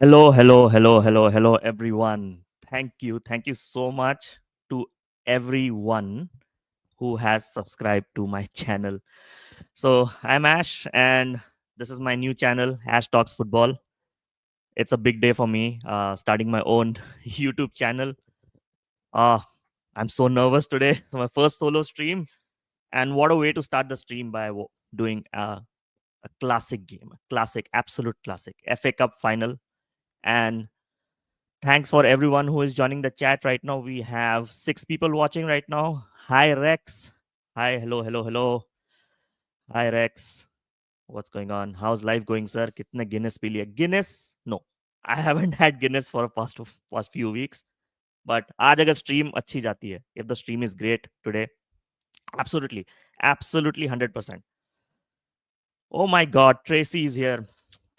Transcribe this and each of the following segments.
Hello, everyone. Thank you so much to everyone who has subscribed to my channel. So, I'm Ash, and this is my new channel, Ash Talks Football. It's a big day for me, starting my own YouTube channel. Uh, I'm so nervous today. My first solo stream, and what a way to start the stream by doing a classic game, a classic, absolute classic, FA Cup final. And thanks for everyone who is joining the chat right now. We have 6 people watching right now. Hi, Rex. Hi, hello. Hi, Rex. What's going on? How's life going, sir? Kitne Guinness pee liya? Guinness? No, I haven't had Guinness for past few weeks. But आज अगर stream अच्छी जाती है, if the stream is great today, absolutely 100%. Oh my God, Tracy is here.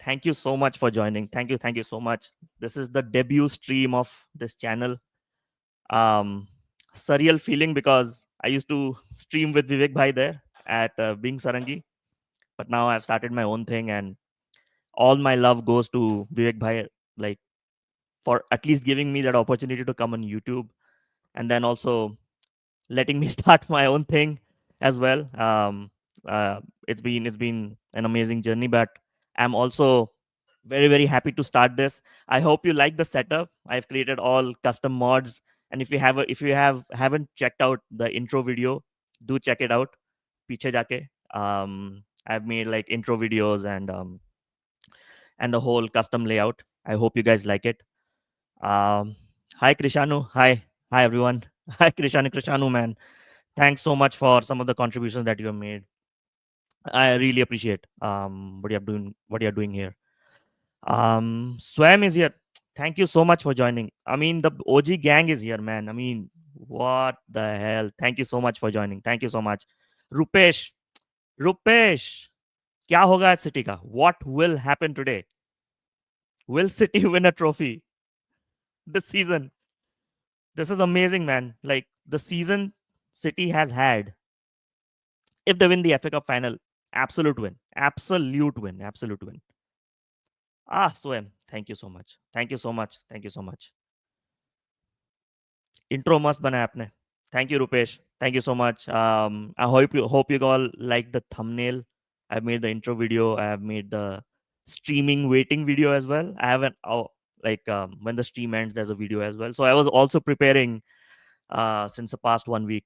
Thank you so much for joining. Thank you so much. This is the debut stream of this channel. um Surreal feeling because I used to stream with Vivek Bhai there at Bing Sarangi, but now I've started my own thing, and all my love goes to Vivek Bhai, like for at least giving me that opportunity to come on YouTube, and then also letting me start my own thing as well. It's been an amazing journey, but I'm also very happy to start this. I hope you like the setup. I've created all custom mods, and if you haven't checked out the intro video, do check it out. Piche jaake. I've made like intro videos and the whole custom layout. I hope you guys like it. Um, Hi Krishanu. Hi everyone. Hi Krishanu man. Thanks so much for some of the contributions that you have made. I really appreciate what you're doing here. Swam is here. Thank you so much for joining. I mean, the OG gang is here, man. I mean, what the hell? Thank you so much for joining. Thank you so much. Rupesh, Rupesh, क्या होगा आज City का? What will happen today? Will City win a trophy this season? This is amazing, man. Like the season City has had, if they win the FA Cup final, absolute win. Swam, thank you so much. Intro must bana hai apne. Thank you, Rupesh. Thank you so much. I hope you all like the thumbnail. I've made the intro video. I have made the streaming waiting video as well. I haven't when the stream ends, there's a video as well. So I was also preparing since the past 1 week,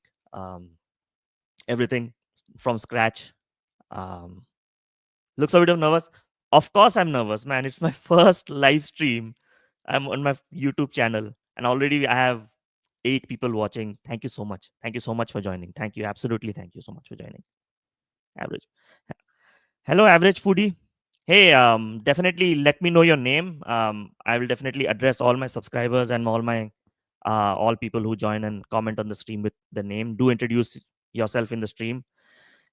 everything from scratch. Um, Looks a bit of nervous. Of course, I'm nervous, man. It's my first live stream. I'm on my YouTube channel, and already I have 8 people watching. Thank you so much. Thank you so much for joining. Thank you. Absolutely. Thank you so much for joining. Average. Hello, average foodie. Hey, definitely let me know your name. I will definitely address all my subscribers and all people who join and comment on the stream with the name. Do introduce yourself in the stream.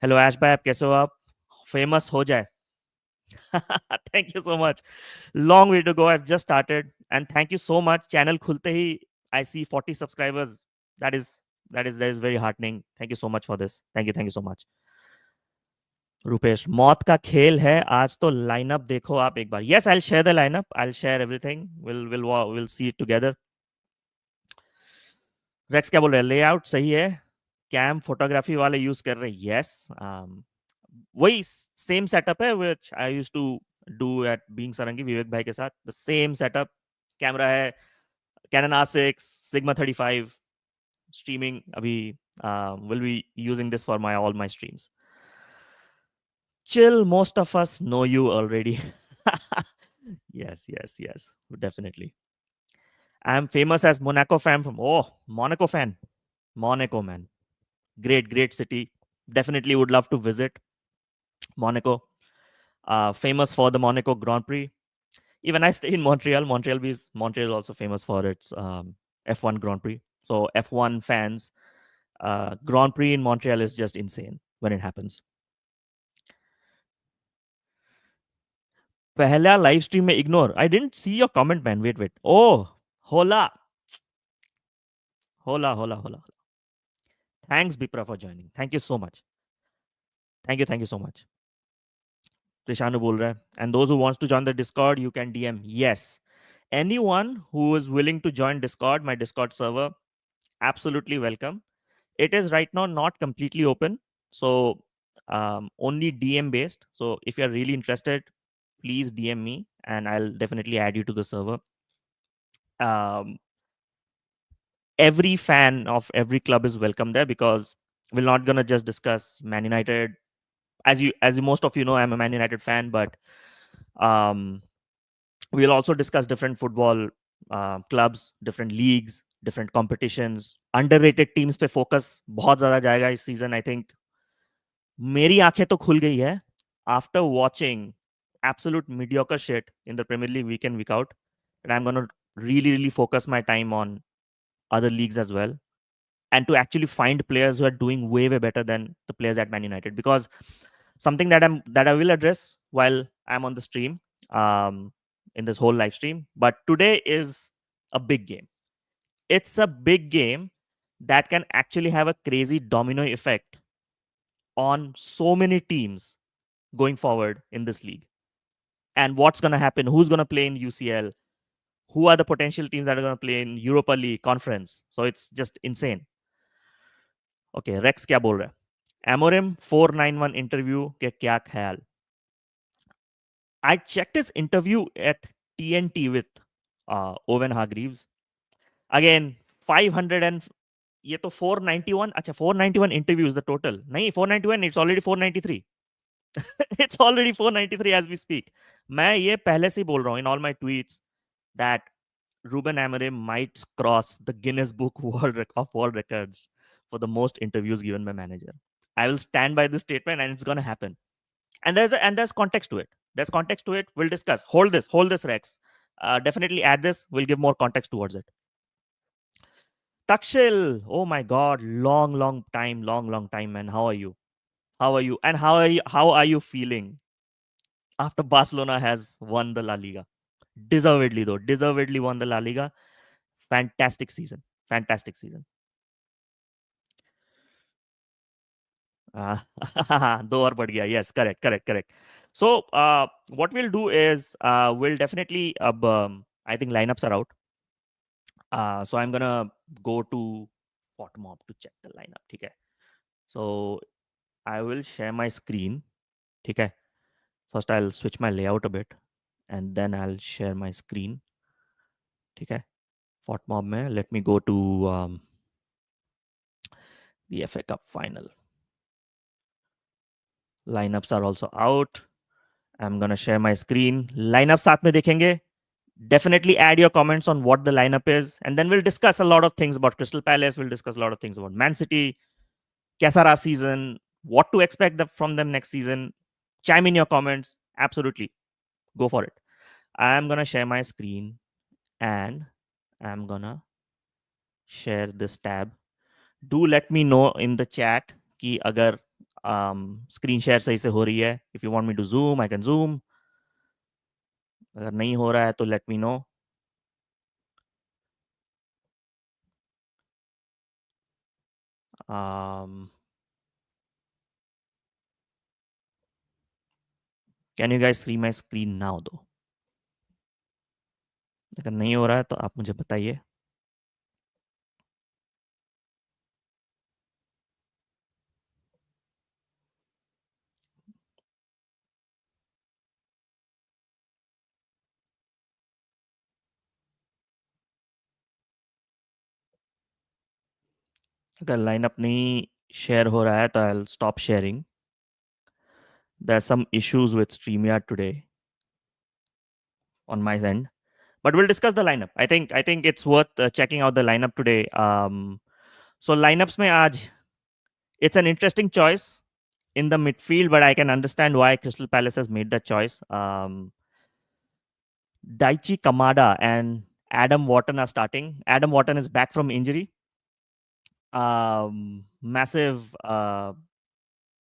Hello, Ash bhai, आप कैसे हो आप? Famous हो जाए. Thank you so much. Long way to go. I've just started, and thank you so much. Channel खुलते ही I see 40 subscribers. That is very heartening. Thank you so much for this. Thank you so much. Rupesh, मौत का खेल है आज तो lineup देखो आप एक बार. Yes, I'll share the lineup. I'll share everything. We'll see it together. रेक्स क्या बोल रहे हैं? लेआउट सही है. कैम फोटोग्राफी वाले यूज कर रहे हैं. यस, वही सेम सेटअप है which I used to do at being Sarangi Vivek भाई के साथ. The same setup. कैमरा है Canon R6 Sigma 35. Streaming अभी will be using this for all my streams. Chill, most of us know you already. Yes, definitely. I'm famous as Monaco fan from Monaco fan. Monaco, man. Great city. Definitely would love to visit Monaco. Famous for the Monaco Grand Prix. Even I stay in Montreal. Montreal is also famous for its F1 Grand Prix. So F1 fans, Grand Prix in Montreal is just insane when it happens. पहला live stream में ignore. I didn't see your comment, man. Wait. Oh, hola. Thanks, Bipra, for joining. Thank you so much. Thank you so much. Krishanu बोल रहा है. And those who wants to join the Discord, you can DM. Yes. anyone who is willing to join Discord, my Discord server, absolutely welcome. It is right now not completely open, so only DM based. So if you're really interested, please DM me and I'll definitely add you to the server. Um, every fan of every club is welcome there, because we're not gonna just discuss Man United. As you most of you know, I'm a Man United fan, but um, we'll also discuss different football clubs, different leagues, different competitions. Underrated teams पे focus बहुत ज़्यादा जाएगा इस season. I think मेरी आंखें तो खुल गई है after watching absolute mediocre shit in the Premier League week in week out, and I'm gonna really focus my time on other leagues as well, and to actually find players who are doing way better than the players at Man United. Because something that I will address while I'm on the stream, in this whole live stream. But today is a big game. It's a big game that can actually have a crazy domino effect on so many teams going forward in this league. And what's going to happen? Who's going to play in UCL? Who are the potential teams that are going to play in Europa League conference? So it's just insane. Okay, Rex क्या बोल रहा है? Amorim 491 interview के क्या ख्याल? I checked his interview at TNT with Owen Hargreaves. Again, 500 and ये तो 491. अच्छा, 491 interviews the total. नहीं, 491, it's already 493. It's already 493 as we speak. मैं ये पहले से ही बोल रहा हूँ in all my tweets that Ruben Amorim might cross the Guinness Book of World Records for the most interviews given by manager. I will stand by this statement, and it's going to happen. And there's context to it. There's context to it. We'll discuss. Hold this, Rex. Definitely add this. We'll give more context towards it. Takshil, oh my God, long time, man. How are you? How are you? And how are you feeling after Barcelona has won the La Liga? Deservedly though, deservedly won the La Liga. Fantastic season. Fantastic season. Uh, दो और बढ़ गया. Yes, correct. So what we'll do is we'll definitely I think lineups are out. So I'm gonna go to Potmob to check the lineup. Okay. So I will share my screen. Okay. First I'll switch my layout a bit, and then I'll share my screen. Okay. Potmob में let me go to the FA Cup final. Lineups are also out. I'm gonna share my screen. Lineup साथ में देखेंगे. Definitely add your comments on what the lineup is, and then we'll discuss a lot of things about Crystal Palace. We'll discuss a lot of things about Man City, कैसा रहा season, what to expect from them next season. Chime in your comments. Absolutely, go for it. I'm gonna share my screen, and I'm gonna share this tab. Do let me know in the chat कि अगर screen share सही से हो रही है. If you want me to zoom, I can zoom. अगर नहीं हो रहा है तो let me know. Can you guys see my screen now though? अगर नहीं हो रहा है तो आप मुझे बताइए. अगर लाइनअप नहीं शेयर हो रहा है तो I'll stop sharing. There are some issues with StreamYard today on my end, but we'll discuss the lineup. I think it's worth checking out the lineup today. So lineups में आज it's an interesting choice in the midfield, but I can understand why Crystal Palace has made that choice. Daichi Kamada and Adam Wharton are starting. Adam Wharton is back from injury. Massive.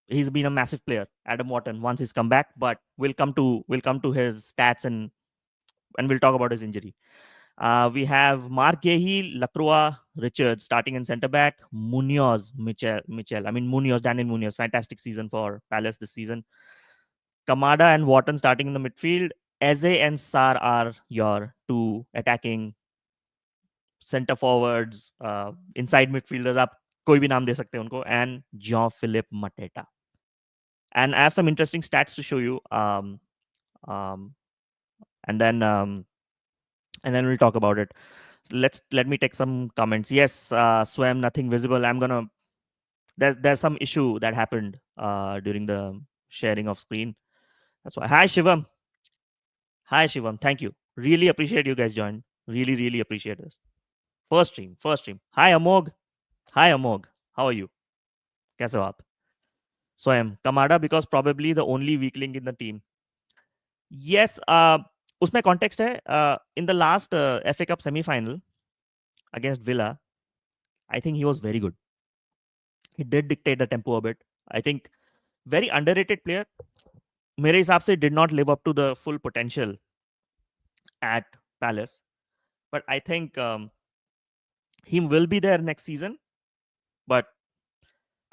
He's been a massive player, Adam Wharton, once he's come back. But we'll come to his stats, and we'll talk about his injury. We have Mark Gehi, Lacroix, Richards starting in centre back. Daniel Munoz, fantastic season for Palace this season. Kamada and Wharton starting in the midfield. Eze and Sar are your two attacking center forwards, inside midfielders. आप कोई भी नाम दे सकते हैं उनको. And Jean-Philippe Mateta. And I have some interesting stats to show you. Um, and then we'll talk about it. So let me take some comments. Yes, Swam, nothing visible. I'm gonna. There's some issue that happened during the sharing of screen. That's why. Hi Shivam. Hi Shivam. Thank you. Really appreciate you guys joined. Really appreciate this. First stream. First stream. Hi Amog. Hi Amog. How are you? कैसे हो आप? Swam. Kamada because probably the only weak link in the team. Yes. उसमें context है. In the last FA Cup semi-final against Villa, I think he was very good. He did dictate the tempo a bit. I think very underrated player. मेरे हिसाब से did not live up to the full potential at Palace. But I think he will be there next season. But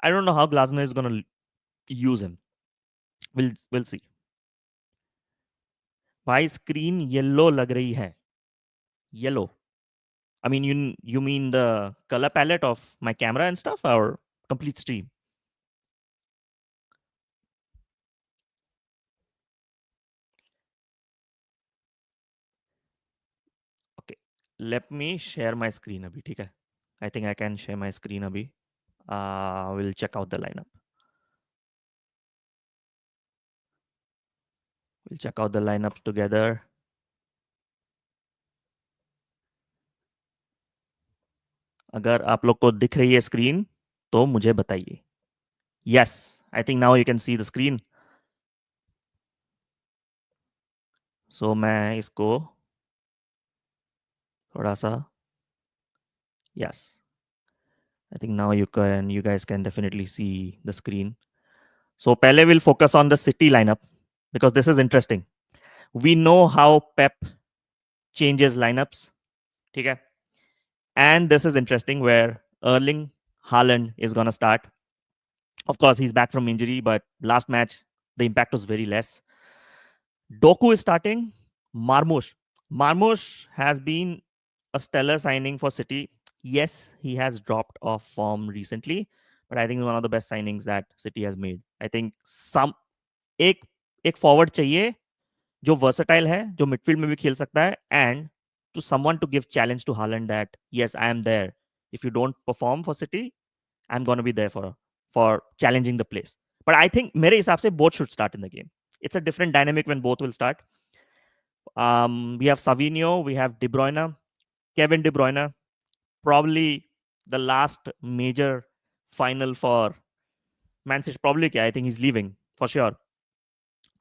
I don't know how Glasner is going to use him. We'll see. भाई screen yellow लग रही है. Yellow. I mean, you mean the color palette of my camera and stuff, or complete stream? Okay, let me share my screen अभी, ठीक है? I think I can share my screen अभी. We'll check out the lineup. We'll check out the lineups together. अगर आप लोग को दिख रही है स्क्रीन तो मुझे बताइए. Yes, I think now you can see the screen. So मैं इसको थोड़ा सा. Yes, I think now you guys can definitely see the screen. So पहले we'll focus on the City lineup because this is interesting. We know how Pep changes lineups, ठीक है? And this is interesting where Erling Haaland is gonna start. Of course, he's back from injury, but last match the impact was very less. Doku is starting. Marmoush has been a stellar signing for City. Yes, he has dropped off form recently, but I think one of the best signings that City has made. I think एक एक forward चाहिए जो versatile है, जो midfield में भी खेल सकता है, and to someone to give challenge to Haaland that yes, I am there. If you don't perform for City, I'm going to be there for challenging the place. But I think मेरे हिसाब से both should start in the game. It's a different dynamic when both will start. We have Savinho, we have DeBruyne, Kevin De Bruyne, probably the last major final for Man City. Probably, I think he's leaving for sure.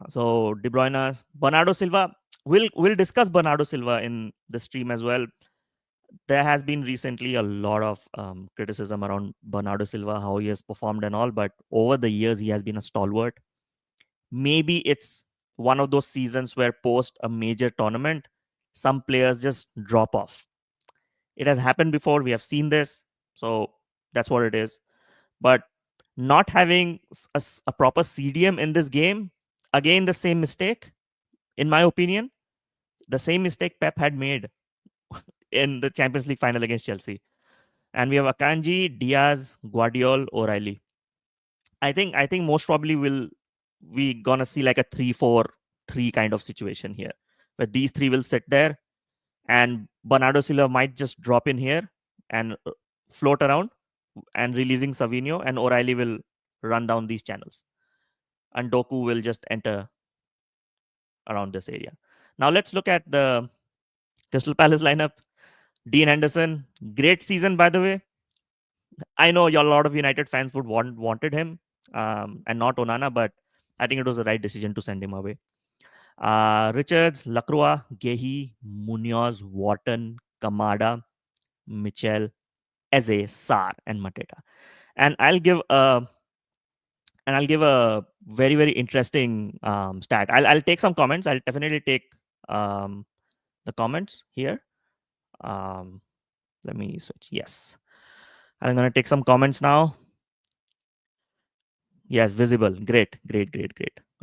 So De Bruyne, Bernardo Silva. We'll discuss Bernardo Silva in the stream as well. There has been recently a lot of criticism around Bernardo Silva, how he has performed and all, but over the years he has been a stalwart. Maybe it's one of those seasons where post a major tournament, some players just drop off. It has happened before. We have seen this. So that's what it is. But not having a proper CDM in this game, again, the same mistake, in my opinion, the same mistake Pep had made in the Champions League final against Chelsea. And we have Akanji, Diaz, Guardiola, O'Reilly. I think most probably we gonna see like a 3-4-3 kind of situation here, where these three will sit there, and Bernardo Silva might just drop in here and float around, and releasing Savinho, and O'Reilly will run down these channels, and Doku will just enter around this area. Now let's look at the Crystal Palace lineup. Dean Henderson, great season by the way. I know a lot of United fans would wanted him and not Onana, but I think it was the right decision to send him away. Richards, Lacroix, Gehi, Munoz, Wharton, Kamada, Mitchell, Eze, Sar, and Mateta. And I'll give a very very interesting stat. I'll take some comments. I'll definitely take the comments here. Let me switch. Yes, I'm gonna take some comments now. Yes, visible. Great.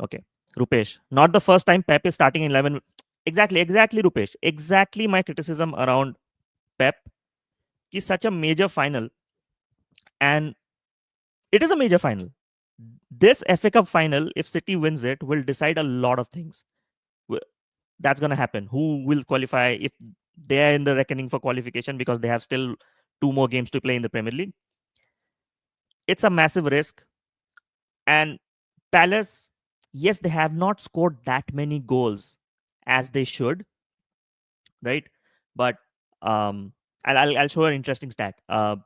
Okay. Rupesh, not the first time Pep is starting in 11. Exactly, Rupesh. Exactly my criticism around Pep is such a major final, and it is a major final. This FA Cup final, if City wins it, will decide a lot of things. That's going to happen. Who will qualify if they are in the reckoning for qualification because they have still two more games to play in the Premier League? It's a massive risk. And Palace, yes, they have not scored that many goals as they should, right? But um, I'll show an interesting stat. Uh,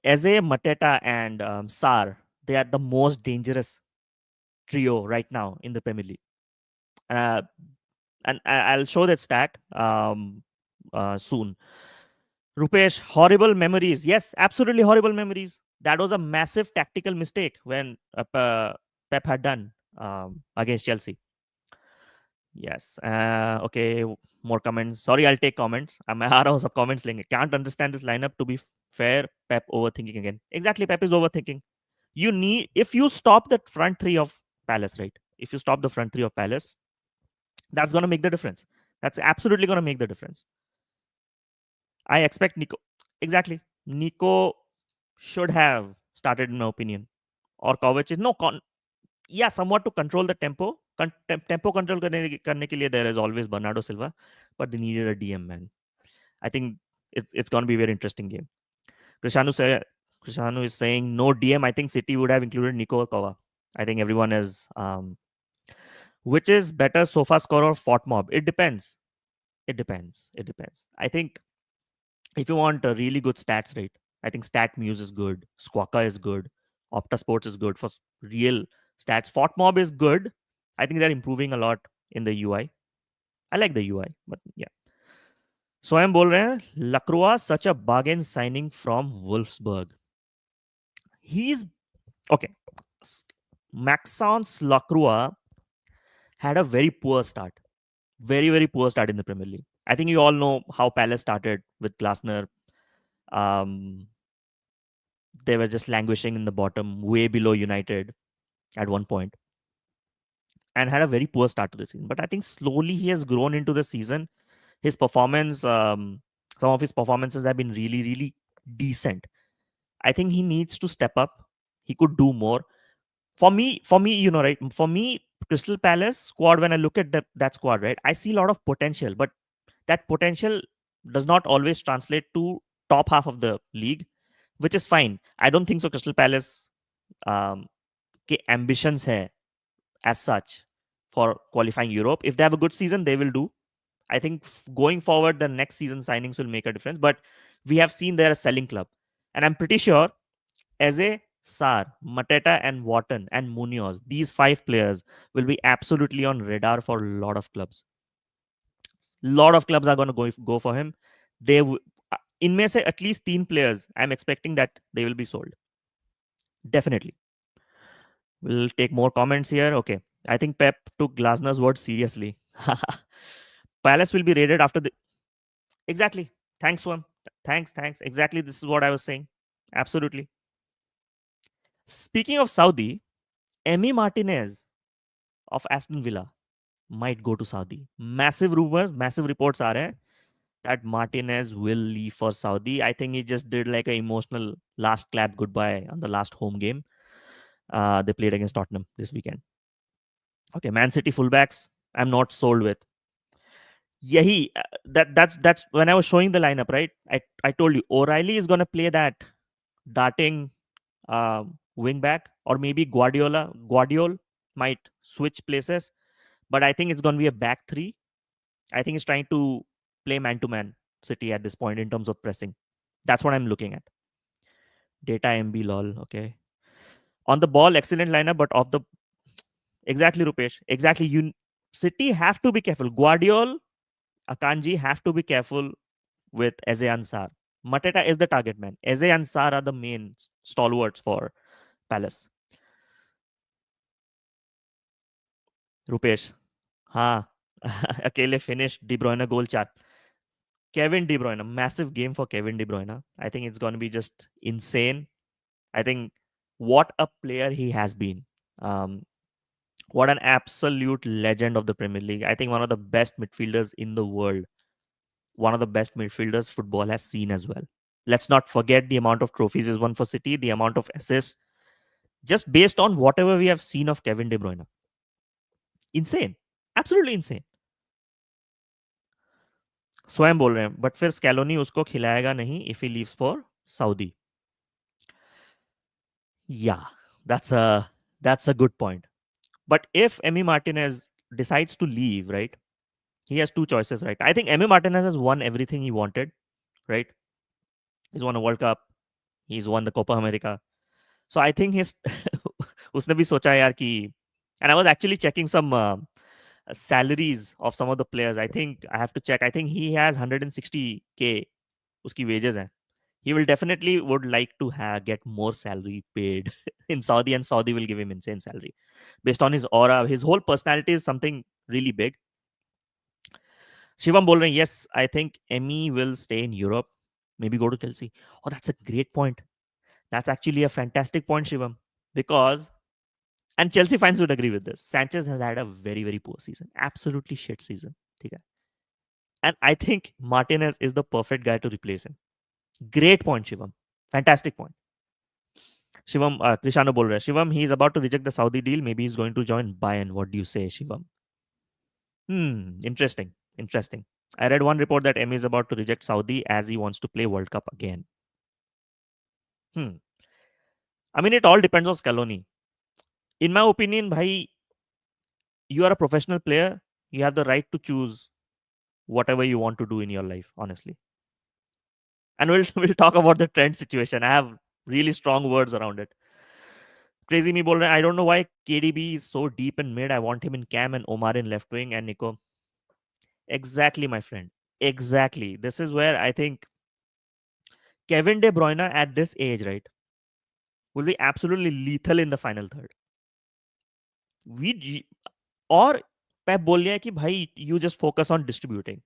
Eze, Mateta, and Sar, they are the most dangerous trio right now in the Premier League. Uh, and I'll show that stat soon. Rupesh, horrible memories. Yes, absolutely horrible memories. That was a massive tactical mistake when Pep had done against Chelsea. Yes. Okay. More comments. Sorry, I'll take comments. I'm आ रहा हूँ सब comments लेंगे. Can't understand this lineup. To be fair, Pep overthinking again. Exactly, Pep is overthinking. You need if you stop the front three of Palace, right? If you stop the front three of Palace, that's gonna make the difference. That's absolutely gonna make the difference. I expect Nico. Exactly. Nico should have started, in my opinion. Or Kovacic. No, yeah, somewhat to control the tempo. Tempo control करने के लिए there is always Bernardo Silva, but they needed a DM, man. I think it's going to be a very interesting game. Krishanu say, Krishanu is saying no DM. I think City would have included Nico or Kova. I think everyone is. Which is better, Sofa Score or Fort Mob? It depends. It depends. It depends. I think if you want a really good stats rate, I think StatMuse is good. Squawka is good. Opta Sports is good for real stats. FortMob is good. I think they're improving a lot in the UI. I like the UI, but yeah. स्वयं बोल रहे हैं Lacroix such a bargain signing from Wolfsburg. He's okay. Maxence Lacroix had a very poor start. Very poor start in the Premier League. I think you all know how Palace started with Glasner. Um, they were just languishing in the bottom, way below United at one point, and had a very poor start to the season. But I think slowly he has grown into the season. His performance, some of his performances have been really decent. I think he needs to step up. He could do more. For me, right? For me, Crystal Palace squad. When I look at that squad, right, I see a lot of potential, but that potential does not always translate to top half of the league, which is fine. I don't think so. Crystal Palace um, के ambitions है as such for qualifying Europe. If they have a good season, they will do. I think going forward, the next season signings will make a difference. But we have seen they're a selling club, and I'm pretty sure Eze, Sar, Mateta, and Wharton and Munoz, these five players will be absolutely on radar for a lot of clubs. Lot of clubs are going to go for him. They इनमें से at least 3 players I'm expecting that they will be sold. Definitely. We'll take more comments here. Okay. I think Pep took Glasner's words seriously. Palace will be raided after the. Exactly. Thanks, one. Thanks. Exactly. This is what I was saying. Absolutely. Speaking of Saudi, Emi Martinez of Aston Villa might go to Saudi. Massive rumors, massive reports are that Martinez will leave for Saudi. I think he just did like an emotional last clap goodbye on the last home game. They played against Tottenham this weekend. Okay, Man City fullbacks, I'm not sold with. Yahi, that's when I was showing the lineup, right? I told you O'Reilly is gonna play that darting wing back, or maybe Guardiola might switch places, but I think it's gonna be a back three. I think he's trying to play man to man City at this point in terms of pressing. That's what I'm looking at. Data MB lol. Okay. On the ball, excellent lineup, but off the exactly Rupesh. Exactly. You City have to be careful. Guardiola, Akanji have to be careful with Eze Ansar. Mateta is the target man. Eze Ansar are the main stalwarts for Palace. Rupesh. हाँ अकेले finish De Bruyne goal चार. Kevin De Bruyne, massive game for Kevin De Bruyne. I think it's going to be just insane. I think what a player he has been. Um, what an absolute legend of the Premier League. I think one of the best midfielders in the world. One of the best midfielders football has seen as well. Let's not forget the amount of trophies he's won for City, the amount of assists, just based on whatever we have seen of Kevin De Bruyne. Insane. Absolutely insane. स्वयं बोल रहे हैं but फिर स्कैलोनी उसको खिलाएगा नहीं if he leaves for Saudi या that's a that's a good point. But if Emi Martinez decides to leave, right, he has two choices, right? I think Emi Martinez has won everything he wanted, right? He's won a World Cup, he's won the Copa America. So I think his उसने भी सोचा यार कि and I was actually checking some salaries of some of the players. I think I have to check. I think he has 160K उसकी wages हैं. He will definitely would like to get more salary paid in Saudi, and Saudi will give him insane salary based on his aura. His whole personality is something really big. Shivam बोल रहे हैं, yes, I think Emmy will stay in Europe, maybe go to Chelsea. Oh, that's a great point. That's actually a fantastic point, Shivam, because and Chelsea fans would agree with this. Sanchez has had a very, very poor season, absolutely shit season. ठीक है? And I think Martinez is the perfect guy to replace him. Great point, Shivam. Fantastic point. Shivam, Krishano बोल रहा है, Shivam, he is about to reject the Saudi deal. Maybe he's going to join Bayern. What do you say, Shivam? Interesting. Interesting. I read one report that Emi is about to reject Saudi as he wants to play World Cup again. Hmm. I mean, it all depends on Scaloni. In my opinion, bhai, you are a professional player. You have the right to choose whatever you want to do in your life, honestly. And we'll we'll talk about the trend situation. I have really strong words around it. Crazy me bol raha hai, I don't know why KDB is so deep in mid. I want him in Cam and Omar in left wing and Nico. Exactly, my friend. Exactly. This is where I think Kevin De Bruyne at this age, right, will be absolutely lethal in the final third. We और Pep बोल रहा है कि भाई you just focus on distributing,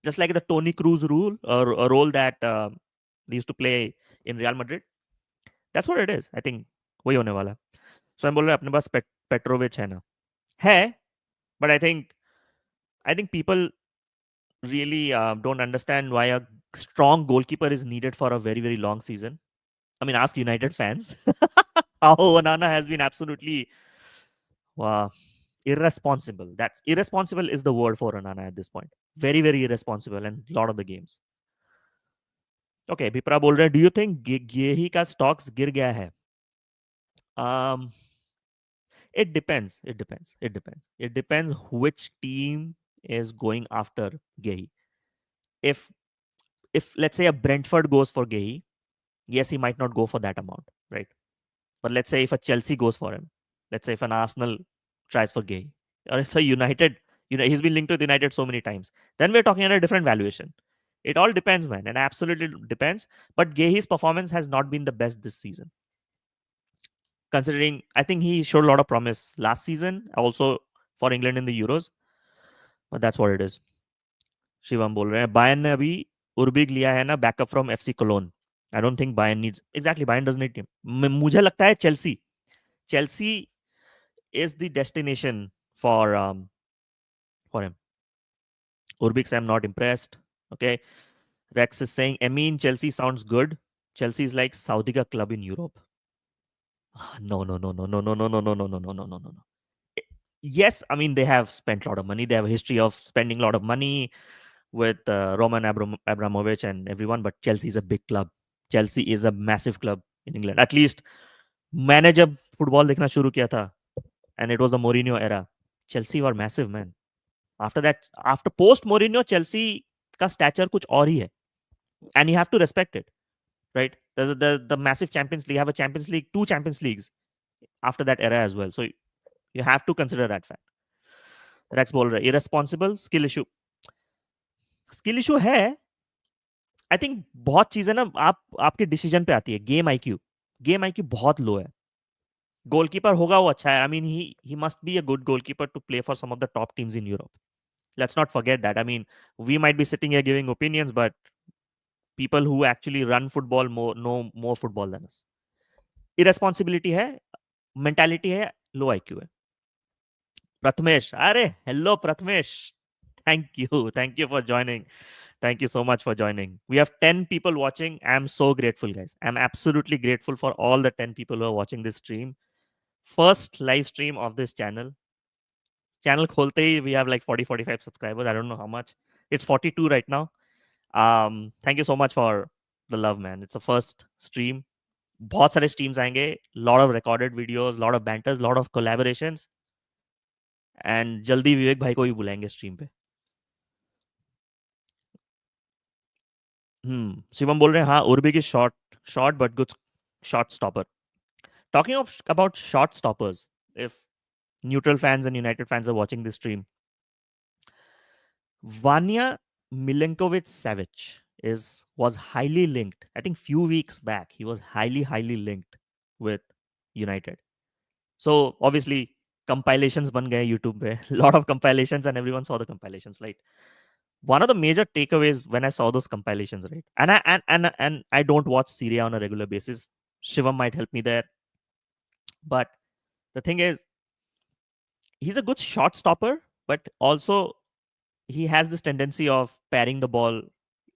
just like the Tony Cruz rule or a role that they used to play in Real Madrid. That's what it is. I think वही होने वाला. So I'm बोल रहा है अपने पास Petrovic है ना, है, but I think people really don't understand why a strong goalkeeper is needed for a very very long season. I mean, ask United fans. How Onana has been absolutely wow, irresponsible. That's irresponsible is the word for Onana at this point. Very, very irresponsible in a lot of the games. Okay, Bipra बोल रहे हैं, do you think गेही का stocks गिर गया है? Um, it depends. It depends. It depends. It depends which team is going after Gehi. If let's say a Brentford goes for Gehi, yes, he might not go for that amount, right? But let's say if a Chelsea goes for him, let's say if an Arsenal tries for Gay, or it's a United, he's been linked with United so many times, then we're talking at a different valuation. It all depends, man. It absolutely depends. But Gay's performance has not been the best this season. Considering, I think he showed a lot of promise last season, also for England in the Euros. But that's what it is. Shivam बोल रहे हैं Bayern ने अभी उर्बिग लिया है ना backup from FC Cologne I don't think Bayern needs exactly Bayern does need team मुझे लगता है Chelsea is the destination for him. Urbix, I'm not impressed. Okay. Rex is saying, Emin, Chelsea sounds good. Chelsea is like Saudi ka club in Europe. No, no, no, no, no, no, no, no, no, no, no, no, no, no, no. Yes, I mean, they have spent a lot of money. They have a history of spending a lot of money with Roman Abramovich and everyone, but Chelsea is a big club. Chelsea is a massive club in England. At least मैंने जब football देखना शुरू किया था and it was the Mourinho era, Chelsea were massive, man. After post Mourinho, Chelsea का stature कुछ और ही है, and you have to respect it, right? There's the massive Champions League. You have a Champions League, 2 Champions Leagues after that era as well. So you have to consider that fact. Rex बोल रहा है irresponsible skill issue है. I think बहुत चीजें ना आपके decision पे आती है. गेम आईक्यू बहुत लो है. गोलकीपर होगा वो अच्छा है. I mean, he must be a good goalkeeper to play for some of the top teams in Europe. Let's not forget that. I mean, we might be sitting here giving opinions, but people who actually run football know more football than us. Irresponsibility है, mentality है, लो IQ है. Prathamesh, अरे hello Prathamesh. Thank you for joining. Thank you so much for joining. We have 10 people watching. I'm so grateful, guys. I'm absolutely grateful for all the 10 people who are watching this stream. First live stream of this channel. Channel kholte hi, we have like 40, 45 subscribers. I don't know how much. It's 42 right now. Thank you so much for the love, man. It's a first stream. बहुत सारे streams आएंगे. Lot of recorded videos, lot of banters, lot of collaborations. And जल्दी विवेक भाई को भी बुलाएंगे stream पे. शिवम बोल रहे हैं हाँ उर्बी की short but good shot stopper. Talking about short stoppers, if neutral fans and United fans are watching this stream, Vanya Milenkovic Savic was highly linked. I think few weeks back he was highly linked with United. So obviously compilations ban gaye YouTube pe. Lot of compilations and everyone saw the compilations. Like one of the major takeaways when I saw those compilations, right? And I don't watch Serie A on a regular basis. Shivam might help me there, but the thing is, he's a good shot stopper, but also he has this tendency of pairing the ball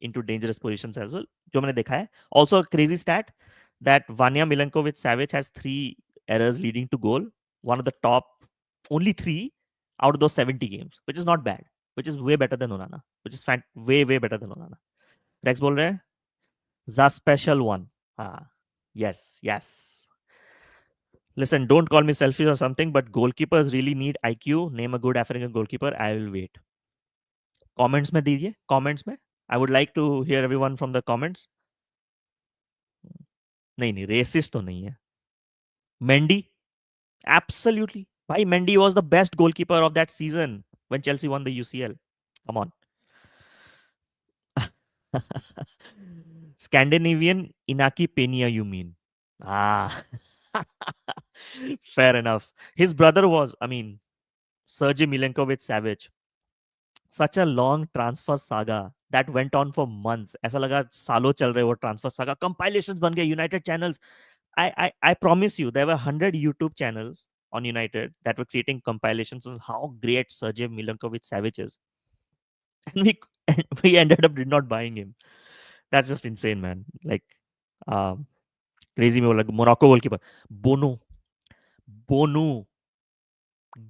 into dangerous positions as well. जो मैंने देखा है. Also, a crazy stat that Vanya Milenkovic Savic has 3 errors leading to goal. One of the top, only 3 out of those 70 games, which is not bad, which is way better than Onana, which is way better than Onana. Rex बोल रहे हैं the special one. Ah, yes. Listen, don't call me selfish or something, but goalkeepers really need IQ. Name a good African goalkeeper. I will wait. Comments में दीजिए. Comments में. I would like to hear everyone from the comments. नहीं resist तो नहीं है. Mendy, absolutely. भाई Mendy was the best goalkeeper of that season when Chelsea won the UCL. Come on. Scandinavian Inaki Peña, you mean? Ah, fair enough. His brother was, I mean, Sergei Milenkovic Savic. Such a long transfer saga that went on for months. ऐसा लगा सालों चल रहे वो transfer saga. Compilations बन गए United channels. I promise you, there were 100 YouTube channels on United that were creating compilations on how great Sergei Milinkovic Savic is. And we ended up did not buying him. That's just insane, man. Like, um, crazy में बोला Morocco goalkeeper. Bono,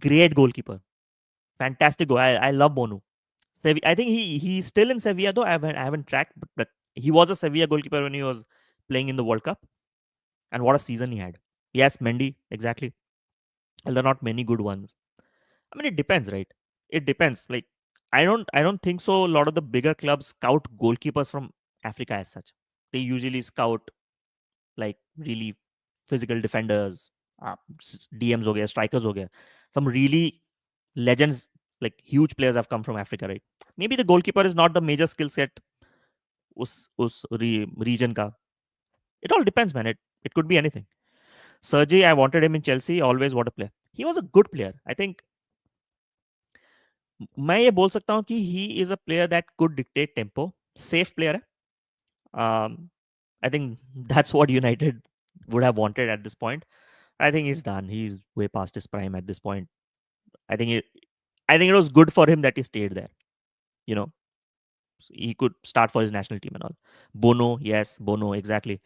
great goalkeeper. Fantastic goal. I love Bono. I think he's still in Sevilla though. I haven't tracked, but he was a Sevilla goalkeeper when he was playing in the World Cup. And what a season he had. Yes, Mendy, exactly. Well, there are not many good ones. I mean, it depends, right? It depends. Like, I don't think so. A lot of the bigger clubs scout goalkeepers from Africa as such. They usually scout like really physical defenders, DMs, ho gaya, strikers, ho gaya. Some really legends, like huge players, have come from Africa, right? Maybe the goalkeeper is not the major skill set उस region का. It all depends, man. It could be anything. Sergey, I wanted him in Chelsea. Always what a player. He was a good player. I think मैं ये बोल सकता हूँ कि he is a player that could dictate tempo. Safe player है. I think that's what United would have wanted at this point. I think he's done. He's way past his prime at this point. I think it was good for him that he stayed there. You know, he could start for his national team and all. Bono, yes, Bono, exactly.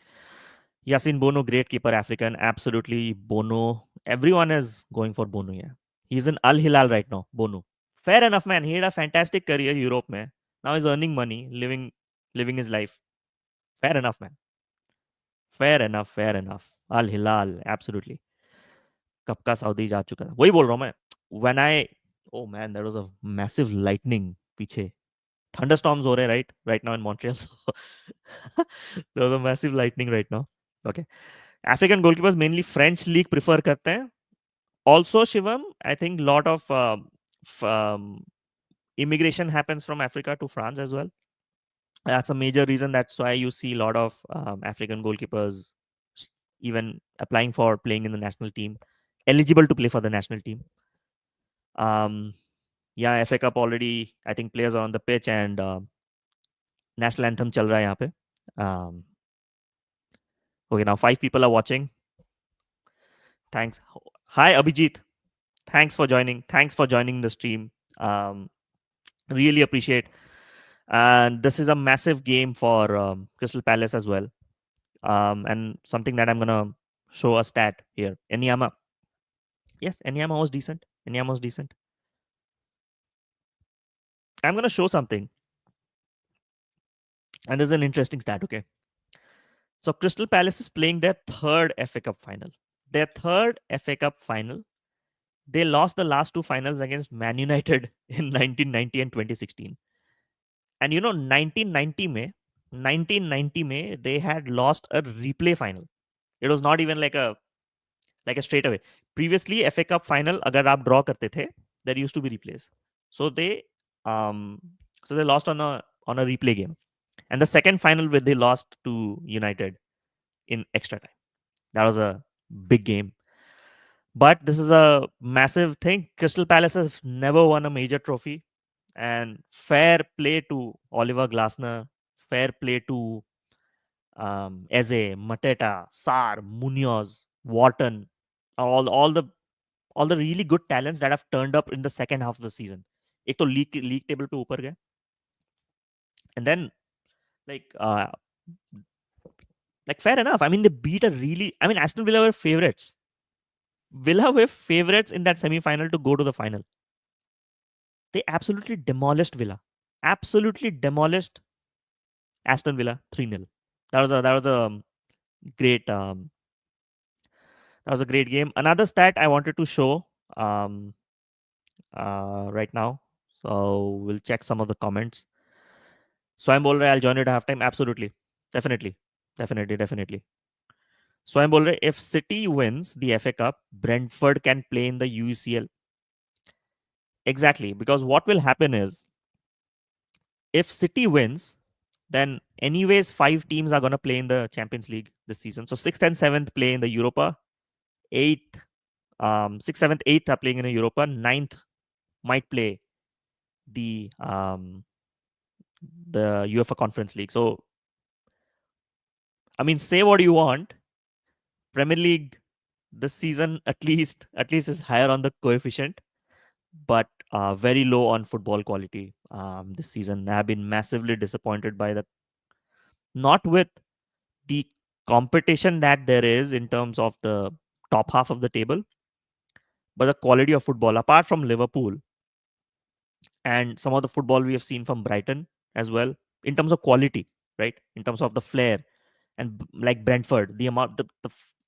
Yasin Bono, great keeper, African, absolutely. Bono, everyone is going for Bono. Yeah, he's in Al Hilal right now. Bono, fair enough, man. He had a fantastic career Europe, man. Now he's earning money, living his life. Fair enough, man. Fair enough. Al Hilal, absolutely. कब का Saudi जा चुका था वही बोल रहा हूँ मैं. When I, oh man, there was a massive lightning पीछे. Thunderstorms हो रहे हैं right now in Montreal. So there was a massive lightning right now. Okay. African goalkeepers mainly French league prefer करते हैं. Also, Shivam, I think lot of immigration happens from Africa to France as well. That's a major reason. That's why you see a lot of African goalkeepers even applying for playing in the national team, eligible to play for the national team. Yeah, FA Cup already. I think players are on the pitch and national anthem चल रहा है यहाँ पे. Okay, now 5 people are watching. Thanks. Hi, Abhijit. Thanks for joining. Thanks for joining the stream. Um, really appreciate. And this is a massive game for Crystal Palace as well. And something that I'm gonna show a stat here. Enyama. Yes, Enyama was decent. Enyama was decent. I'm gonna show something, and this is an interesting stat. Okay, so Crystal Palace is playing their third FA Cup final. Their third FA Cup final. They lost the last two finals against Man United in 1990 and 2016. And 1990 May, they had lost a replay final. It was not even like a straight away. Previously, FA Cup final, अगर आप draw करते थे, there used to be replays. So um, they lost on a replay game, and the second final where they lost to United in extra time. That was a big game. But this is a massive thing. Crystal Palace has never won a major trophy, and fair play to Oliver Glasner, fair play to Eze, Mateta, Sar, Munoz, Wharton, all the really good talents that have turned up in the second half of the season. एक तो league table पे ऊपर गए, and then like uh, like fair enough. I mean, they beat a really. I mean, Aston Villa were favorites. Villa were favorites in that semi-final to go to the final. They absolutely demolished Villa. Absolutely demolished Aston Villa 3-0. That was a great that was a great game. Another stat I wanted to show um, right now. So we'll check some of the comments. So I'm बोल I'll join you at halftime. Absolutely, definitely. So I'm बोल if City wins the FA Cup, Brentford can play in the UCL. Exactly, because what will happen is if City wins, then anyways 5 teams are going to play in the Champions League this season. So sixth and seventh play in the Europa. Eighth, sixth, seventh, eighth are playing in the Europa. Ninth might play the UEFA Conference League. So I mean, say what you want, Premier League this season at least is higher on the coefficient, but very low on football quality this season. I have been massively disappointed by the not with the competition that there is in terms of the top half of the table, but the quality of football. Apart from Liverpool and some of the football we have seen from Brighton as well, in terms of quality, right? In terms of the flair and like Brentford,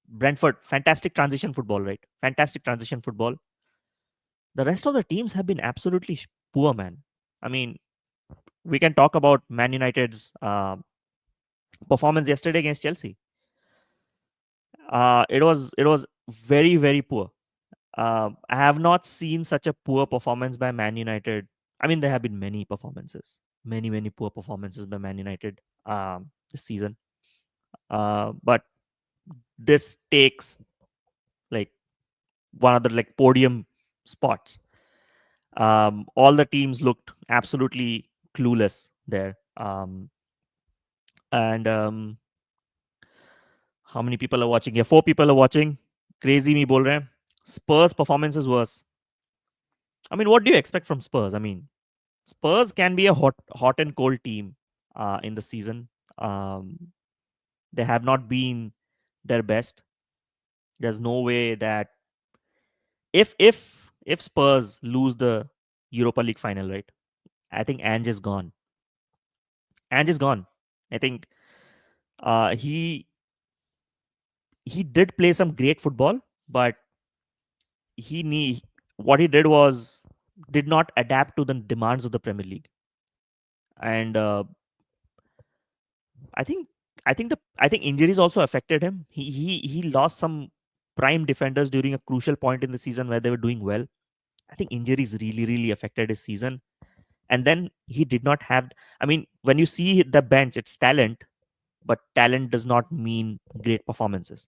Brentford, fantastic transition football, right? Fantastic transition football. The rest of the teams have been absolutely poor, man. I mean, we can talk about Man United's performance yesterday against Chelsea. It was very poor. I have not seen such a poor performance by Man United. I mean, there have been many performances, many poor performances by Man United this season. But this takes like one of the like podium spots. All the teams looked absolutely clueless there. And how many people are watching? Yeah, 4 people are watching. Crazy me bol rahe hain. Spurs performance is worse. I mean, what do you expect from Spurs? I mean, Spurs can be a hot and cold team in the season. Um, they have not been their best. There's no way that if Spurs lose the Europa League final, right? I think Ange is gone. Ange is gone. I think uh, he he did play some great football, but what he did was did not adapt to the demands of the Premier League. And I think I think injuries also affected him. He lost some prime defenders during a crucial point in the season where they were doing well. I think injuries really affected his season. And then he did not have. I mean, when you see the bench, it's talent, but talent does not mean great performances.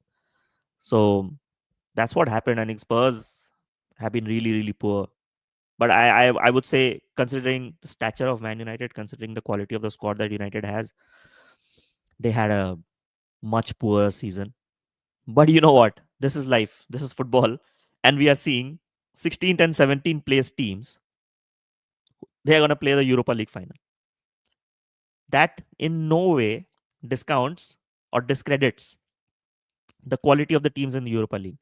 So that's what happened. I think Spurs have been really poor. But I would say, considering the stature of Man United, considering the quality of the squad that United has, they had a much poorer season. But you know what? This is life. This is football, and we are seeing 16th and 17th place teams, they are going to play the Europa League final. That in no way discounts or discredits the quality of the teams in the Europa League.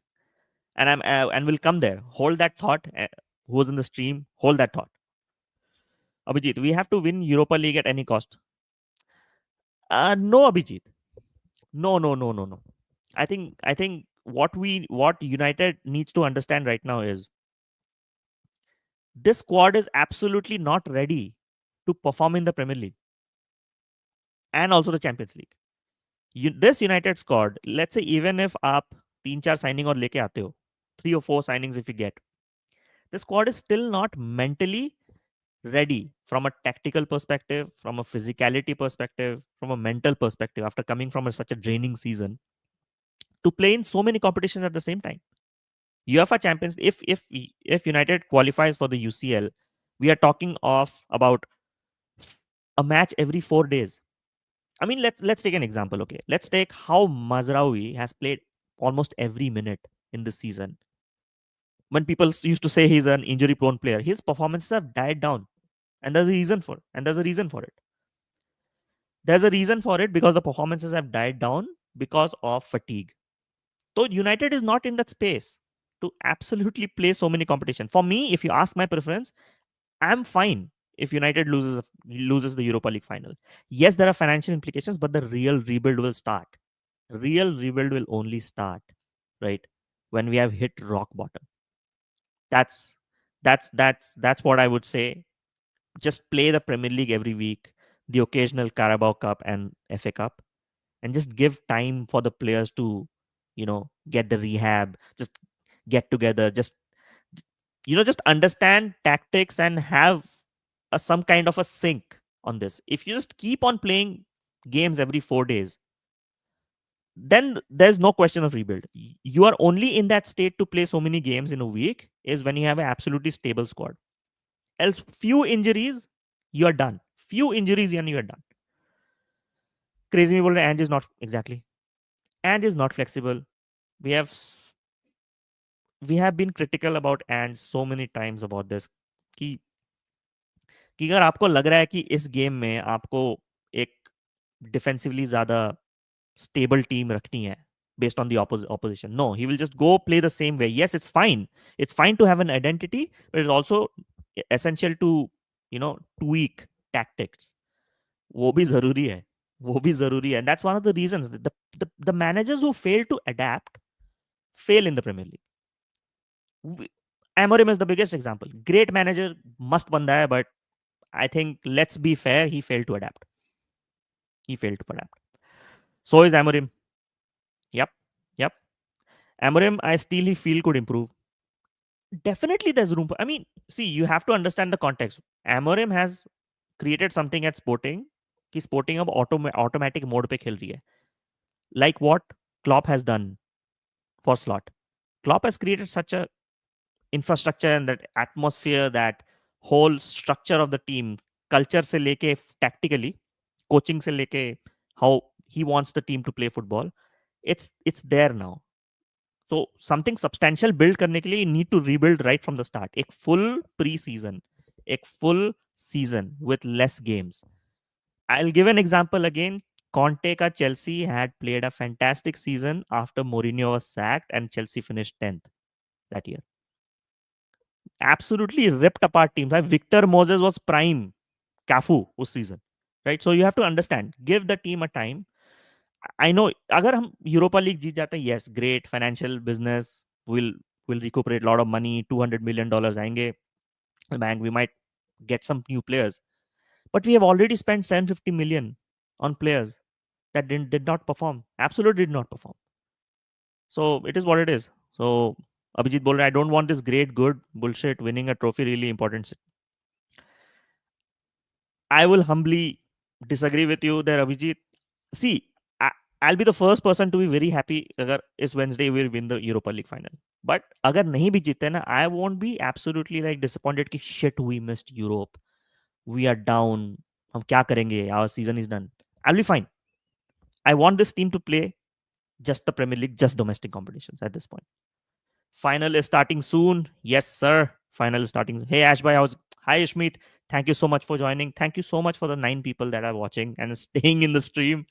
And we'll come there. Hold that thought. Who's in the stream? Hold that thought. Abhijit, we have to win Europa League at any cost. No, Abhijit. No, no, no, no, no. I think what United needs to understand right now is this squad is absolutely not ready to perform in the Premier League and also the Champions League. This United squad, let's say even if आप 3-4 signing और लेके आते हो, 3 or 4 signings if you get, the squad is still not mentally ready from a tactical perspective, from a physicality perspective, from a mental perspective after coming from such a draining season to play in so many competitions at the same time. UEFA Champions, if United qualifies for the UCL, we are talking of about a match every 4 days. I mean, let's take an example. Okay, let's take how Mazraoui has played almost every minute in this season. When people used to say he's an injury-prone player, his performances have died down, and there's a reason for it. And there's a reason for it. There's a reason for it because the performances have died down because of fatigue. So United is not in that space to absolutely play so many competition. For me, if you ask my preference, I'm fine if United loses the Europa League final. Yes, there are financial implications, but the real rebuild will start. Real rebuild will only start, right, when we have hit rock bottom. That's that's what I would say. Just play the Premier League every week, the occasional Carabao Cup and FA Cup, and just give time for the players to, get the rehab, just get together, just understand tactics and have some kind of a sync on this. If you just keep on playing games every 4 days, then there's no question of rebuild. You are only in that state to play so many games in a week is when you have an absolutely stable squad. Else, few injuries, you are done. Few injuries and you are done. Crazy me bol rahe, Ange is not exactly. Ange is not flexible. We have we have been critical about Ange so many times about this कि अगर आपको लग रहा है कि इस game में आपको एक डिफेंसिवली ज्यादा stable team rakhni hai based on the opposition. No, he will just go play the same way. Yes, it's fine. It's fine to have an identity, but it's also essential to, tweak tactics. वो भी जरूरी है. वो भी जरूरी है. And that's one of the reasons the managers who fail to adapt fail in the Premier League. Amorim is the biggest example. Great manager, must banda hai, but I think let's be fair, he failed to adapt. He failed to adapt. So is Amorim. Yep. Yep. Amorim, I still feel could improve. Definitely, there's room. I mean, see, you have to understand the context. Amorim has created something at Sporting. कि Sporting अब automatic mode पे खेल रही है. Like what Klopp has done for Slot. Klopp has created such a infrastructure and that atmosphere, that whole structure of the team, culture से लेके tactically, coaching से लेके how he wants the team to play football. It's there now. So something substantial build करने के लिए need to rebuild right from the start. एक full pre-season, एक full season with less games. I'll give an example again. Conte ka Chelsea had played a fantastic season after Mourinho was sacked and Chelsea finished 10th that year. Absolutely ripped apart teams. Like Victor Moses was prime Cafu उस season. Right? So you have to understand. Give the team a time. I know अगर हम Europa league जीत जाते हैं, yes, great financial business will recuperate a lot of money, $200 million आएंगे bank, we might get some new players, but we have already spent 750 million on players that did not perform, absolutely did not perform. So it is what it is. So Abhijit बोल रहा है, I don't want this great good bullshit, winning a trophy really important. I will humbly disagree with you there, Abhijit. See, I'll be the first person to be very happy agar is Wednesday we'll win the Europa League final. But agar nahi bhi jeete na, I won't be absolutely like disappointed ki shit, we missed Europe. We are down. Hum kya karenge? Our season is done. I'll be fine. I want this team to play just the Premier League, just domestic competitions at this point. Final is starting soon. Yes, sir. Final is starting. Hey, Ash bhai, how's... Hi, Ishmeet. Thank you so much for joining. Thank you so much for the 9 people that are watching and staying in the stream.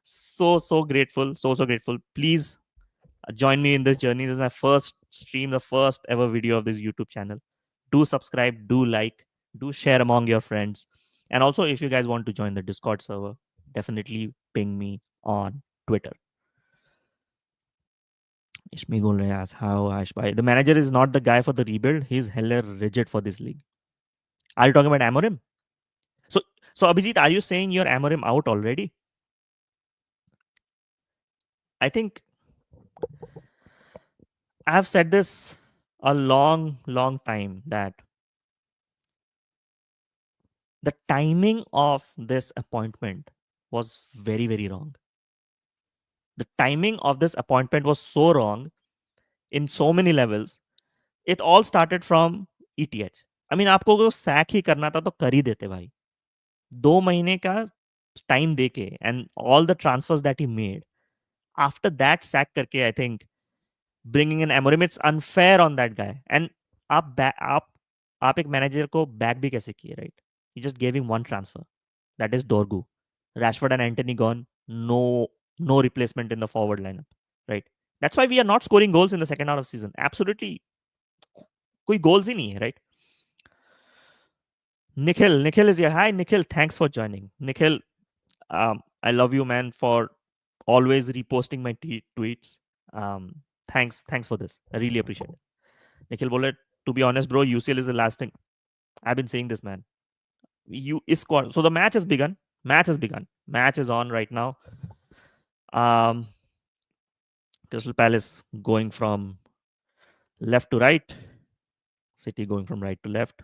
So grateful. So grateful. Please join me in this journey. This is my first stream, the first ever video of this YouTube channel. Do subscribe, do like, do share among your friends. And also, if you guys want to join the Discord server, definitely ping me on Twitter. Ishmi बोल रहे हैं how Ash bhai. The manager is not the guy for the rebuild. He's hella rigid for this league. Are you talking about Amorim? So, so Abhijit, are you saying you're Amorim out already? I think I have said this a long time that the timing of this appointment was very wrong. The timing of this appointment was so wrong in so many levels. It all started from ETH. I mean, आपको अगर sac ही करना था तो कर ही देते भाई. 2 महीने का टाइम देके and all the transfers that he made. After that sack करके, I think bringing in Amorim, it's unfair on that guy. And आप एक मैनेजर को बैक भी कैसे किए, right? You just gave him one transfer. That is Dorgu. Rashford and Anthony gone. No replacement in the forward lineup, right? That's why we are not scoring goals in the second half of season. Absolutely, कोई goals ही नहीं है, right? Nikhil is here. Hi, Nikhil. Thanks for joining. Nikhil, I love you, man, for always reposting my tweets. Thanks for this. I really appreciate it. Nikhil बोले, to be honest, bro, UCL is the last thing. I've been saying this, man. You is squad. So the match has begun. Match is on right now. Crystal Palace going from left to right. City going from right to left.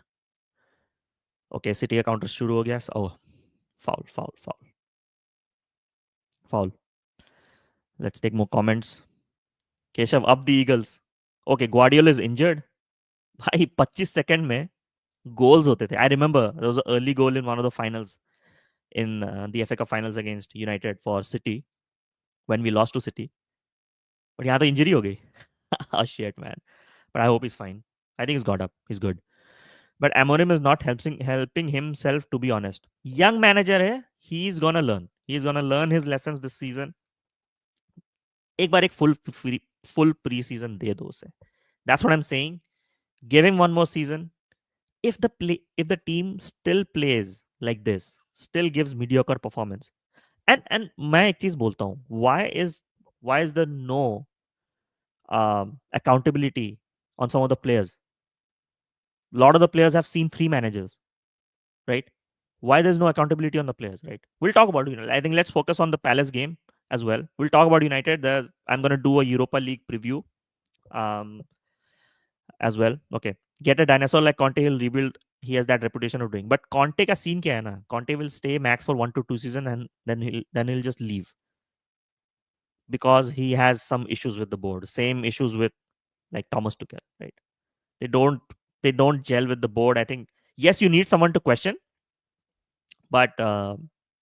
Okay, City का counter शुरू हो गया. Oh, foul. Let's take more comments. Keshav, up the Eagles. Okay, Guardiola is injured. भाई 25 second में goals होते थे. I remember there was an early goal in one of the finals in the FA Cup finals against United for City when we lost to City. But यहाँ तो injury हो गई. Oh shit, man. But I hope he's fine. I think he's got up. He's good. But Amorim is not helping himself, to be honest. Young manager है. He's gonna learn. He's gonna learn his lessons this season. एक बार एक full pre-season दे दो उसे. That's what I'm saying. Give him one more season. If the team still plays like this, still gives mediocre performance, and मैं एक चीज बोलता हूँ, why is there no accountability on some of the players? A lot of the players have seen 3 managers, right? Why there's no accountability on the players, right? We'll talk about it. I think let's focus on the Palace game as well. We'll talk about United. I'm gonna do a Europa League preview as well. Okay, get a dinosaur like Conte, he'll rebuild. He has that reputation of doing. But Conte का scene क्या है ना? Conte will stay max for 1 to 2 seasons and then he'll just leave because he has some issues with the board. Same issues with like Thomas Tuchel, right? They don't gel with the board. I think yes, you need someone to question, but I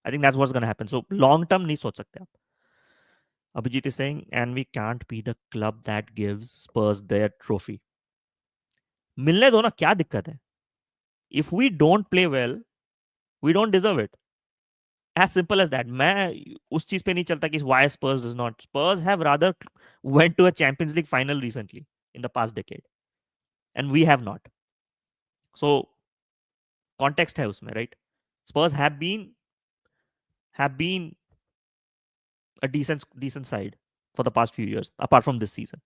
think that's what's gonna happen. So long term नहीं सोच सकते आप. Abhijit is saying, and we can't be the club that gives Spurs their trophy. मिलने दो ना, क्या दिक्कत है? If we don't play well, we don't deserve it. As simple as that. मैं उस चीज पे नहीं चलता कि why Spurs does not. Spurs have rather went to a Champions League final recently in the past decade, and we have not. So context है उसमें, right? Spurs have been a decent side for the past few years, apart from this season.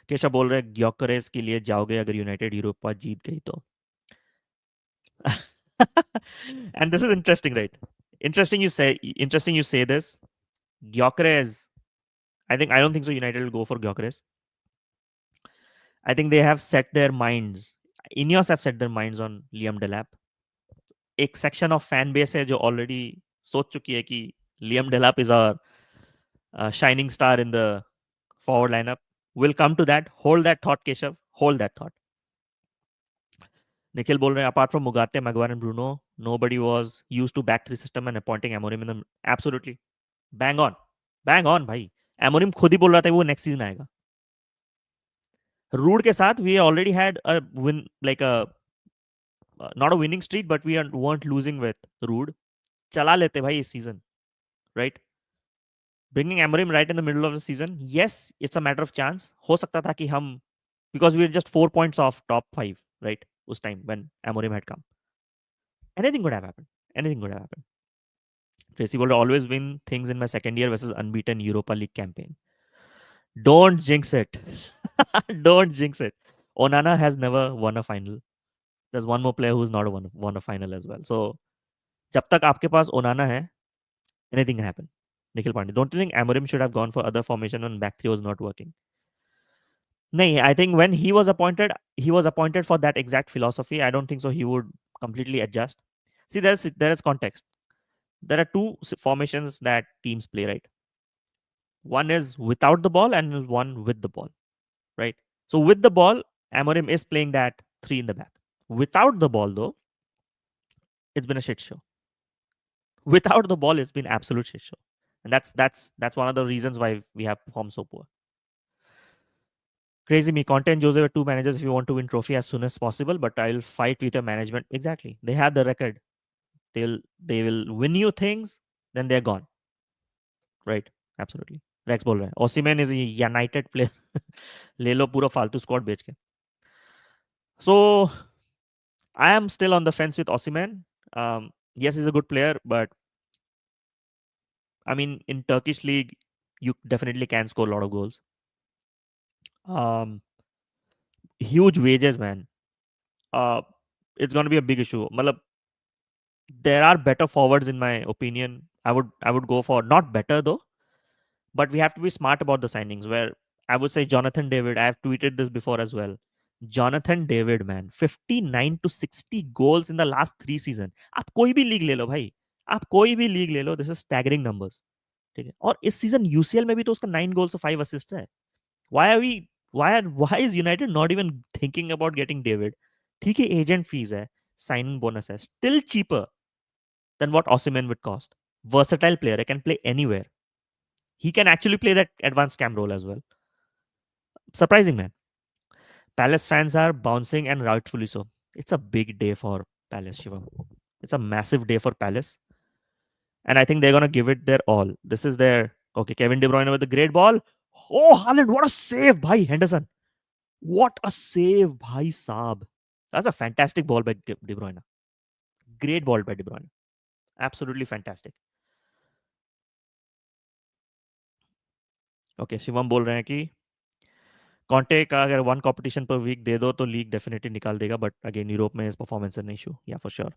Keshav बोल रहे ग्योकरेस के लिए जाओगे अगर United Europa जीत गई तो. And this is interesting, right? Interesting you say this. Gyökeres, I don't think so United will go for Gyökeres. I think they have set their minds. Ineos have set their minds on Liam Delap. एक section of fan base है जो already सोच चुकी है कि Liam Delap is our shining star in the forward lineup. We'll come to that. Hold that thought, Keshav. Hold that thought. Nikhil बोल रहे हैं apart from Ugarte, Maguire and Bruno, nobody was used to back 3 system and appointing Amorim in the absolutely bang on. भाई. Amorim खुद ही बोल रहा था वो next season आएगा. रूड के साथ we already had a win like a not a winning streak but we weren't losing with Ruud. चला लेते भाई इस season, right? Bringing Amorim right in the middle of the season, yes, it's a matter of chance. हो सकता था कि हम, because we were just 4 points off top 5, right? उस time when Amorim had come, anything could have happened. Anything could have happened. Tracy will always win things in my second year versus unbeaten Europa League campaign. Don't jinx it. Don't jinx it. Onana has never won a final. There's one more player who's not won a final as well. So जब तक आपके पास ओनाना है, anything can happen. Nikhil Pandey. Don't you think Amorim should have gone for other formation when back three was not working? No, I think when he was appointed for that exact philosophy. I don't think so. He would completely adjust. See, there is context. There are two formations that teams play, right? One is without the ball and one with the ball, right? So with the ball, Amorim is playing that three in the back. Without the ball, though, it's been a shit show. Without the ball, it's been absolute shit show, and that's one of the reasons why we have performed so poor. Crazy me. Conte and Jose were two managers if you want to win trophy as soon as possible, but I'll fight with your management. Exactly. They have the record. They will win you things, then they're gone. Right. Absolutely. Rex बोल रहे हैं Osimhen is a United player. ले लो पूरा फालतू squad बेच के. So I am still on the fence with Osimhen. Yes, he's a good player, but I mean, in Turkish league, you definitely can score a lot of goals. Um, Huge wages, man. Uh, it's going to be a big issue. Malab, there are better forwards in my opinion. I would go for not better though, but we have to be smart about the signings. Where I would say Jonathan David. I have tweeted this before as well. Jonathan David, man, 59 to 60 goals in the last 3 seasons. आप कोई भी league ले लो भाई, आप कोई भी league ले लो, this is staggering numbers. ठीक है, और इस सीजन यूसीएल में भी तो उसका 9 goals और 5 assists है. Why are we? Why is United not even thinking about getting David? ठीक है, एजेंट फीस है, साइनिंग बोनस है, still cheaper than what Osimhen would cost. Versatile player, I can play anywhere. He can actually play that advanced cam role as well. Surprising, man. Palace fans are bouncing and rightfully so. It's a big day for Palace, Shivam. It's a massive day for Palace. And I think they're going to give it their all. This is their. Okay, Kevin DeBruyne with the great ball. Oh, Haaland, what a save, bhai. Henderson. What a save, bhai Saab. That's a fantastic ball by De Bruyne. Great ball by De Bruyne. Absolutely fantastic. Okay, Shivam बोल रहे हैं कि Conte का अगर one competition पर week दे दो तो league definitely निकाल देगा, बट अगेन यूरोप में इस परफॉर्मेंस एन इशू. या for sure.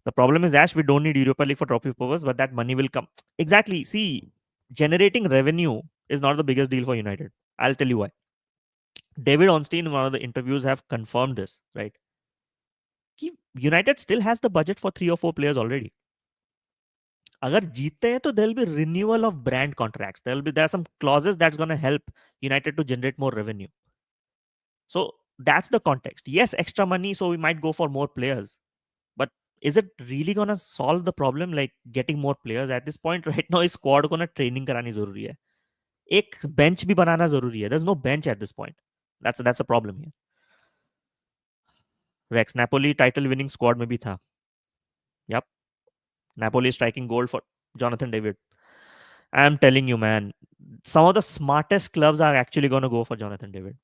The problem is, Ash, we don't need Europa League for trophy purpose, but that money will come. Exactly. See, generating revenue is not the biggest deal for United. I'll tell you why. David Ornstein in one of the interviews have confirmed this, right? United still has the budget for 3 or 4 players already. अगर जीतते हैं तो there will be renewal of brand contracts. There are some clauses that's going to help United to generate more revenue. So that's the context. Yes, extra money, so we might go for more players. But is it really going to solve the problem, like getting more players at this point? Right now, इस squad को ना training करानी जरूरी है. एक bench भी बनाना जरूरी है. There's no bench at this point. That's a problem here. Rex, Napoli title winning squad में भी था. Yep. Napoli striking gold for Jonathan David. I'm telling you, man, some of the smartest clubs are actually going to go for Jonathan David.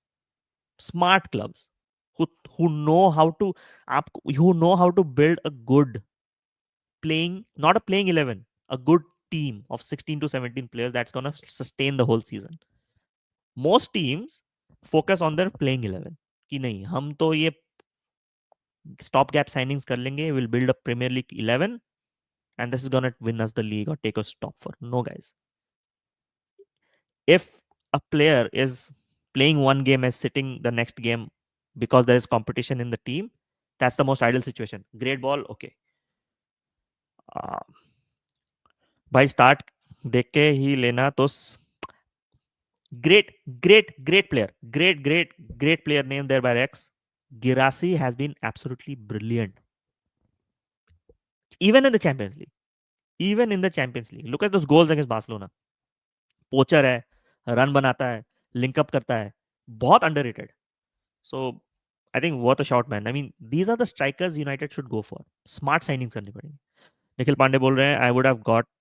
Smart clubs who know how to build a good playing, not a playing 11, a good team of 16 to 17 players that's going to sustain the whole season. Most teams focus on their playing 11 कि नहीं, हम तो ये stop gap signings कर लेंगे, we'll build a Premier League 11 and this is going to win us the league or take us top 4. No, guys. If a player is playing one game as sitting the next game because there is competition in the team, that's the most ideal situation. Great ball, okay. भाई start देख के ही लेना तो great player named there by Rex. Girassi has been absolutely brilliant. Even in the Champions League. Look at those goals against Barcelona. पोचर है, run बनाता है, link up करता है. बहुत underrated. So I think worth a shot, man. I mean, these are the strikers United should go for. Smart signings करनी पड़ेंगी. निखिल पांडे बोल रहे हैं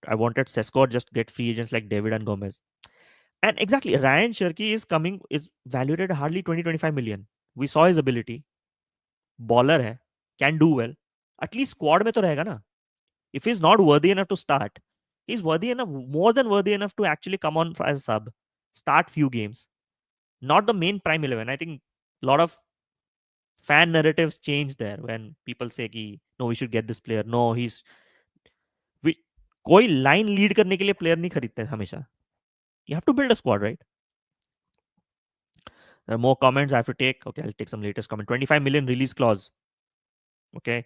I wanted Sesko, just get free agents like David and Gomez. And exactly, Ryan Cherky is valued at hardly 20-25 million. We saw his ability. Baller है, can do well. At least squad में तो रहेगा ना. If he's not worthy enough to start, he's worthy enough, more than worthy enough to actually come on as a sub, start few games. Not the main prime 11. I think a lot of fan narratives change there when people say कि no, we should get this player. No, we, कोई line lead करने के लिए player नहीं खरीदते हमेशा. You have to build a squad, right? There are more comments I have to take. Okay, I'll take some latest comment. 25 million release clause. Okay.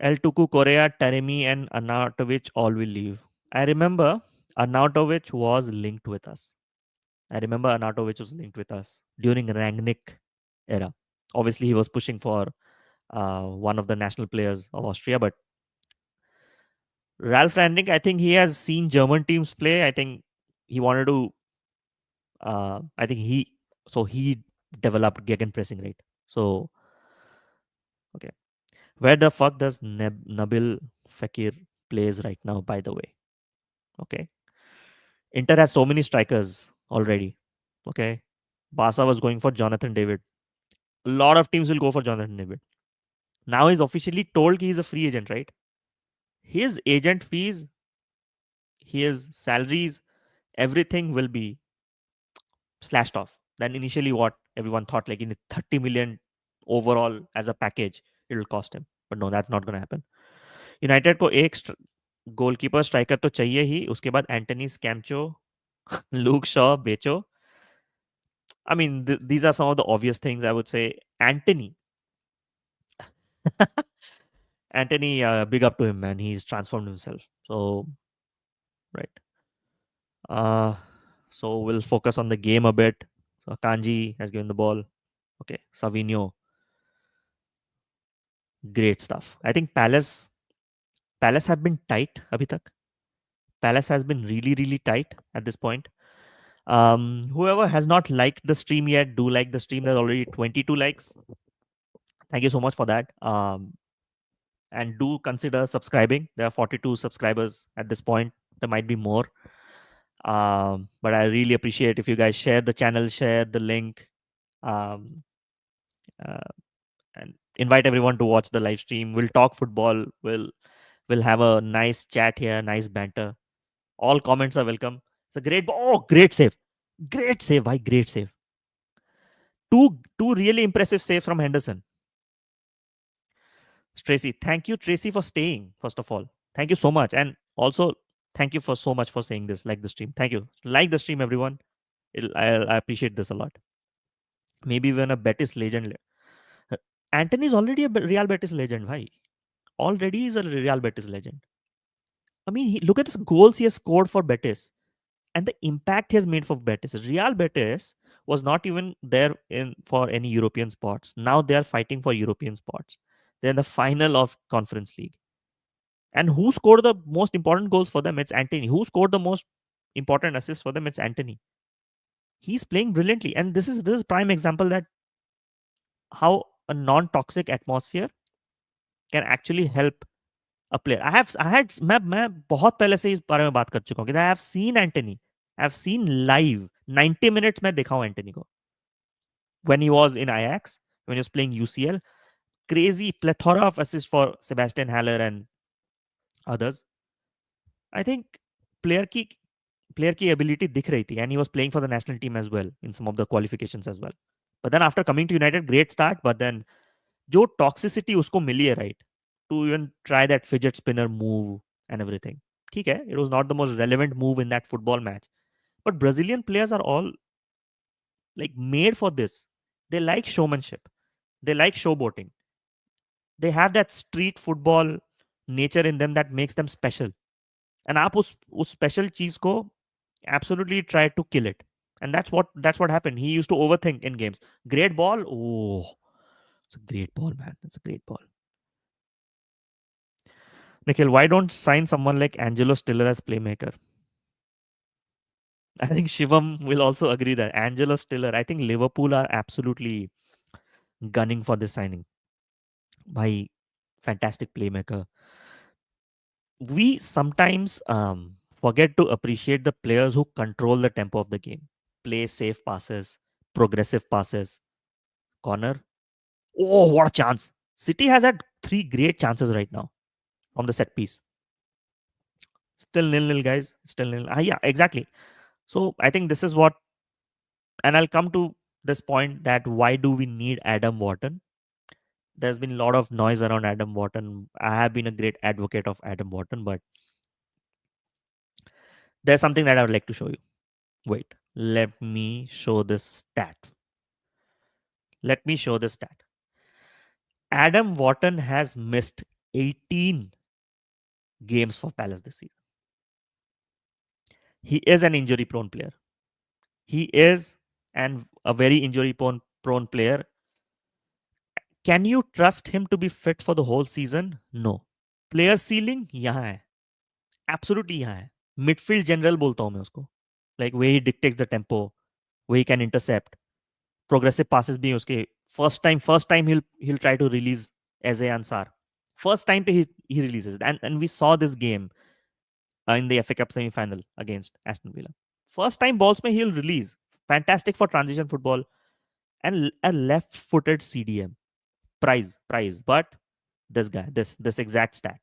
El Tuku, Korea, Taremi, and Arnautovic all will leave. I remember Arnautovic was linked with us. I remember Arnautovic was linked with us during Rangnick era. Obviously, he was pushing for one of the national players of Austria, but Ralph Rangnick, I think he has seen German teams play. I think he wanted to. I think he developed gegenpressing, right? So okay, where the fuck does Nabil Fekir plays right now? By the way, okay, Inter has so many strikers already. Okay, Barca was going for Jonathan David. A lot of teams will go for Jonathan David. Now he's officially told he's a free agent, right? His agent fees, his salaries, everything will be slashed off. Then initially what everyone thought, like in 30 million overall as a package, it'll cost him. But no, that's not going to happen. United को एक goalkeeper striker तो चाहिए ही, उसके बाद Antony स्कैम्चो Luke Shaw बेचो. I mean, these are some of the obvious things I would say. Anthony. Anthony, big up to him, man. He's transformed himself. So, right. Uh, so we'll focus on the game a bit. So Kanji has given the ball. Okay, Savinho, great stuff. I think Palace have been tight abhi tak. Palace has been really, really tight at this point. Whoever has not liked the stream yet, do like the stream. There's already 22 likes. Thank you so much for that. And do consider subscribing. There are 42 subscribers at this point. There might be more. But I really appreciate if you guys share the channel, share the link, um, uh, and invite everyone to watch the live stream. We'll talk football. We'll have a nice chat here, nice banter. All comments are welcome. It's a great save, bhai, great save. Two really impressive saves from Henderson. Tracy, thank you, Tracy, for staying. First of all, thank you so much, and also thank you for so much for saying this. Like the stream, thank you. Like the stream, everyone. I appreciate this a lot. Maybe even a Betis legend. Anthony is already a Real Betis legend, bhai. Already is a Real Betis legend. I mean, look at the goals he has scored for Betis and the impact he has made for Betis. Real Betis was not even there in for any European spots. Now they are fighting for European spots. They're in the final of Conference League. And who scored the most important goals for them? It's Anthony. Who scored the most important assists for them? It's Anthony. He's playing brilliantly, and this is prime example that how a non-toxic atmosphere can actually help a player. मैं बहुत पहले से इस बारे में बात कर चुका हूँ कि I have seen Anthony. I have seen live 90 minutes में देखा हूँ एंटनी को. When he was in Ajax, when he was playing UCL, crazy plethora of assists for Sebastian Haller and others. I think player की player की ability दिख रही थी, and he was playing for the national team as well in some of the qualifications as well. But then after coming to United, great start. But then जो toxicity उसको मिली है, right, to even try that fidget spinner move and everything. ठीक है, it was not the most relevant move in that football match. But Brazilian players are all like made for this. They like showmanship. They like showboating. They have that street football nature in them that makes them special. And आप उस special चीज को absolutely try to kill it. And that's what happened. He used to overthink in games. Great ball. Oh, it's a great ball, man. It's a great ball. Nikhil, why don't sign someone like Angelo Stiller as playmaker? I think Shivam will also agree that Angelo Stiller. I think Liverpool are absolutely gunning for this signing. By fantastic playmaker. We sometimes forget to appreciate the players who control the tempo of the game, play safe passes, progressive passes, corner. Oh, what a chance! City has had three great chances right now from the set piece. Still nil nil, guys. Still nil. Yeah, exactly. So I think this is what, and I'll come to this point that why do we need Adam Wharton? There's been a lot of noise around Adam Wharton. I have been a great advocate of Adam Wharton, but there's something that I would like to show you. Wait, let me show this stat. Let me show this stat. Adam Wharton has missed 18 games for Palace this season. He is an injury prone player. He is a very injury prone player. Can you trust him to be fit for the whole season? No. Player ceiling यहाँ है. Absolutely यहाँ है. Midfield general बोलता हूँ मैं उसको. Like where he dictates the tempo, where he can intercept. Progressive passes भी उसके. First time he'll try to release Eze Ansar. First time he releases. And we saw this game in the FA Cup semi-final against Aston Villa. First time balls mein he'll release. Fantastic for transition football. And a left-footed CDM. Prize. But this guy, this exact stat.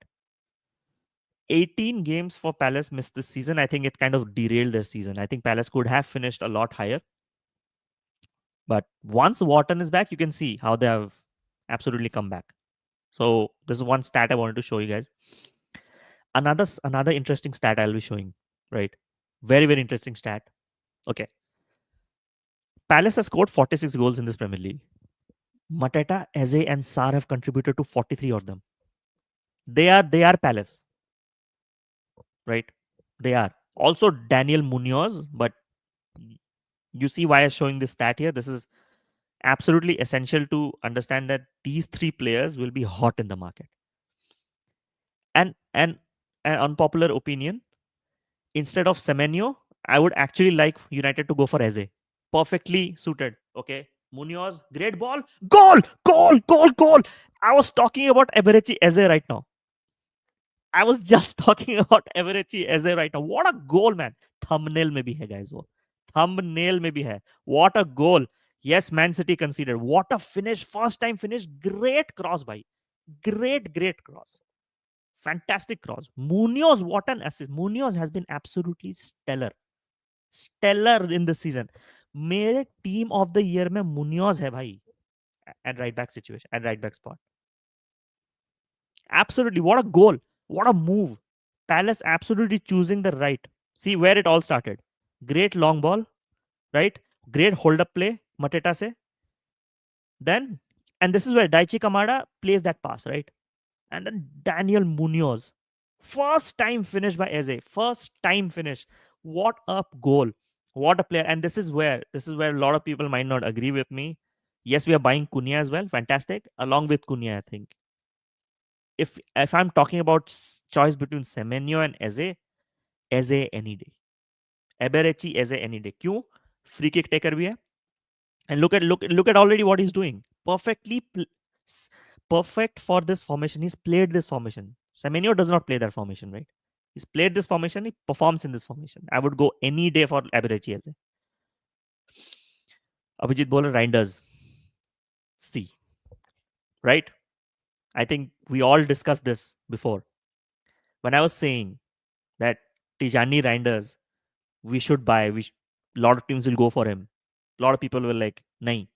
18 games for Palace missed this season. I think it kind of derailed their season. I think Palace could have finished a lot higher. But once Wharton is back, you can see how they have absolutely come back. So this is one stat I wanted to show you guys. Another interesting stat I'll be showing, right? Very interesting stat. Okay. Palace has scored 46 goals in this Premier League. Mateta, Eze, and Sar have contributed to 43 of them. They are Palace, right? They are. Also Daniel Munoz, but you see why I'm showing this stat here. This is absolutely essential to understand that these three players will be hot in the market. And an unpopular opinion, instead of Semenyo, I would actually like United to go for Eze. Perfectly suited. Okay. Munoz, great ball. Goal. I was talking about Eberechi Eze right now. I was just talking about Eberechi Eze right now. What a goal, man. Thumbnail में भी है, guys. वो thumbnail में भी है. What a goal. Yes, Man City conceded. What a finish. First time finish. Great cross, bhai. Great cross. Fantastic cross. Munoz, what an assist. Munoz has been absolutely stellar. Stellar in this season. मेरे team of the year में Munoz है भाई. At right back situation. At right back spot. Absolutely. What a goal. What a move. Palace absolutely choosing the right. See where it all started. Great long ball, right? Great hold up play, Mateta se. Then, and this is where Daichi Kamada plays that pass, right? And then Daniel Munoz. First time finish by Eze. First time finish. What a goal. What a player. And this is where a lot of people might not agree with me. Yes, we are buying Cunha as well. Fantastic. Along with Cunha, I think. If I'm talking about choice between Semenyo and Eze any day. Eberechi Eze any day. क्यों? Free kick taker भी है. And look at already what he's doing. Perfect for this formation. He's played this formation. Semenyo does not play that formation, right? He's played this formation. He performs in this formation. I would go any day for Eberechi Eze. Abhijit Bowler Reinders. See, right? I think we all discussed this before. When I was saying that Tijani Reinders, we should buy. A lot of teams will go for him. A lot of people will like, nahi.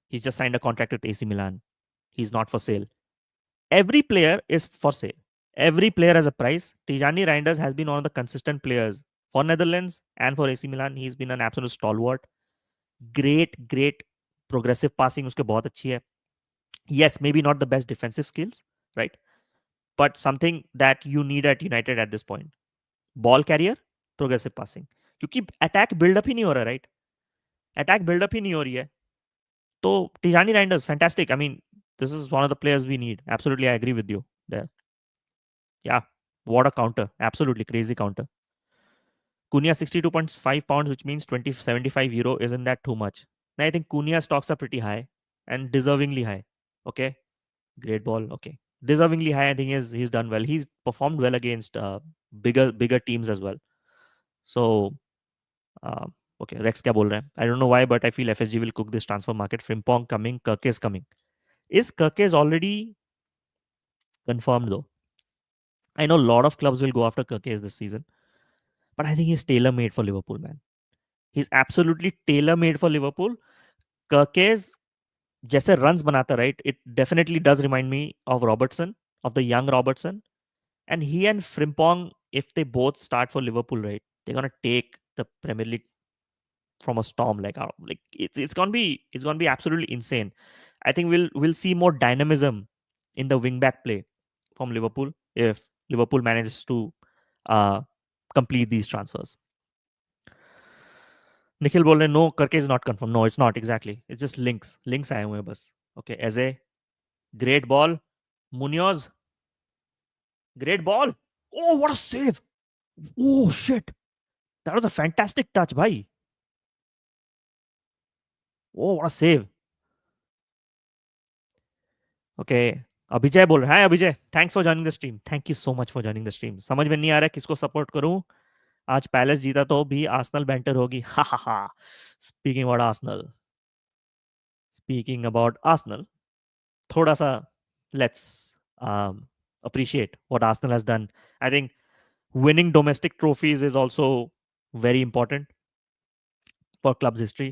He's just signed a contract with AC Milan. He's not for sale. Every player is for sale. Every player has a price. Tijani Reinders has been one of the consistent players for Netherlands and for AC Milan. He's been an absolute stalwart. Great progressive passing उसके बहुत अच्छी है. Yes, maybe not the best defensive skills, right? But something that you need at United at this point. Ball carrier, progressive passing. क्योंकि attack buildup ही नहीं हो रहा, right? Attack buildup ही नहीं हो रही है. तो Tijani Reinders, fantastic. I mean, this is one of the players we need. Absolutely, I agree with you there. Yeah, what a counter. Absolutely crazy counter. Cunha 62.5 pounds, which means 75 euro. Isn't that too much? Now, I think Cunha's stocks are pretty high and deservingly high. Okay, great ball. Okay, deservingly high. I think he's done well. He's performed well against bigger teams as well. So uh, okay, Rex क्या बोल रहा है? I don't know why, but I feel FSG will cook this transfer market. Frimpong coming, Kirk is coming. Is Kirk is already confirmed though? I know a lot of clubs will go after Kirk this season, but I think he's tailor made for Liverpool, man. He's absolutely tailor made for Liverpool. Kirk जैसे runs बनाता, right? It definitely does remind me of Robertson, of the young Robertson. And he and Frimpong, if they both start for Liverpool, right, they're gonna take the Premier League from a storm. Like it's gonna be absolutely insane. I think we'll see more dynamism in the wing back play from Liverpool if Liverpool manages to uh, complete these transfers. Nikhil बोल रहे no करके is not confirm no it's not exactly it's just links आए हुए हैं बस okay as a great ball Munoz great ball oh what a save oh shit that was a fantastic touch bhai oh what a save okay Abhijay बोल रहा है Abhijay thanks for joining the stream thank you so much for joining the stream समझ में नहीं आ रहा है किसको support करूं आज पैलेस जीता तो भी आर्सेनल बैंटर होगी हा हा हा स्पीकिंग अबाउट आर्सेनल थोड़ा सा let's appreciate what Arsenal has done. I think winning domestic trophies is also very important for club's history.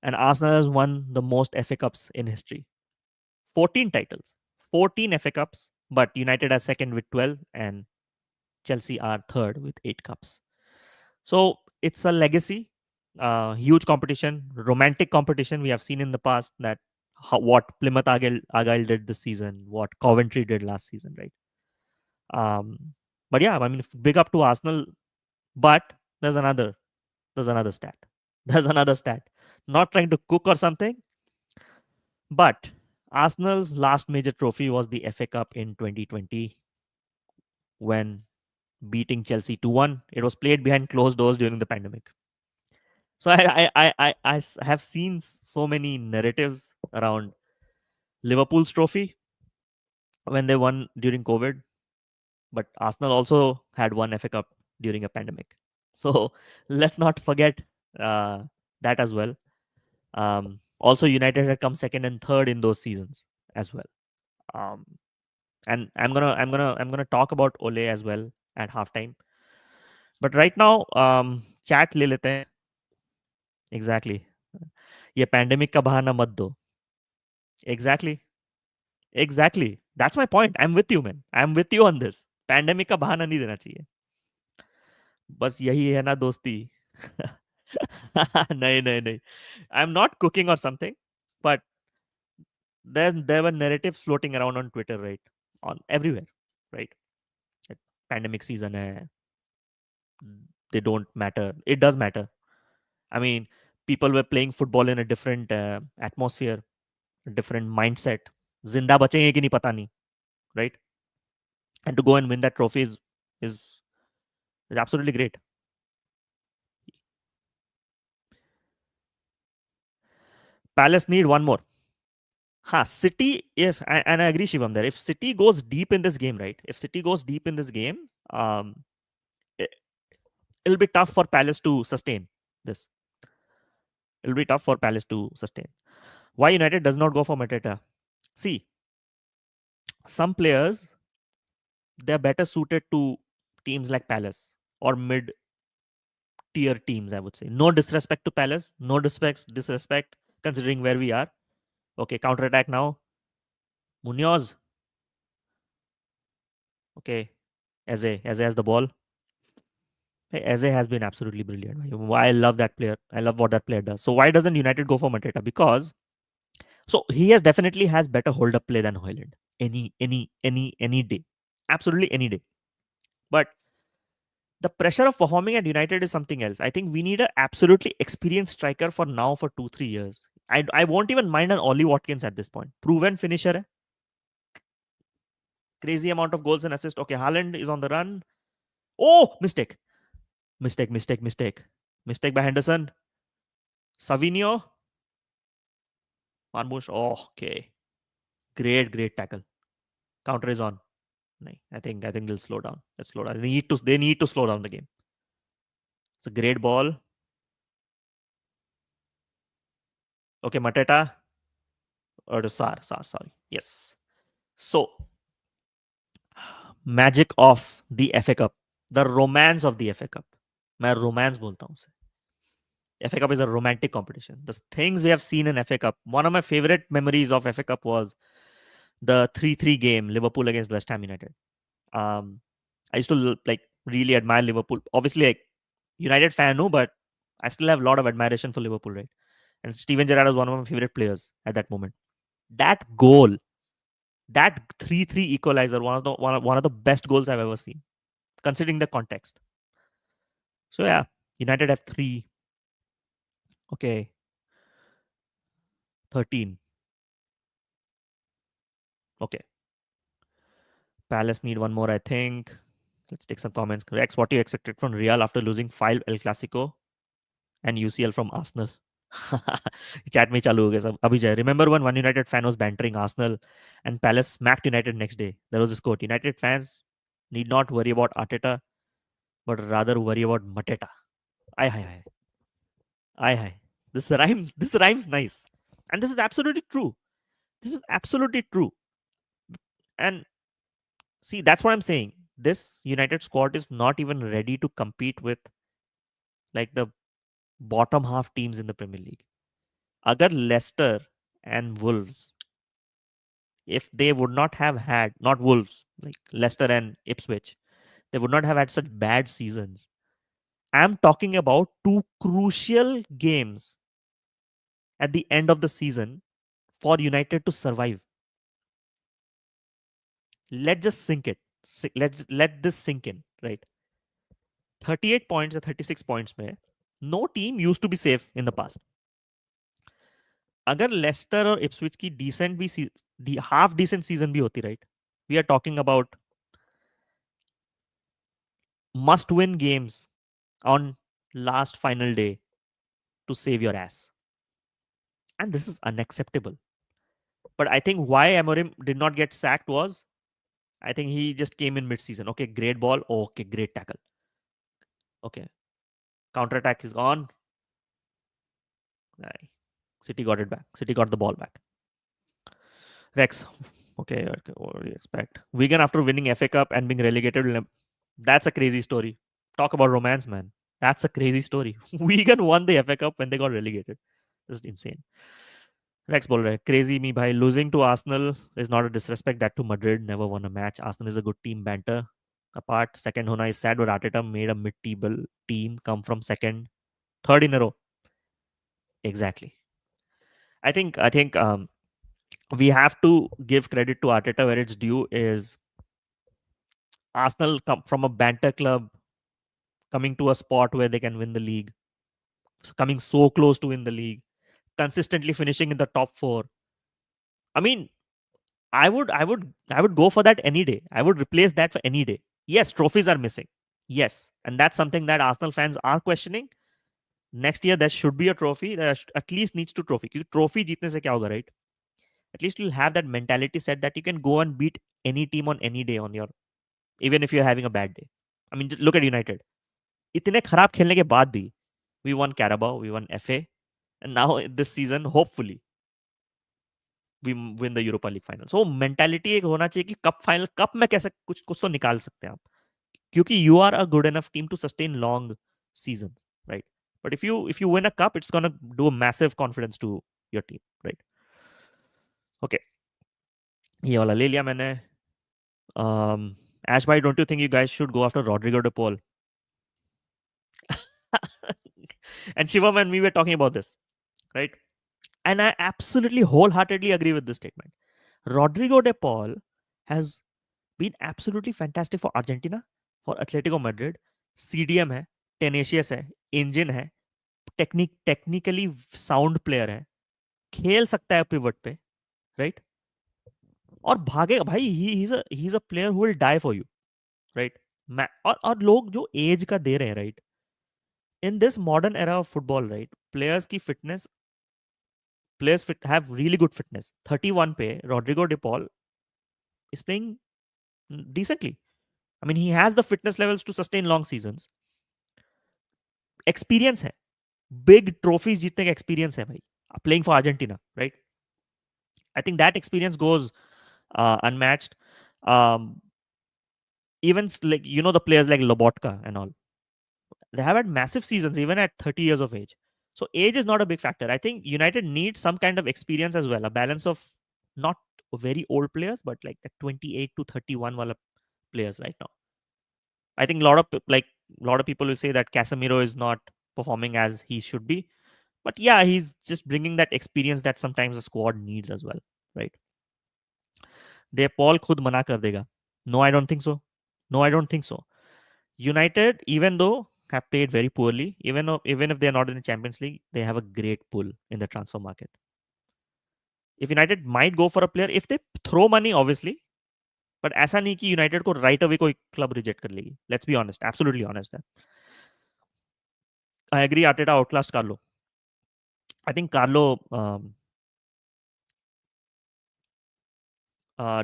And Arsenal has won the most FA Cups in history. 14 titles, 14 FA Cups, but United are second with 12 and Chelsea are third with 8 cups. So it's a legacy, huge competition, romantic competition. We have seen in the past that what Plymouth Argyle did this season, what Coventry did last season, right? But yeah, I mean, big up to Arsenal. But there's another stat. There's another stat. Not trying to cook or something, but Arsenal's last major trophy was the FA Cup in 2020 when beating Chelsea 2-1. It was played behind closed doors during the pandemic. So I have seen so many narratives around Liverpool's trophy when they won during COVID, but Arsenal also had one FA Cup during a pandemic. So let's not forget uh, that as well. Also, United had come second and third in those seasons as well. Um, and I'm gonna talk about Ole as well at halftime. But right now, chat ले लेते हैं. Exactly. ये pandemic का बहाना मत दो. Exactly. That's my point. I'm with you, man. I'm with you on this. Pandemic का बहाना नहीं देना चाहिए. बस यही है ना दोस्ती. नहीं. I'm not cooking or something, but there were narratives floating around on Twitter, right? On everywhere, right? Pandemic season hai. They don't matter. It does matter. I mean, people were playing football in a different atmosphere, a different mindset. जिंदा बचेंगे कि नहीं पता नहीं, right? And to go and win that trophy is absolutely great. Palace need one more. City, and I agree, Shivam, there. If City goes deep in this game, right? If City goes deep in this game, it, it'll be tough for Palace to sustain this. It'll be tough for Palace to sustain. Why United does not go for Mateta? See, some players, they're better suited to teams like Palace or mid tier teams, I would say. No disrespect to Palace, no disrespect considering where we are. Okay, counter attack now. Munoz. Okay, Eze has the ball. Hey, Eze has been absolutely brilliant. I love that player. I love what that player does. So why doesn't United go for Mateta? Because so he definitely has better hold up play than Hoyland. Any day. Absolutely any day. But the pressure of performing at United is something else. I think we need an absolutely experienced striker for now for 2-3 years. I won't even mind an Ollie Watkins at this point. Proven finisher. Hai. Crazy amount of goals and assists. Okay, Haaland is on the run. Oh, mistake. Mistake by Henderson. Savinho. Marmoush. Oh, okay. Great tackle. Counter is on. Nahi, I think they'll slow down. Let's slow down. They need to slow down the game. It's a great ball. Okay, Mateta or the sorry. Yes. So magic of the FA Cup. The romance of the FA Cup. मैं romance बोलता हूँ उसे. FA Cup is a romantic competition. The things we have seen in FA Cup. One of my favorite memories of FA Cup was the 3-3 game Liverpool against West Ham United. I used to like really admire Liverpool. Obviously, like United fan, no, but I still have a lot of admiration for Liverpool, right? And Steven Gerrard was one of my favorite players at that moment. That goal, that 3-3 equalizer, one of the best goals I've ever seen, considering the context. So yeah, United have 3. Okay, 13. Okay, Palace need one more, I think. Let's take some comments. Rex, what do you expected from Real after losing 5 El Clasico and UCL from Arsenal? Chat में चालू हो गया सब अभी जाए. Remember when one United fan was bantering Arsenal and Palace smacked United next day? There was this quote: United fans need not worry about Arteta, but rather worry about Mateta. Aye, aye, aye. Aye, aye. This rhymes nice. And this is absolutely true. This is absolutely true. And see, that's what I'm saying. This United squad is not even ready to compete with like the bottom half teams in the Premier League. Agar Leicester and Wolves, if they would not have had, not Wolves, like Leicester and Ipswich, they would not have had such bad seasons. I'm talking about 2 crucial games at the end of the season for United to survive. Let's just sink it. Let's let this sink in, right? 38 points or 36 points में no team used to be safe in the past. अगर Lester और Ipswich की decent भी half decent season भी होती, right? We are talking about must win games on last final day to save your ass. And this is unacceptable. But I think why Amorim did not get sacked was I think he just came in mid-season. Okay, great ball. Okay, great tackle. Okay. Counter-attack is on. City got it back. City got the ball back. Rex. Okay, what do you expect? Wigan after winning FA Cup and being relegated. That's a crazy story. Talk about romance, man. That's a crazy story. Wigan won the FA Cup when they got relegated. This is insane. Rex बोल रहा है crazy me भाई losing to Arsenal is not a disrespect that to Madrid never won a match. Arsenal is a good team. Banter apart, second hona is sad, but Arteta made a mid-table team come from second, third in a row. Exactly. I think we have to give credit to Arteta where it's due. Is Arsenal come from a banter club coming to a spot where they can win the league, coming so close to win the league, consistently finishing in the top 4. I mean, I would go for that any day. I would replace that for any day. Yes, trophies are missing. Yes, and that's something that Arsenal fans are questioning. Next year there should be a trophy. There at least needs to trophy. क्योंकि trophy जीतने से क्या होगा, right? At least you'll have that mentality set that you can go and beat any team on any day on your, even if you're having a bad day. I mean, just look at United. इतने खराब खेलने के बाद भी we won Carabao, we won FA, and now this season hopefully we win the Europa League final. So mentality एक होना चाहिए कि कप फाइनल कप में कैसे कुछ कुछ तो निकाल सकते हैं आप क्योंकि you are a good enough team to sustain long seasons, right? But if you win a cup, it's gonna do a massive confidence to your team, right? Okay, ये वाला ले लिया मैंने. Ash bhai, don't you think you guys should go after Rodrigo de Paul? And Shivam and me were talking about this, right? And I absolutely wholeheartedly agree with this statement. Rodrigo de Paul has been absolutely fantastic for Argentina, for Atletico Madrid. CDM है, tenacious है, engine है, technically sound player है, खेल सकता है pivot पे, right? और भागेगा भाई. He's a player who will die for you, right? और लोग जो एज का दे रहे हैं, right? in this modern era of football, right? Have really good fitness. 31 pe Rodrigo De Paul is playing decently. I mean, he has the fitness levels to sustain long seasons. Experience है, big trophies जीतने का experience है भाई. Playing for Argentina, right? I think that experience goes unmatched. Um, Even like the players like Lobotka and all, they have had massive seasons even at 30 years of age. So age is not a big factor. I think United needs some kind of experience as well, a balance of not very old players, but like the 28 to 31 wala players right now. I think a lot of people will say that Casemiro is not performing as he should be, but yeah, he's just bringing that experience that sometimes the squad needs as well, right? De Paul खुद मना कर देगा. No, I don't think so. No, I don't think so. United, even though have played very poorly, even if they're not in the Champions League, they have a great pull in the transfer market. If United might go for a player, if they throw money, obviously, but ऐसा नहीं कि United को right away कोई club reject कर लेगी. Let's be honest, absolutely honest है. I agree Arteta outclassed Carlo. I think Carlo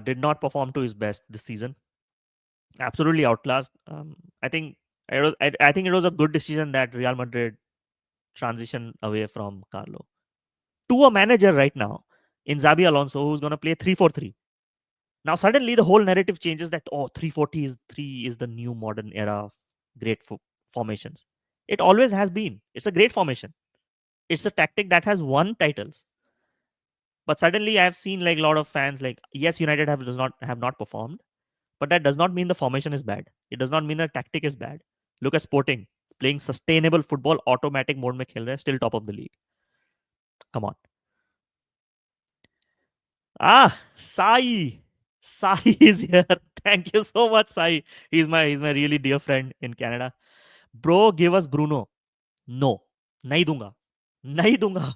did not perform to his best this season. Absolutely outclassed. I think I think it was a good decision that Real Madrid transition away from Carlo to a manager right now in Xabi Alonso, who's going to play 3-4-3. Now suddenly the whole narrative changes that 3-4-3 is the new modern era of great formations. It always has been. It's a great formation. It's a tactic that has won titles. But suddenly I've seen like a lot of fans like, yes, United have not performed, but that does not mean the formation is bad. It does not mean the tactic is bad. Look at Sporting playing sustainable football, automatic mode में खेल रहे हैं, still top of the league. Come on. Sai. Sai is here. Thank you so much, Sai. He's my really dear friend in Canada. Bro, give us Bruno. No. नहीं दूंगा. नहीं दूंगा.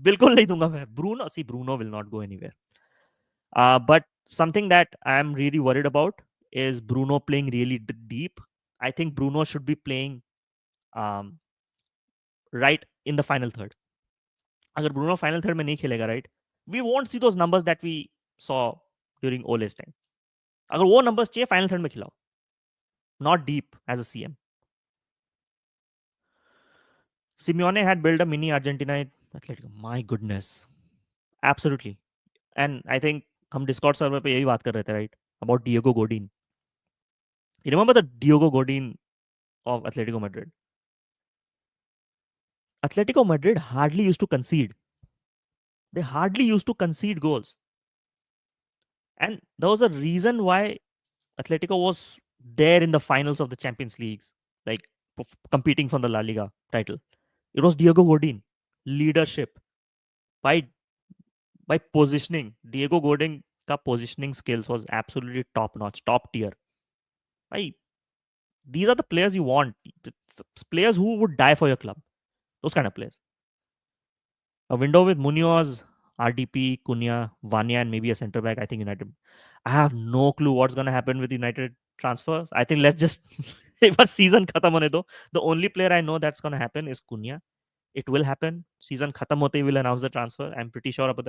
बिल्कुल नहीं दूंगा मैं. Bruno will not go anywhere. But something that I'm really worried about is Bruno playing really deep. I think Bruno should be playing right in the final third. अगर Bruno final third में नहीं खेलेगा, right, we won't see those numbers that we saw during Ole's time. अगर वो numbers चाहिए final third में खिलाओ, not deep as a CM. Simeone had built a mini Argentina Atletico. My goodness, absolutely. And I think हम Discord server पे यही बात कर रहे थे, right, about Diego Godin. You remember the Diego Godin of Atletico Madrid? Atletico Madrid hardly used to concede. They hardly used to concede goals. And there was a reason why Atletico was there in the finals of the Champions Leagues, like competing for the La Liga title. It was Diego Godin. Leadership. By by positioning, Diego Godin ka positioning skills was absolutely top notch, top tier. These are the players you want. Players who would die for your club. Those kind of players. A window with Munoz, RDP, Cunha, Vanya, and maybe a centre back. I think United. I have no clue what's going to happen with United transfers. I think let's just if a season khatam hone do. The only player I know that's going to happen is Cunha. It will happen. Season khatam hote will announce the transfer. I'm pretty sure about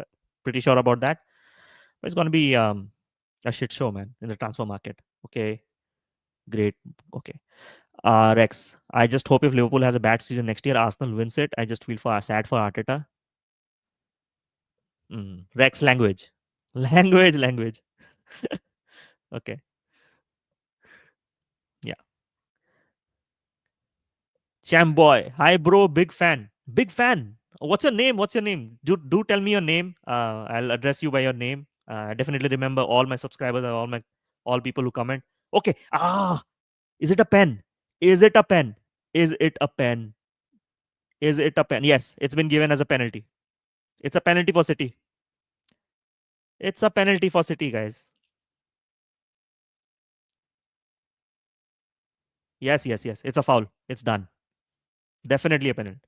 that. But it's going to be a shit show, man, in the transfer market. Okay, great. Okay. Rex, I just hope if Liverpool has a bad season next year, Arsenal wins it. I just feel sad for Arteta. Rex, language. Language. Okay. Yeah. Champ boy. Hi, bro. Big fan. Big fan. What's your name? Do tell me your name. I'll address you by your name. I definitely remember all my subscribers and all people who comment. Okay. Is it a pen? Is it a pen? Is it a pen? Is it a pen? Yes, it's been given as a penalty. It's a penalty for City. It's a penalty for City, guys. Yes. It's a foul. It's done. Definitely a penalty.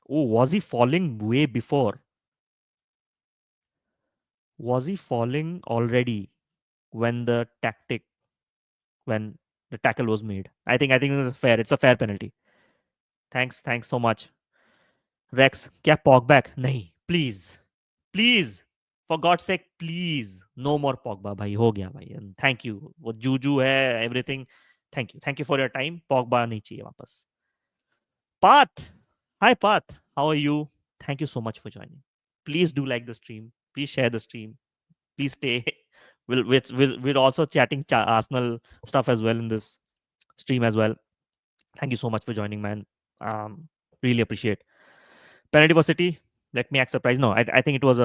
Oh, was he falling way before? Was he falling already when the tactic when the tackle was made. I think it's fair. It's a fair penalty. Thanks so much. Rex, क्या Pogba? नहीं, please, please, for God's sake, please, no more Pogba भाई, हो गया भाई. And thank you. वो जूजू है, everything. Thank you for your time. Pogba नहीं चाहिए वापस. Path, hi Path, how are you? Thank you so much for joining. Please do like the stream. Please share the stream. Please stay. We're also chatting Arsenal stuff as well in this stream as well. Thank you so much for joining, man. Really appreciate. Penalty for City. Let me act surprised. No, I think it was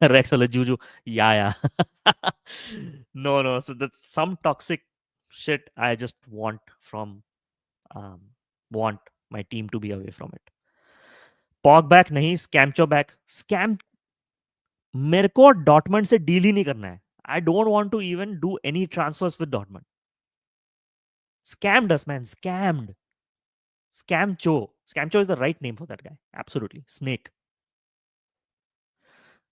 Rex or Juju. Yeah. No. So that's some toxic shit I just um, want my team to be away from it. पॉग back नहीं, स्कैमचो back. Scam मेरे को Dortmund से deal ही नहीं करना है. I don't want to even do any transfers with Dortmund. Scammed us, man. Scammed. Scamcho. Scamcho is the right name for that guy. Absolutely. Snake.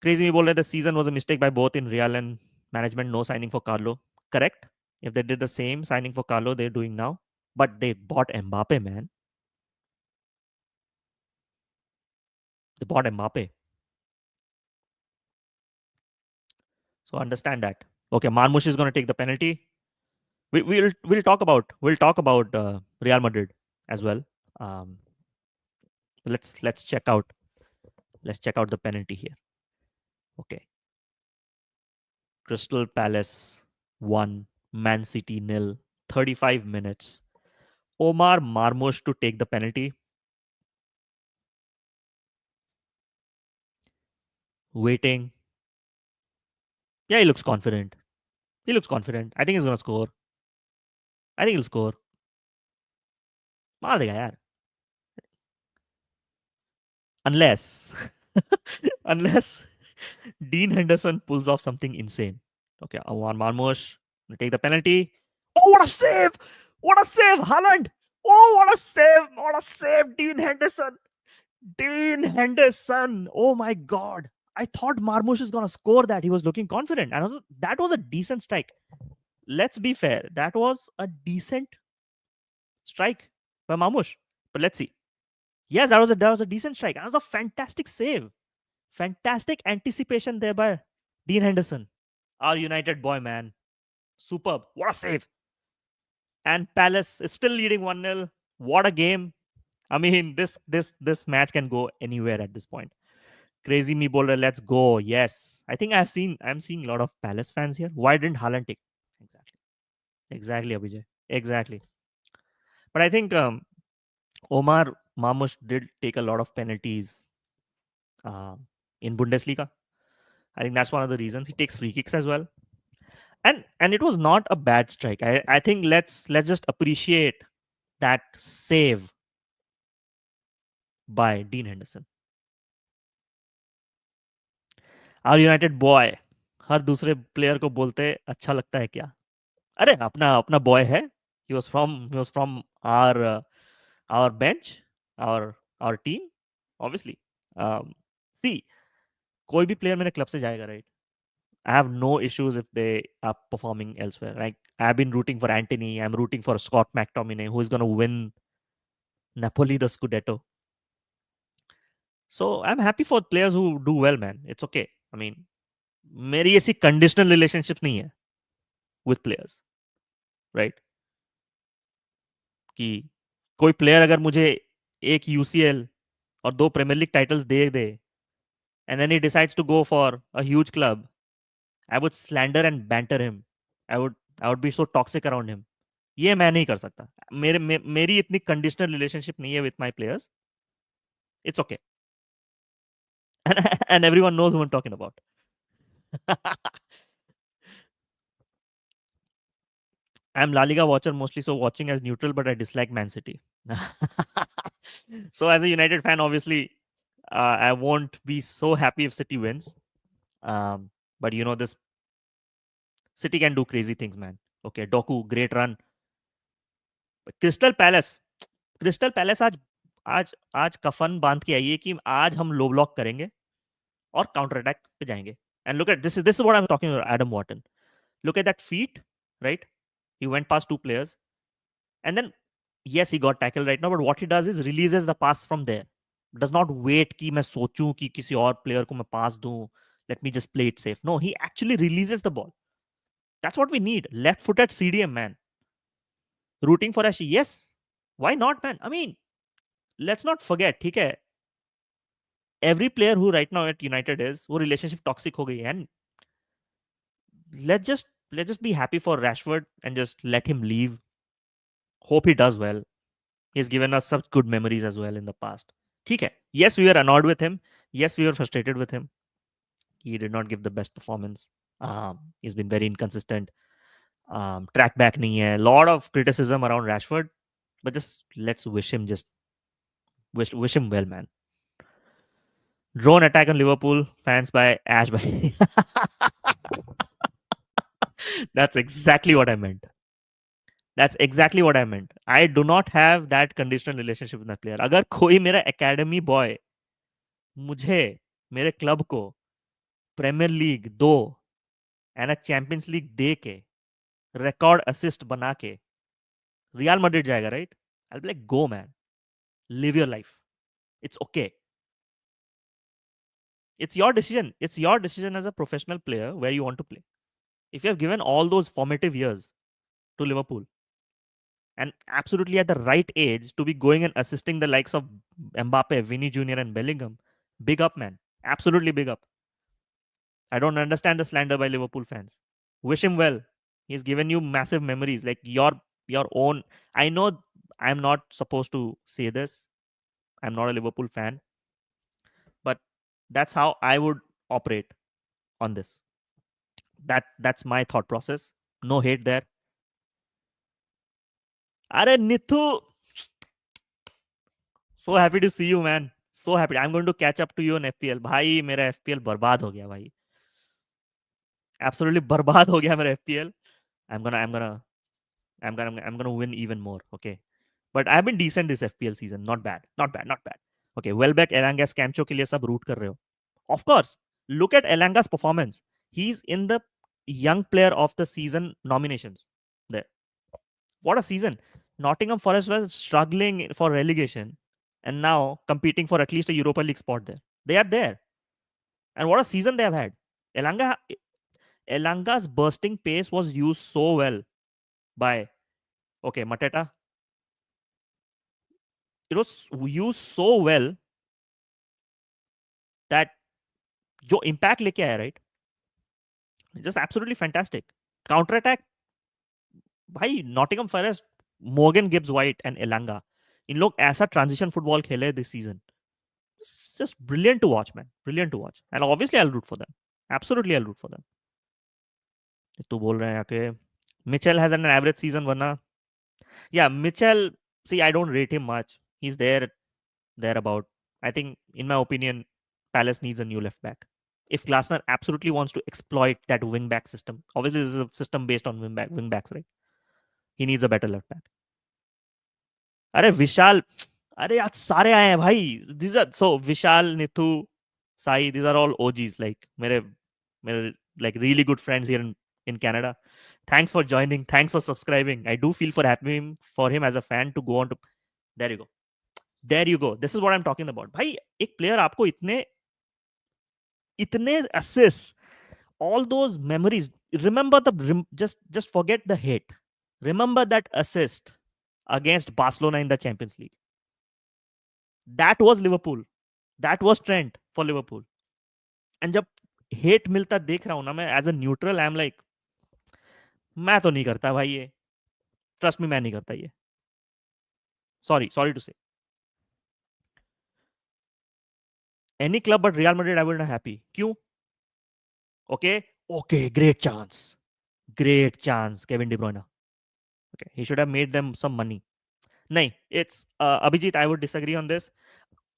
Crazy me बोल रहे, the season was a mistake by both in Real and management. No signing for Carlo. Correct. If they did the same signing for Carlo they're doing now, but they bought Mbappe, man. They bought Mbappe. So understand that. Okay, Marmoush is going to take the penalty. We'll talk about Real Madrid as well. Um, let's check out the penalty here. Okay, Crystal Palace 1, Man City 0. 35 minutes. Omar Marmoush to take the penalty. Waiting. Yeah, he looks confident. I think he's gonna score. I think he'll score. मार देगा यार. Unless unless Dean Henderson pulls off something insane. Okay, Omar Marmoush will take the penalty. Oh, what a save! What a save, Haaland! Oh, what a save! What a save, Dean Henderson! Dean Henderson! Oh my God! I thought Marmoush is gonna score that. He was looking confident, and that was a decent strike. Let's be fair. That was a decent strike by Marmoush. But let's see. Yes, that was a decent strike. That was a fantastic save. Fantastic anticipation there by Dean Henderson. Our United boy, man. Superb. What a save. And Palace is still leading 1-0. What a game. I mean, this match can go anywhere at this point. Crazy me bowler, let's go. Yes. I think I'm seeing a lot of Palace fans here. Why didn't Haaland take? Exactly, Abhijay. Exactly. But I think Omar Marmoush did take a lot of penalties uh, in Bundesliga. I think that's one of the reasons. He takes free kicks as well. And it was not a bad strike. I think let's just appreciate that save by Dean Henderson. Our United boy. हर दूसरे player को बोलते अच्छा लगता है क्या? अरे अपना अपना बॉय है. He was from our bench, our team, obviously. See, कोई भी प्लेयर मेरे क्लब से जाएगा, right? I have no issues if they are performing elsewhere. Like I've been rooting for Anthony. I'm rooting for Scott McTominay, who is going to win Napoli the Scudetto. So I'm happy for players who do well, man. It's okay. I mean, मेरी ऐसी conditional relationships नहीं है with players, right? कि कोई player अगर मुझे एक UCL और 2 प्रीमियर लीग टाइटल्स दे दे and then he decides to go for a huge club, I would slander and banter him. I would be so toxic around him. ये मैं नहीं कर सकता. मेरी इतनी कंडीशनल रिलेशनशिप नहीं है with my players. It's okay. And everyone knows who I'm talking about. I'm La Liga watcher mostly, so watching as neutral, but I dislike Man City. So as a United fan, obviously, I won't be so happy if City wins. But you know, this City can do crazy things, man. Okay, Doku, great run. Crystal palace आज आज आज कफन बांध के आइए कि आज हम लो ब्लॉक करेंगे और काउंटर अटैक पे जाएंगे. And look at this is what I am talking about. Adam Wharton, look at that feet, right? He went past two players, and then yes, he got tackled right now. But what he does is releases the pass from there. Does not wait कि मैं सोचूं कि किसी और player को मैं pass दूं. Let me just play it safe. No, he actually releases the ball. That's what we need. Left-footed CDM, man. Rooting for Ashi. Yes. Why not, man? I mean, let's not forget, ठीक है, every player who right now at United is वो relationship toxic हो गई है, and let's just be happy for Rashford and just let him leave. Hope he does well. He's given us such good memories as well in the past. ठीक है. Yes, we were annoyed with him. Yes, we were frustrated with him. He did not give the best performance. He's been very inconsistent. Track back nahi hai. Lot of criticism around Rashford, but just let's wish him just wish him well, man. Drone attack on Liverpool fans by Ash by. That's exactly what I meant. That's exactly what I meant. I do not have that conditional relationship with that player. अगर कोई मेरा academy boy मुझे मेरे club को Premier League 2 and Champions League दे के record assist बना के रियल मैड्रिड जाएगा, right? I be like, go man, live your life, it's okay. It's your decision as a professional player where you want to play. If you have given all those formative years to Liverpool and absolutely at the right age to be going and assisting the likes of Mbappe, Vinny Jr. and Bellingham, big up, man. Absolutely big up. I don't understand the slander by Liverpool fans. Wish him well. He's given you massive memories, like your own. I know I'm not supposed to say this. I'm not a Liverpool fan, but that's how I would operate on this. That's my thought process. No hate there. Are Nithu, so happy to see you, man. So happy. I'm going to catch up to you on FPL. भाई मेरा FPL बर्बाद हो गया भाई. Absolutely बर्बाद हो गया मेरा FPL. I'm gonna I'm gonna I'm gonna win even more. Okay. But I've been decent this FPL season. Not bad. Not bad. Not bad. Okay. Welbeck, Elanga, Scamcho के लिए सब root कर रहे हो. Of course. Look at Elanga's performance. He's in the young player of the season nominations. There. What a season. Nottingham Forest was struggling for relegation and now competing for at least a Europa League spot there. They are there. And what a season they have had. Elanga, Elanga's bursting pace was used so well by, okay, Mateta. It was used so well that जो impact लेके आया, right? Just absolutely fantastic. Counter attack, भाई Nottingham Forest, Morgan Gibbs White and Elanga, इन लोग ऐसा transition football खेले this season. It's just brilliant to watch, man. Brilliant to watch. And obviously I'll root for them. Absolutely I'll root for them. तू बोल रहे हैं आके Mitchell has an average season वरना. Yeah, Mitchell, see, I don't rate him much. He's there about. I think, in my opinion, Palace needs a new left back. If Glasner absolutely wants to exploit that wing back system, obviously this is a system based on wing backs, right? He needs a better left back. अरे विशाल, अरे आज सारे आए हैं भाई. These are so Vishal, Nithu, Sai. These are all OGs. Like मेरे like really good friends here in Canada. Thanks for joining. Thanks for subscribing. I do feel for him as a fan to go on to. There you go. There you go. This is what I'm talking about. भाई एक player आपको इतने assists, all those memories. Remember just forget the hate. Remember that assist against Barcelona in the Champions League. That was Liverpool. That was Trent for Liverpool. And जब hate मिलता देख रहा हूं ना मैं as a neutral, I'm like, मैं तो नहीं करता भाई ये. Trust me, मैं नहीं करता ये. Sorry to say. Any club but Real Madrid I would not happy. क्यों? Okay, great chance. Kevin De Bruyne. Okay, he should have made them some money. Nahi, it's Abhijit, I would disagree on this.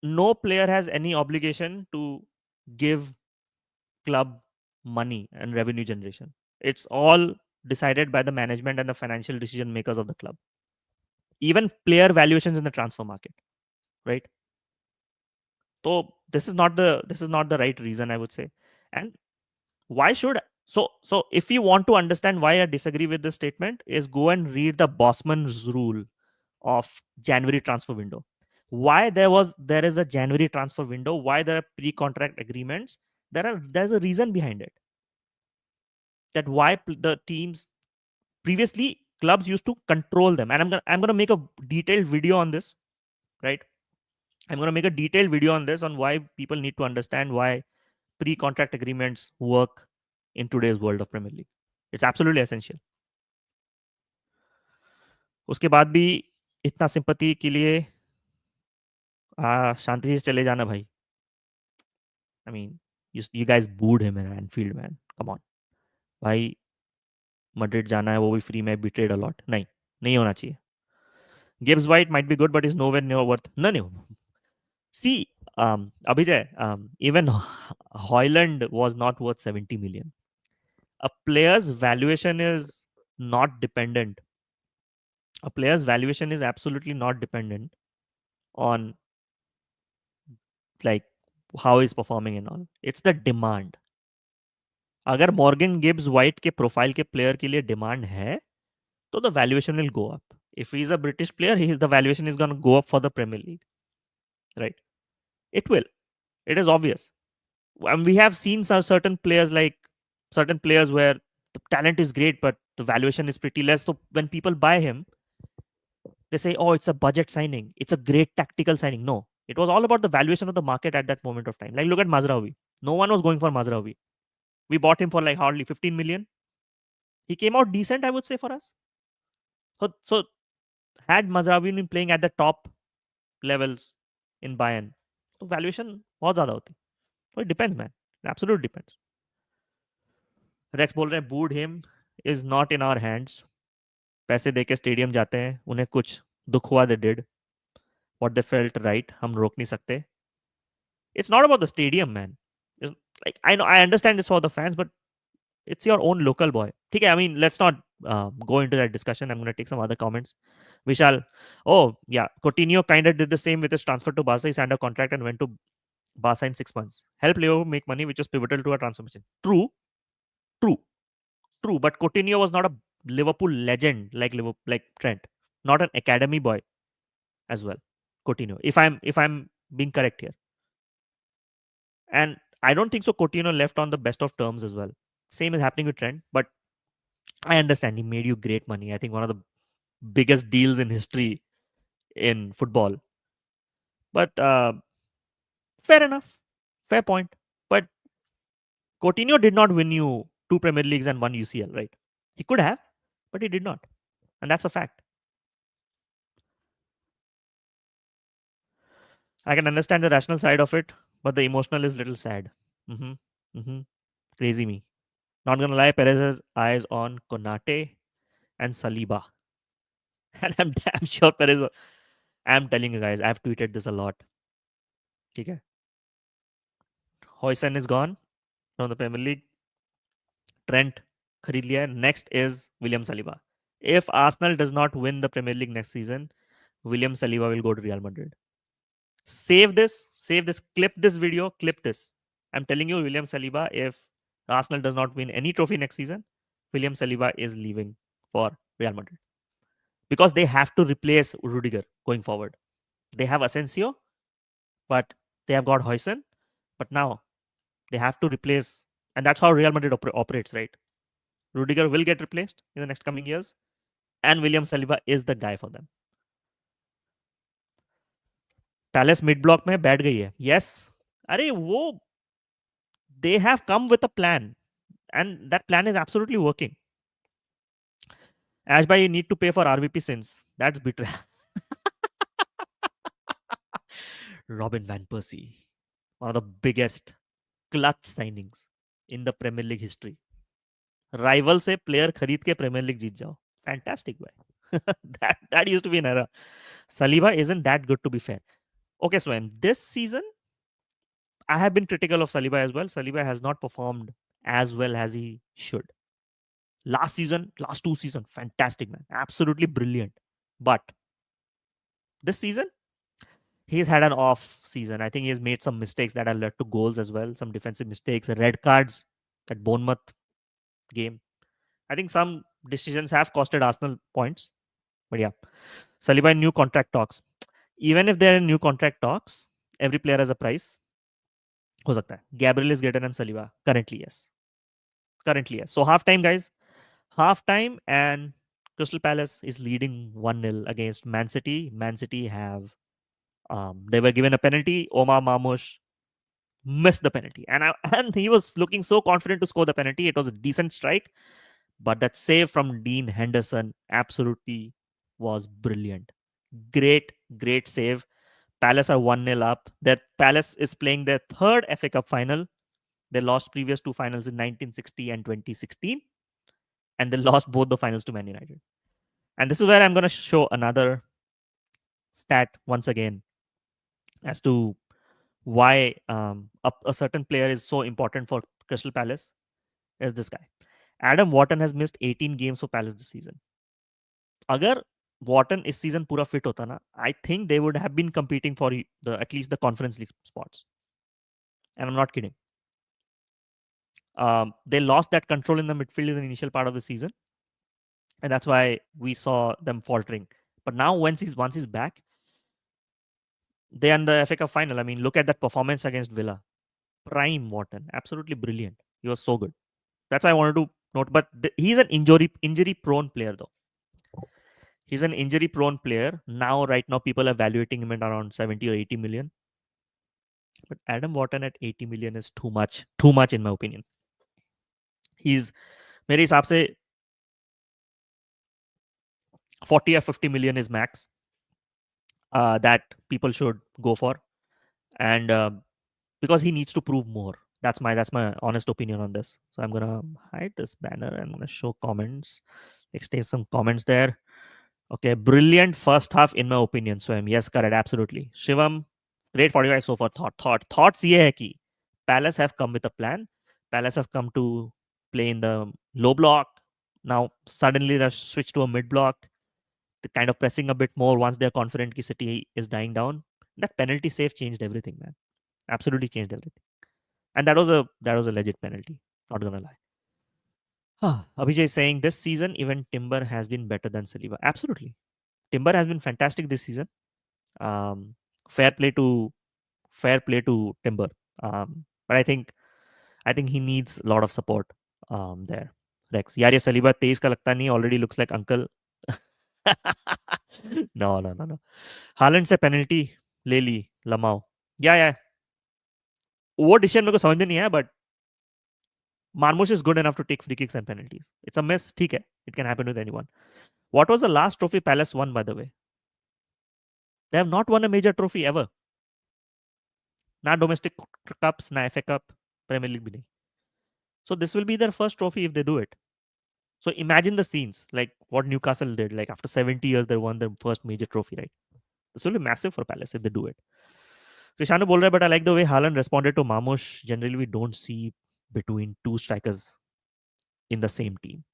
No player has any obligation to give club money and revenue generation. It's all decided by the management and the financial decision makers of the club. Even player valuations in the transfer market, right? So this is not the right reason, I would say. And why should So if you want to understand why I disagree with this statement, is go and read the Bosman's rule of January transfer window. Why there is a January transfer window? Why there are pre-contract agreements? There's a reason behind it. That why the teams previously clubs used to control them, and I'm gonna make a detailed video on this, right? I'm gonna make a detailed video on this on why people need to understand why pre-contract agreements work in today's world of Premier League. It's absolutely essential. उसके बाद भी इतना sympathy के लिए शांति से चले जाना भाई. I mean, you guys booed him in Anfield, man. Come on. भाई मड्रिड जाना है वो भी फ्री में बिट्रेड अलॉट नहीं नहीं होना चाहिए. Gibbs white might be good but is nowhere near worth. No. See, Abhijay, even Haaland was not worth 70 million. A player's valuation is not dependent. A player's valuation is absolutely not dependent on like how he's performing and all. It's the demand. अगर Morgan Gibbs white के profile के player के लिए demand है तो the valuation will go up. If he's a British player, the valuation is going to go up for the Premier League, right? It will. It is obvious. And we have seen some certain players where the talent is great, but the valuation is pretty less. So when people buy him, they say, "Oh, it's a budget signing. It's a great tactical signing." No, it was all about the valuation of the market at that moment of time. Like look at Mazraoui. No one was going for Mazraoui. We bought him for like hardly 15 million. He came out decent, I would say, for us. So had Mazraoui been playing at the top levels in Bayern, तो valuation बहुत ज़्यादा होती. So it depends, man. It absolutely depends. Rex बोल रहे हैं boot him is not in our hands. पैसे देके stadium जाते हैं, उन्हें कुछ दुख हुआ, they did what they felt right, हम रोक नहीं सकते. It's not about the stadium, man. Like I understand this for the fans, but it's your own local boy. Okay, I mean, let's not go into that discussion. I'm going to take some other comments. Vishal, oh yeah, Coutinho kind of did the same with his transfer to Barca. He signed a contract and went to Barca in 6 months. Help Leo make money, which was pivotal to a transformation. True, true, true. But Coutinho was not a Liverpool legend like Trent, not an academy boy as well. Coutinho, if I'm being correct here. And I don't think so Coutinho left on the best of terms as well. Same is happening with Trent, but I understand he made you great money. I think one of the biggest deals in history in football. But fair enough. Fair point. But Coutinho did not win you 2 Premier Leagues and 1 UCL, right? He could have, but he did not. And that's a fact. I can understand the rational side of it, but the emotional is little sad. Mm-hmm. Mm-hmm. Crazy me. Not gonna lie, Perez has eyes on Konate and Saliba. And I'm damn sure Perez. I'm telling you guys, I've tweeted this a lot. Okay. Hoyson is gone from the Premier League. Trent खरीद लिया है. Next is William Saliba. If Arsenal does not win the Premier League next season, William Saliba will go to Real Madrid. Save this, clip this video, clip this. I'm telling you, William Saliba, if Arsenal does not win any trophy next season, William Saliba is leaving for Real Madrid. Because they have to replace Rudiger going forward. They have Asensio, but they have got Hoyson. But now they have to replace, and that's how Real Madrid operates, right? Rudiger will get replaced in the next coming years, and William Saliba is the guy for them. Palace mid block में बैठ गई है. Yes, अरे वो they have come with a plan, and that plan is absolutely working. Ashby, you need to pay for RVP sins. That's betrayal. Robin Van Persie, one of the biggest clutch signings in the Premier League history. Rival से player खरीद के Premier League जीत जाओ. Fantastic, boy. that used to be an era. Saliba isn't that good, to be fair. Okay, Swam, this season I have been critical of Saliba as well. Saliba has not performed as well as he should. Last season, last 2 seasons, fantastic, man. Absolutely brilliant. But this season, he's had an off season. I think he has made some mistakes that have led to goals as well. Some defensive mistakes, red cards at Bournemouth. game. I think some decisions have costed Arsenal points, but yeah, Saliba in new contract talks. Even if they're in new contract talks, every player has a price. हो सकता है. Gabriel is greater than Saliba currently. Yes, currently yes. So half time, guys. Half time, and Crystal Palace is leading 1-0 against Man City. Man City have they were given a penalty. Omar Marmoush missed the penalty, and and he was looking so confident to score the penalty. It was a decent strike, but that save from Dean Henderson absolutely was brilliant. Great save. Palace are 1-0 up. That Palace is playing their third FA Cup final. They lost previous two finals in 1960 and 2016, and they lost both the finals to Man United. And this is where I'm going to show another stat once again as to why a certain player is so important for Crystal Palace. Is this guy. Adam Wharton has missed 18 games for Palace this season. अगर Wharton इस season पूरा fit होता ना, I think they would have been competing for the at least the Conference League spots. And I'm not kidding. They lost that control in the midfield in the initial part of the season, and that's why we saw them faltering. But now once he's back, they are in the FA Cup final. I mean, look at that performance against Villa. Prime Wharton, absolutely brilliant. He was so good. That's why I wanted to note. But he's an injury prone player though. He's an injury prone player. Now, right now, people are evaluating him at around 70 or 80 million. But Adam Wharton at 80 million is too much. Too much in my opinion. He's मेरे हिसाब से 40 or 50 million is max that people should go for. And because he needs to prove more. That's my honest opinion on this. So I'm gonna hide this banner and I'm gonna show comments. Let's take some comments there. Okay, brilliant first half in my opinion. Swam, yes, correct, absolutely. Shivam, great 45 so far. Thoughts ये है कि Palace have come with a plan. Palace have come to play in the low block. Now suddenly they've switched to a mid block. They're kind of pressing a bit more once they're confident कि City is dying down. That penalty save changed everything, man. Absolutely changed everything. And that was a legit penalty. Not gonna lie. Abhijay is saying this season even Timber has been better than Saliba. Absolutely, Timber has been fantastic this season. Um, fair play to Timber. But I think he needs a lot of support there. Rex, यार ये Saliba 23 का लगता नहीं. Already looks like uncle. No. Holland से penalty ले ली लमाओ. या वो decision मेरे को समझ में नहीं आया, but Marmoush is good enough to take free kicks and penalties. It's a miss. ठीक है. It can happen with anyone. What was the last trophy Palace won, by the way? They have not won a major trophy ever. Na domestic cups, na FA Cup, Premier League bhi nahi. So this will be their first trophy if they do it. So imagine the scenes, like what Newcastle did. Like after 70 years, they won their first major trophy, right? This will be massive for Palace if they do it. Krishanu bol raha, but I like the way Haaland responded to Marmoush. Generally, we don't see between two strikers in the same team.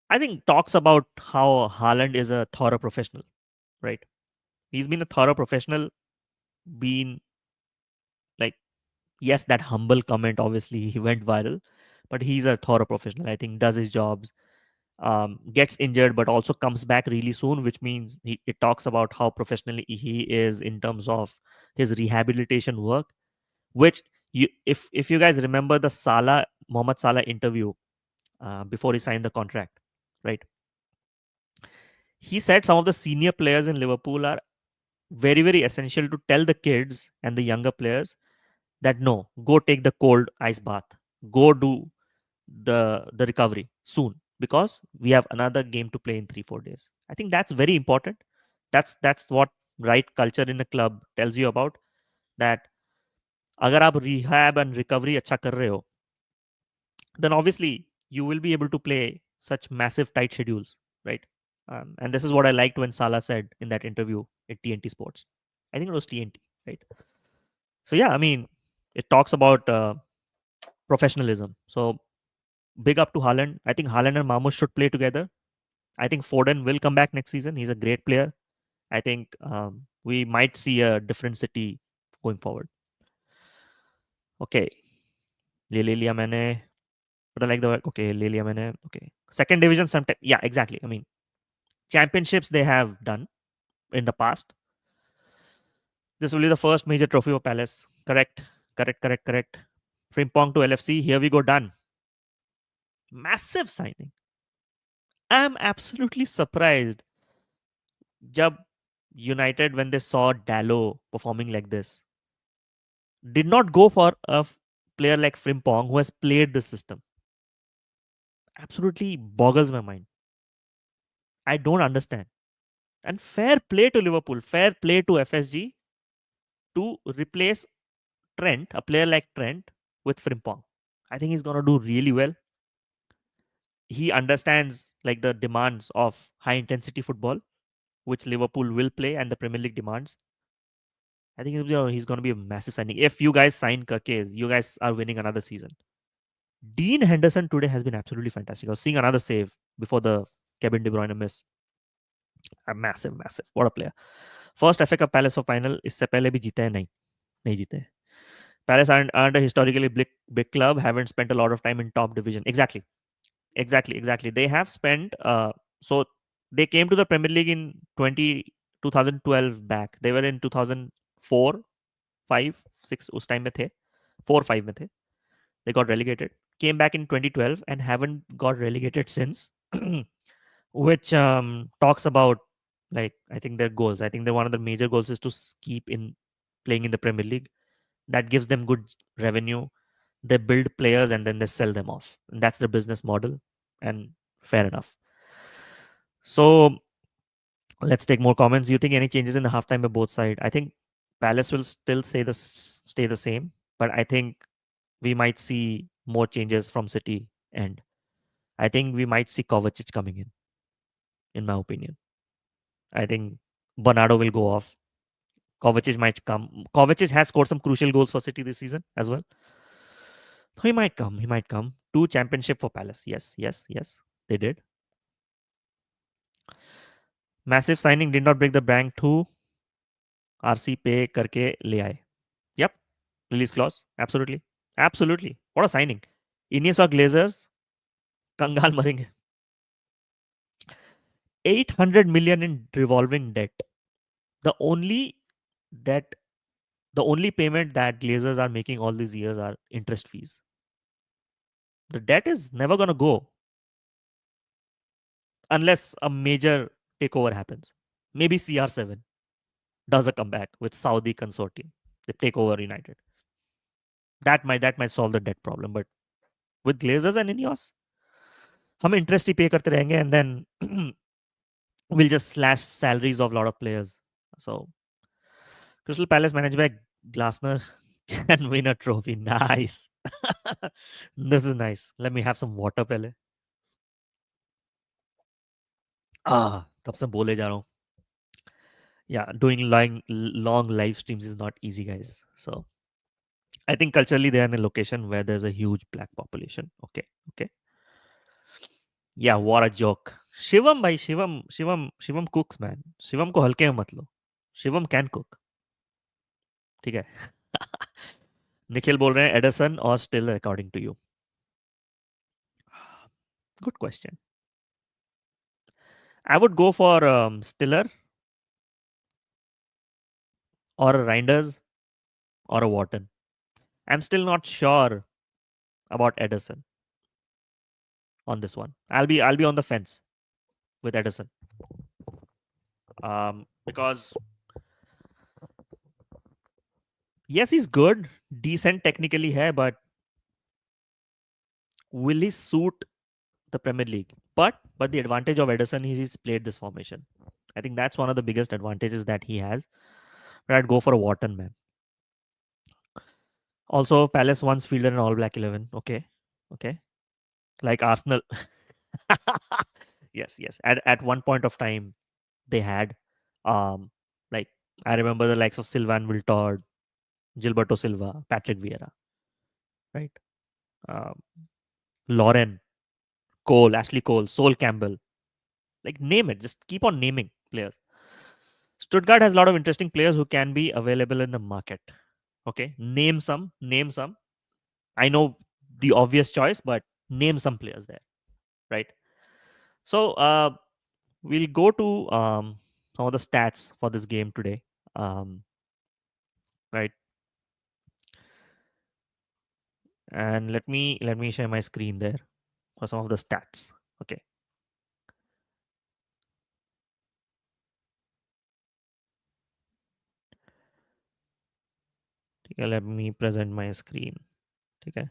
I think talks about how Haaland is a thorough professional, right? He's been a thorough professional, been like, yes, that humble comment, obviously, he went viral, but he's a thorough professional. I think does his jobs, gets injured, but also comes back really soon, which means it talks about how professionally he is in terms of his rehabilitation work, which if you guys remember the Mohamed Salah interview before he signed the contract, right? He said some of the senior players in Liverpool are very, very essential to tell the kids and the younger players that no, go take the cold ice bath, go do the recovery soon because we have another game to play in 3-4 days. I think that's very important. That's what right culture in a club tells you about. That अगर आप rehab and recovery अच्छा कर रहे हो, then obviously you will be able to play such massive tight schedules, right? And this is what I liked when Salah said in that interview at TNT Sports. I think it was TNT, right? So yeah, I mean, it talks about professionalism. So big up to Haaland. I think Haaland and Marmoush should play together. I think Foden will come back next season. He's a great player. I think we might see a different City going forward. Okay. ये ले लिया मैंने, but I like the okay, ले लिया मैंने, okay. Second division sometime, yeah, exactly. I mean, championships they have done in the past. This will be the first major trophy for Palace. Correct, correct. Frimpong to LFC. Here we go. Done. Massive signing. I'm absolutely surprised. Jab United, when they saw Dallo performing like this, did not go for a player like Frimpong who has played this system. Absolutely boggles my mind. I don't understand. And fair play to Liverpool, fair play to FSG to replace Trent, a player like Trent, with Frimpong. I think he's gonna do really well. He understands like the demands of high intensity football, which Liverpool will play and the Premier League demands. I think he's going to be a massive signing. If you guys sign Kirkes, you guys are winning another season. Dean Henderson today has been absolutely fantastic. I was seeing another save before the Kevin DeBruyne miss. A massive. What a player. First FA Cup Palace for final. इससे पहले भी जीते हैं नहीं जीते. Palace aren't a historically big club. Haven't spent a lot of time in top division. Exactly. They have spent. So they came to the Premier League in 2012 back. They were in 2004, 5, 6 उस time में थे. 4, 5 में थे. They got relegated. Came back in 2012 and haven't got relegated since. Which talks about like I think their goals. I think one of the major goals is to keep in playing in the Premier League. That gives them good revenue. They build players and then they sell them off. And that's the business model. And fair enough. So let's take more comments. Do you think any changes in the halftime by both sides? I think Palace will still stay the same, but I think we might see more changes from City end. I think we might see Kovacic coming in my opinion. I think Bernardo will go off. Kovacic might come. Kovacic has scored some crucial goals for City this season as well. So he might come. He might come. 2 championship for Palace. Yes. They did. Massive signing did not break the bank too. RC पे करके ले आए. Yep. Release clause. Absolutely. What a signing. Iniesta और Glazers कंगाल मरेंगे. 800 million in revolving debt. The only debt, the only payment that Glazers are making all these years are interest fees. The debt is never going to go unless a major takeover happens. Maybe CR7 does a comeback with Saudi consortium. They take over United. That might solve the debt problem. But with Glazers and Ineos, हम interest ही pay करते रहेंगे and then we'll just slash salaries of a lot of players. So Crystal Palace managed by Glasner can win a trophy. Nice. This is nice. Let me have some water पहले. तब से बोले जा रहा हूँ. Yeah, doing long live streams is not easy, guys. So I think culturally they are in a location where there's a huge black population. Okay. Yeah, what a joke. Shivam भाई Shivam cooks, man. Shivam को हल्के में मत लो. Shivam can cook. ठीक है. निखिल बोल रहे हैं एडरसन और still according to you. Good question. I would go for Stiller or a Reinders or a Wharton. I'm still not sure about Ederson on this one. I'll be on the fence with Ederson. Because yes, he's good, decent technically hai, but will he suit the Premier League? But the advantage of Ederson is he's played this formation. I think that's one of the biggest advantages that he has. But I'd go for a Wharton, man. Also, Palace once fielded an all black 11. Okay. Like Arsenal. Yes. At one point of time, they had, like, I remember the likes of Sylvain Wiltord, Gilberto Silva, Patrick Vieira, right? Um, Lauren, Cole, Ashley Cole, Sol Campbell. Like, name it. Just keep on naming players. Stuttgart has a lot of interesting players who can be available in the market. Okay. Name some. I know the obvious choice, but name some players there, right? So we'll go to some of the stats for this game today, um, right? And let me share my screen there for some of the stats. Okay. Okay, let me present my screen. Okay.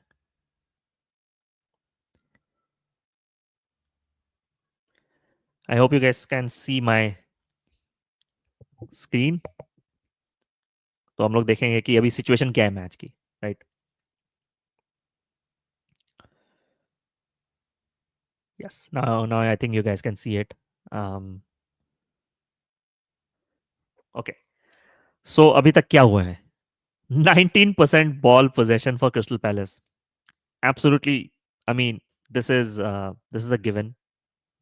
I hope you guys can see my screen. तो हम लोग देखेंगे कि अभी situation क्या है match की, right? Yes. Now I think you guys can see it. Um, okay. So अभी तक क्या हुआ है? 19% ball possession for Crystal Palace. Absolutely. I mean, this is a given.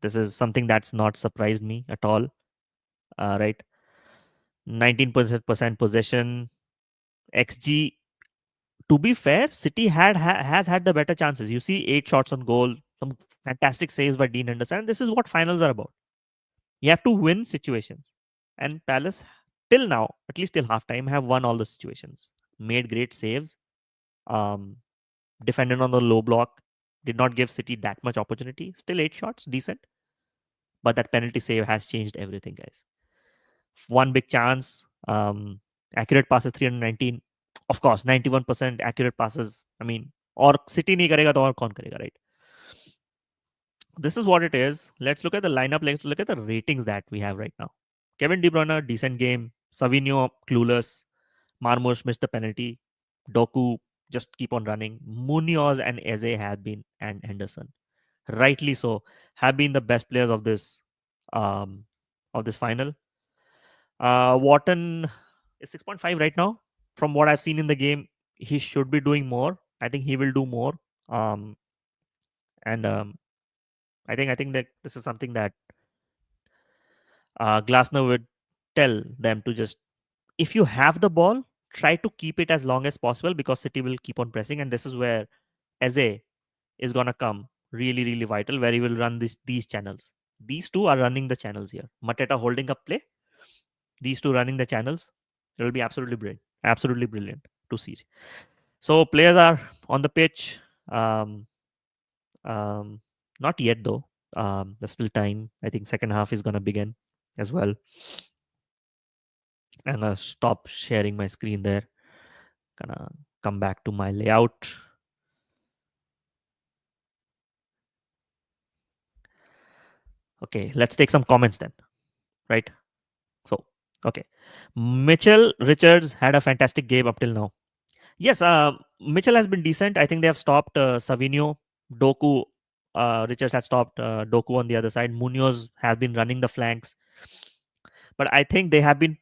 This is something that's not surprised me at all. Right? 19% possession. XG. To be fair, City has had the better chances. You see, 8 shots on goal, some fantastic saves by Dean Henderson. And this is what finals are about. You have to win situations. And Palace, till now, at least till halftime, have won all the situations. Made great saves. Um, defended on the low block. Did not give City that much opportunity. Still 8 shots, decent. But that penalty save has changed everything, guys. One big chance. Accurate passes 319. Of course, 91% accurate passes. I mean, और City नहीं करेगा तो और कौन करेगा, right? This is what it is. Let's look at the lineup. Let's look at the ratings that we have right now. Kevin De Bruyne, decent game. Savinho, clueless. Marmoush missed the penalty. Doku, just keep on running. Munoz and Eze have been, and Henderson, rightly so, have been the best players um, of this final. Wharton is 6.5 right now. From what I've seen in the game, he should be doing more. I think he will do more. Um, and I think that this is something that Glasner would tell them to just, if you have the ball, try to keep it as long as possible because City will keep on pressing, and this is where Eze is gonna come really, really vital, where he will run these channels. These two are running the channels here. Mateta holding up play, these two running the channels. It will be absolutely brilliant to see. So players are on the pitch. Um, um, Not yet though. There's still time. I think second half is gonna begin as well. And stop sharing my screen there. Gonna come back to my layout. Okay, let's take some comments then. Right. So okay, Mitchell Richards had a fantastic game up till now. Yes, Mitchell has been decent. I think they have stopped Savinho, Doku. Richards has stopped Doku on the other side. Munoz have been running the flanks, but I think they have been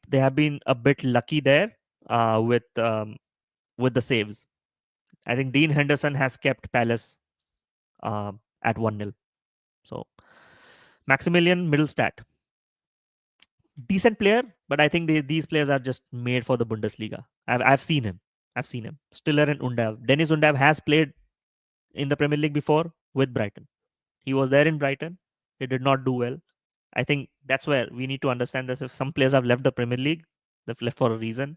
a bit lucky there with the saves. I think Dean Henderson has kept Palace at 1-0. So Maximilian Middlestat, decent player, but I think these players are just made for the Bundesliga. I've seen him. Stiller and Undav. Dennis Undav has played in the Premier League before with Brighton. He was there in Brighton. He did not do well. I think that's where we need to understand this. If some players have left the Premier League, they've left for a reason.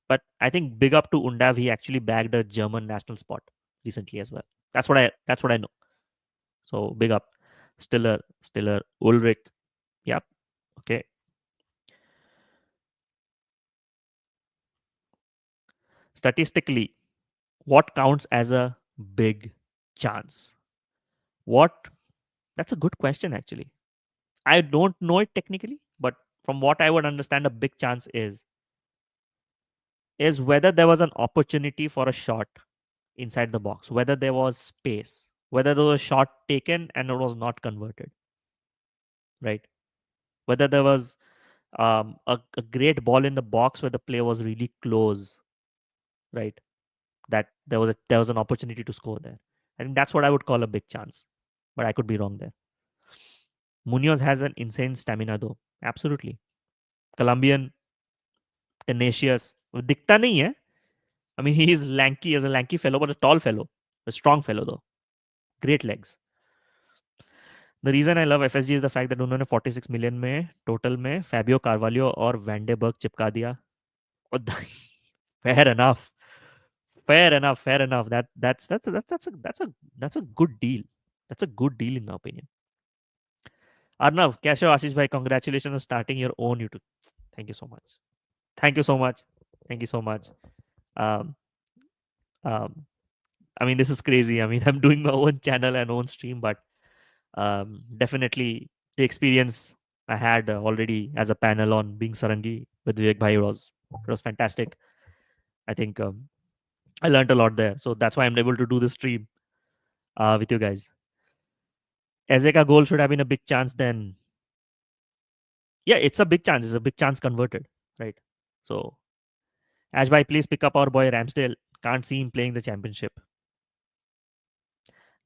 But I think big up to Undav. He actually bagged a German national spot recently as well. That's what I know. So big up. Stiller, Ulrich. Yep. Okay. Statistically, what counts as a big chance? What? That's a good question, actually. I don't know it technically, but from what I would understand, a big chance is whether there was an opportunity for a shot inside the box, whether there was space, whether there was a shot taken and it was not converted, right? Whether there was a great ball in the box where the play was really close, right? That there was an opportunity to score there. I think that's what I would call a big chance, but I could be wrong there. Munoz has an insane stamina though, absolutely. Colombian, tenacious, दिखता नहीं है. I mean, he is lanky as a lanky fellow, but a tall fellow. A strong fellow though. Great legs. The reason I love FSG is the fact that उन्होंने 46 million में total में Fabio Carvalho और Vandenberg चिपका दिया. और fair enough. Fair enough. Fair enough. That's a good deal. That's a good deal in my opinion. Arnav, कैसे हो आशीष भाई? Congratulations on starting your own YouTube. Thank you so much. Thank you so much. Thank you so much. Um, um, I mean, this is crazy. I mean, I'm doing my own channel and own stream, but definitely the experience I had already as a panel on being Sarangi with Vivek Bhai was fantastic. I think I learned a lot there, so that's why I'm able to do this stream with you guys. Ezeka goal should have been a big chance then. Yeah, it's a big chance. It's a big chance converted, right? So, Ash bhai, please pick up our boy Ramsdale. Can't see him playing the championship.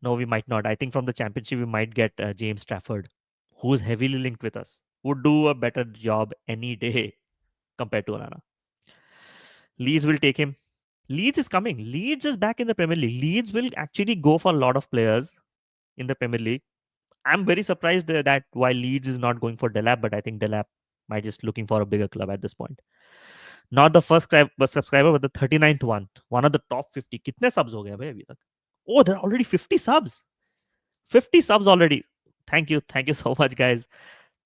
No, we might not. I think from the championship, we might get James Trafford, who is heavily linked with us. Would do a better job any day compared to Onana. Leeds will take him. Leeds is coming. Leeds is back in the Premier League. Leeds will actually go for a lot of players in the Premier League. I'm very surprised that why Leeds is not going for Delap, but I think Delap might just looking for a bigger club at this point. Not the first subscriber, but the 39th one. One of the top 50. कितने subs हो गए भाई अभी तक? Oh, there are already 50 subs. 50 subs already. Thank you. Thank you so much, guys.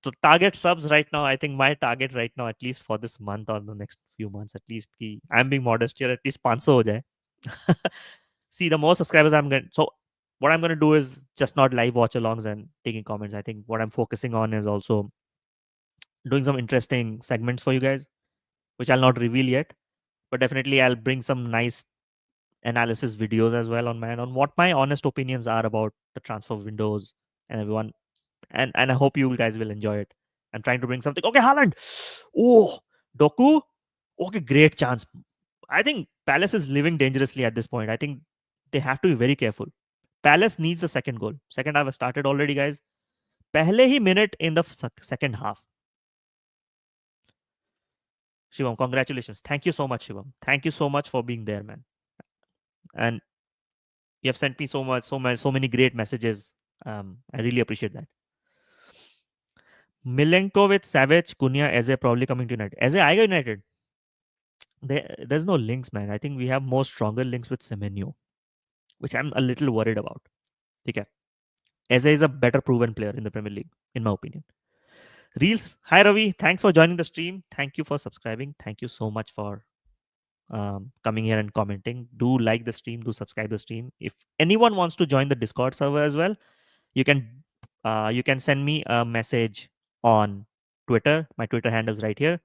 So target subs right now, I think my target right now, at least for this month or the next few months, at least ki, I'm being modest here, at least 500 ho jaye. See, the more subscribers I'm going to, so what I'm going to do is just not live watch alongs and taking comments. I think what I'm focusing on is also doing some interesting segments for you guys, which I'll not reveal yet, but definitely I'll bring some nice analysis videos as well on what my honest opinions are about the transfer windows and everyone, and I hope you guys will enjoy it. I'm trying to bring something. Okay, Haaland. Oh, Doku. Okay, great chance. I think Palace is living dangerously at this point. I think they have to be very careful. Palace needs the second goal. Second half has started already, guys. Pehle hi minute in the second half. Shivam, congratulations. Thank you so much, Shivam. Thank you so much for being there, man. And you have sent me so many great messages. I really appreciate that. Milenkovic, Savage, Cunha, Eze probably coming to United. Eze आएगा United. There's no links, man. I think we have more stronger links with Semenyo, which I'm a little worried about. Okay. Eze is a better proven player in the Premier League, in my opinion. Reels, hi Ravi. Thanks for joining the stream. Thank you for subscribing. Thank you so much for coming here and commenting. Do like the stream. Do subscribe the stream. If anyone wants to join the Discord server as well, you can send me a message on Twitter. My Twitter handle is right here,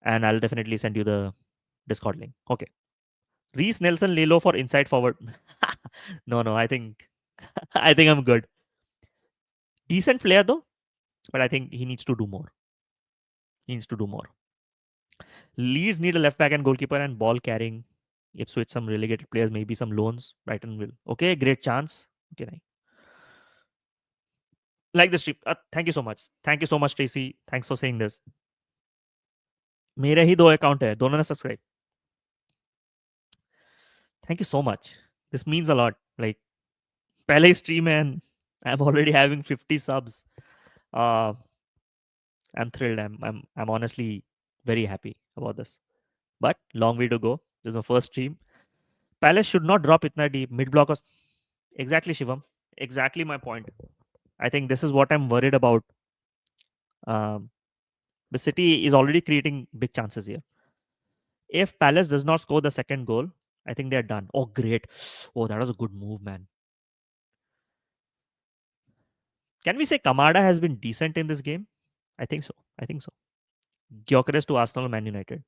and I'll definitely send you the Discord link. Okay. Reese Nelson Lelo for inside forward. No, I think I think I'm good. Decent player though, but I think he needs to do more. He needs to do more. Leeds need a left back and goalkeeper and ball carrying. Ipswich some relegated players, maybe some loans. Brighton will. Okay, great chance. Okay, nice. Like the stream. Thank you so much. Thank you so much, Tracy. Thanks for saying this. मेरे ही दो account है, दोनों ने subscribe. Thank you so much. This means a lot. Like, पहले ही stream and I'm already having 50 subs. Uh, I'm thrilled. I'm honestly very happy about this. But long way to go. This is my first stream. Palace should not drop itna deep. Mid blockers. Exactly, Shivam. Exactly my point. I think this is what I'm worried about. Um, the City is already creating big chances here. If Palace does not score the second goal, I think they're done. Oh, great. Oh, that was a good move, man. Can we say Kamada has been decent in this game? I think so. Gyökeres to Arsenal, Man United.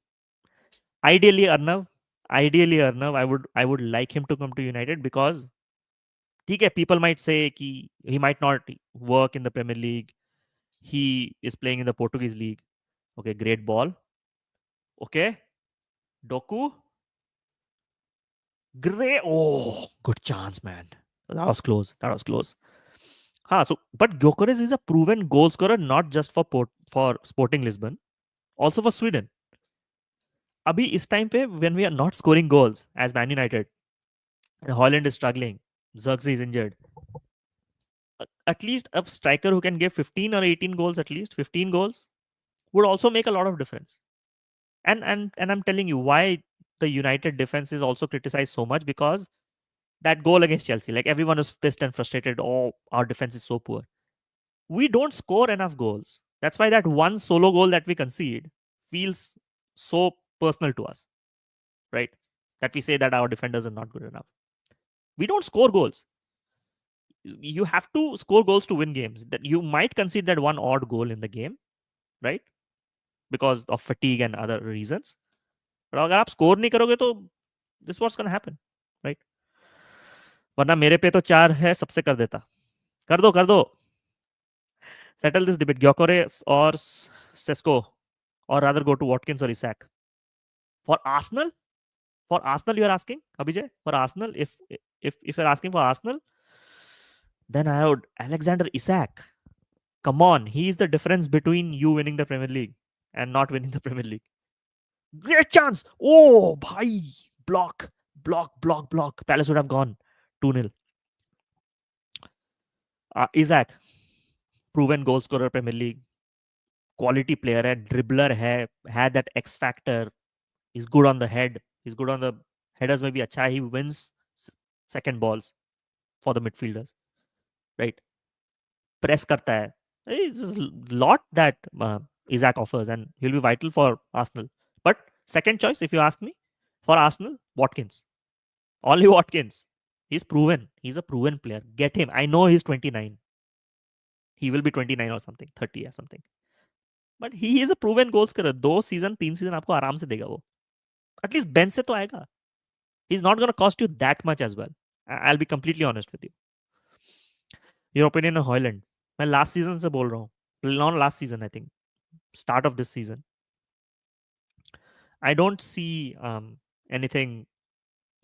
Ideally, Arnav, I would like him to come to United because people might say he might not work in the Premier League. He is playing in the Portuguese league. Okay, great ball. Okay, Doku. Great. Oh, good chance, man. That was close. But Gyökeres is a proven goal scorer, not just for Sporting Lisbon, also for Sweden. अभी इस time पे when we are not scoring goals as Man United, and Haaland is struggling. Xerxes is injured. At least a striker who can give 15 or 18 goals, at least 15 goals, would also make a lot of difference. And I'm telling you why the United defense is also criticized so much, because that goal against Chelsea, like everyone was pissed and frustrated. Oh, our defense is so poor. We don't score enough goals. That's why that one solo goal that we concede feels so personal to us, right? That we say that our defenders are not good enough. We don't score goals. You have to score goals to win games. That you might concede that one odd goal in the game, right? Because of fatigue and other reasons. But अगर आप score नहीं करोगे तो this what's gonna happen, right? वरना मेरे पे तो 4 है, सबसे कर देता. कर दो. Settle this debate. Gyökeres or Sesko, or rather go to Watkins or Isak. For Arsenal, you are asking, Abhijay? For Arsenal, if you're asking for Arsenal, then I would Alexander Isak. Come on, he is the difference between you winning the Premier League and not winning the Premier League. Great chance. Oh, bhai. Block. Palace would have gone 2-0. Isak, proven goal scorer Premier League. Quality player है, dribbler है, had that X factor. He's good on the head. He's good on the headers में भी अच्छा है. He wins second balls for the midfielders. Right? Press करता है. It's a lot that Isak offers, and he'll be vital for Arsenal. But second choice, if you ask me, for Arsenal, Watkins. Only Watkins. He's proven. He's a proven player. Get him. I know he's 29. He will be 29 or something, 30 or something. But he is a proven goal scorer. 2 season, 3 season आपको आराम से देगा वो. At least bench से तो आएगा. He's not going to cost you that much as well. I'll be completely honest with you. Your opinion on Haaland? मैं last season से बोल रहा हूँ. Not last season, I think. Start of this season. I don't see anything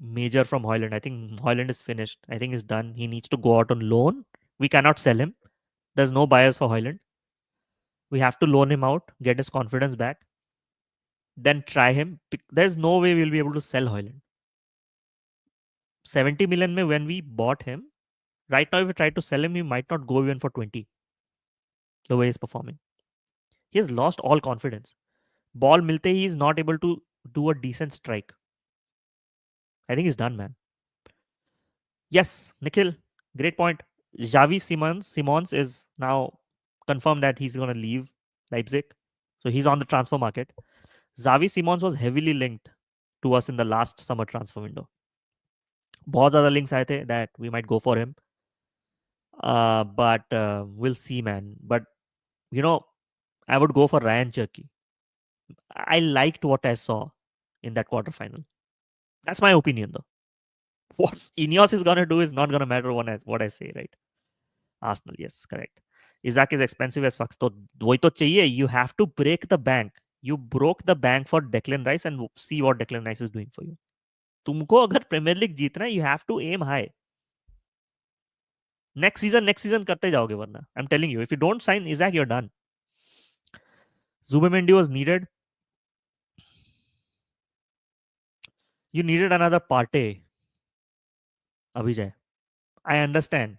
major from Haaland. I think Haaland is finished. I think he's done. He needs to go out on loan. We cannot sell him. There's no buyers for Haaland. We have to loan him out, get his confidence back, then try him. There's no way we'll be able to sell Haaland. 70 million mein when we bought him, right now if we try to sell him, he might not go even for 20. The way he's performing. He has lost all confidence. Ball milte he is not able to do a decent strike. I think he's done, man. Yes, Nikhil, great point. Xavi Simons is now confirmed that he's going to leave Leipzig. So he's on the transfer market. Xavi Simons was heavily linked to us in the last summer transfer window. बहुत ज़्यादा links आए थे that we might go for him. But we'll see, man. But, you know, I would go for Ryan Cherky. I liked what I saw in that quarterfinal. That's my opinion, though. What Ineos is going to do is not going to matter what I say, right? Arsenal, yes, correct. Isak is expensive as fuck. So, वही तो चाहिए. You have to break the bank. You broke the bank for Declan Rice and see what Declan Rice is doing for you. तुमको अगर premiere league जीतना है, you have to aim high. Next season करते जाओगे वरना. I'm telling you, if you don't sign Isak, you're done. Zubimendi was needed. You needed another Partey. Abhijay, I understand.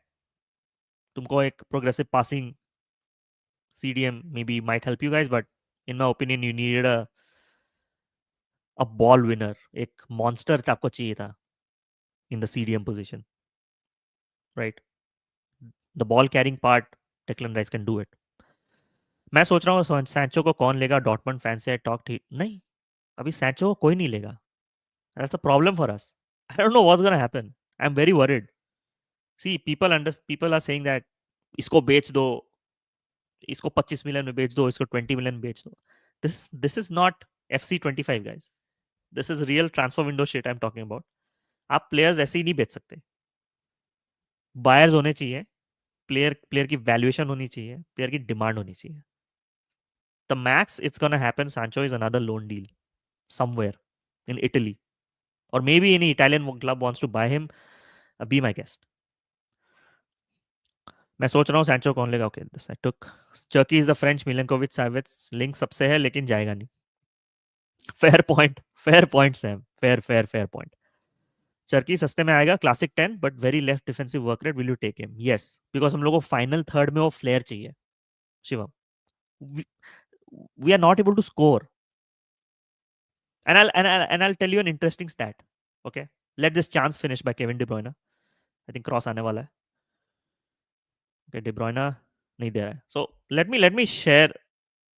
तुमको एक progressive passing CDM maybe might help you guys, but in my opinion, you needed a ball winner. एक monster आपको चाहिए था in the CDM position, right? The ball carrying part, Declan Rice can do it. मैं सोच रहा हूँ Sancho को कौन लेगा. डॉटमंड फैन से टॉक नहीं, अभी सैंचो को कोई नहीं लेगा. That's a problem for us. I don't know what's gonna happen. I'm very worried. See, people are saying that इसको बेच दो, इसको 25 मिलियन में बेच दो, इसको 20 मिलियन में बेच दो. This is not FC25 guys. This is real transfer window shit I'm talking about. आप प्लेयर्स ऐसे ही नहीं बेच सकते. बायर्स होने चाहिए, प्लेयर की वैल्यूएशन होनी चाहिए, प्लेयर की डिमांड होनी चाहिए. The max it's gonna happen, Sancho is another loan deal somewhere in Italy, or maybe any Italian club wants to buy him. Be my guest. मैं सोच रहा हूँ सैंचो कौन लेगा. Okay, this I took. Cherki is the French Milinkovic Savic link सबसे है, लेकिन जाएगा नहीं. Fair point Sam. Fair point. Cherki सस्ते में आएगा, classic 10 but very left defensive work rate, will you take him? Yes, because हम लोग को फाइनल थर्ड में वो फ्लेयर चाहिए Shivam. We are not able to score. And I'll tell you an interesting stat. Okay, let this chance finish by Kevin DeBruyne. I think cross आने वाला है. Okay, DeBruyne नहीं दे रहा है. So let me share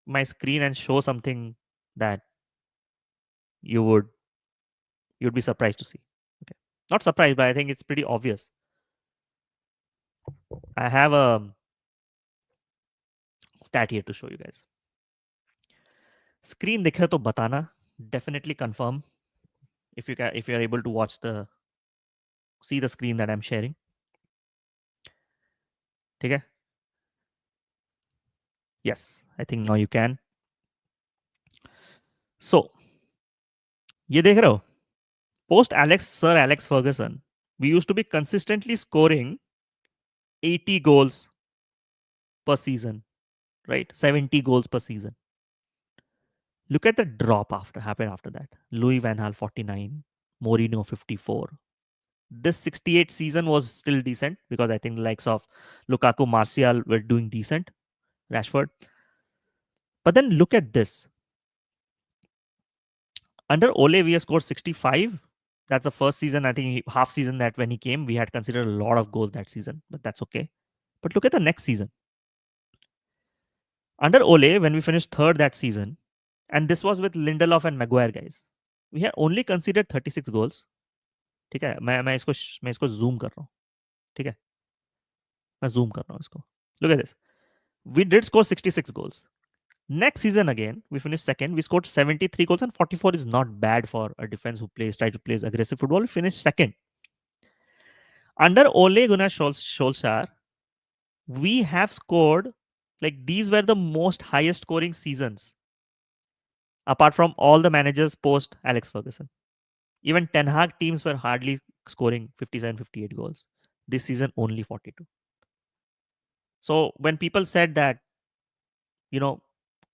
my screen and show something that you would you'd be surprised to see. Okay, not surprised, but I think it's pretty obvious. I have a stat here to show you guys. Screen दिखे तो बताना. Definitely confirm if you are able to see the screen that I'm sharing. ठीक है? Yes, I think now you can. So ये देख रहे हो? Post Sir Alex Ferguson, we used to be consistently scoring 80 goals per season, right? 70 goals per season. Look at the drop happened after that. Louis Van Gaal 49, Mourinho 54. This 68 season was still decent because I think the likes of Lukaku, Martial were doing decent. Rashford. But then look at this. Under Ole, we have scored 65. That's the first season, I think, half season that when he came, we had considered a lot of goals that season, but that's okay. But look at the next season. Under Ole, when we finished third that season, and this was with Lindelof and Maguire, guys, we had only conceded 36 goals. ठीक है, मैं इसको zoom कर रहा हूँ. ठीक है, मैं zoom कर रहा हूँ इसको. Look at this. We did score 66 goals. Next season again, we finished second. We scored 73 goals, and 44 is not bad for a defense who try to play aggressive football. We finished second. Under Ole Gunnar Solskjaer, we have scored, like, these were the most highest scoring seasons apart from all the managers post Alex Ferguson. Even Ten Hag teams were hardly scoring 57, 58 goals. This season, only 42. So when people said that,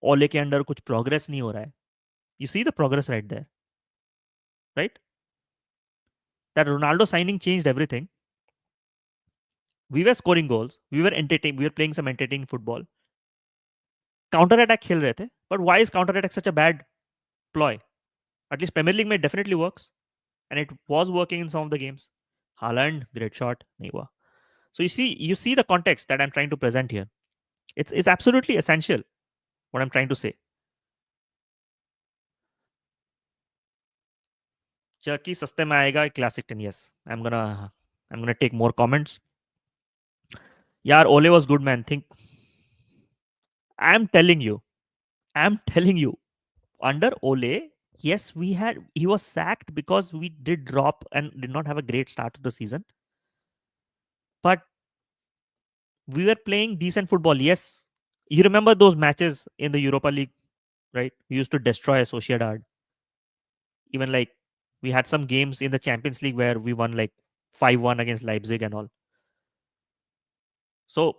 Ole के under कुछ progress नहीं हो रहा है, you see the progress right there, right? That Ronaldo signing changed everything. We were scoring goals. We were entertaining. We were playing some entertaining football. Counter attack खेल रहे थे. But why is counter attack such a bad ploy? At least Premier League में definitely works. And it was working in some of the games. Haaland, great shot. नहीं हुआ. So you see the context that I'm trying to present here. It's absolutely essential what I'm trying to say. Turkey सस्ते में आएगा classic 10. Yes, I'm gonna take more comments. यार Ole was good, man. I'm telling you, under Ole, yes, he was sacked because we did drop and did not have a great start to the season. But we were playing decent football. Yes, you remember those matches in the Europa League, right? We used to destroy Sociedad. Even like we had some games in the Champions League where we won like 5-1 against Leipzig and all. So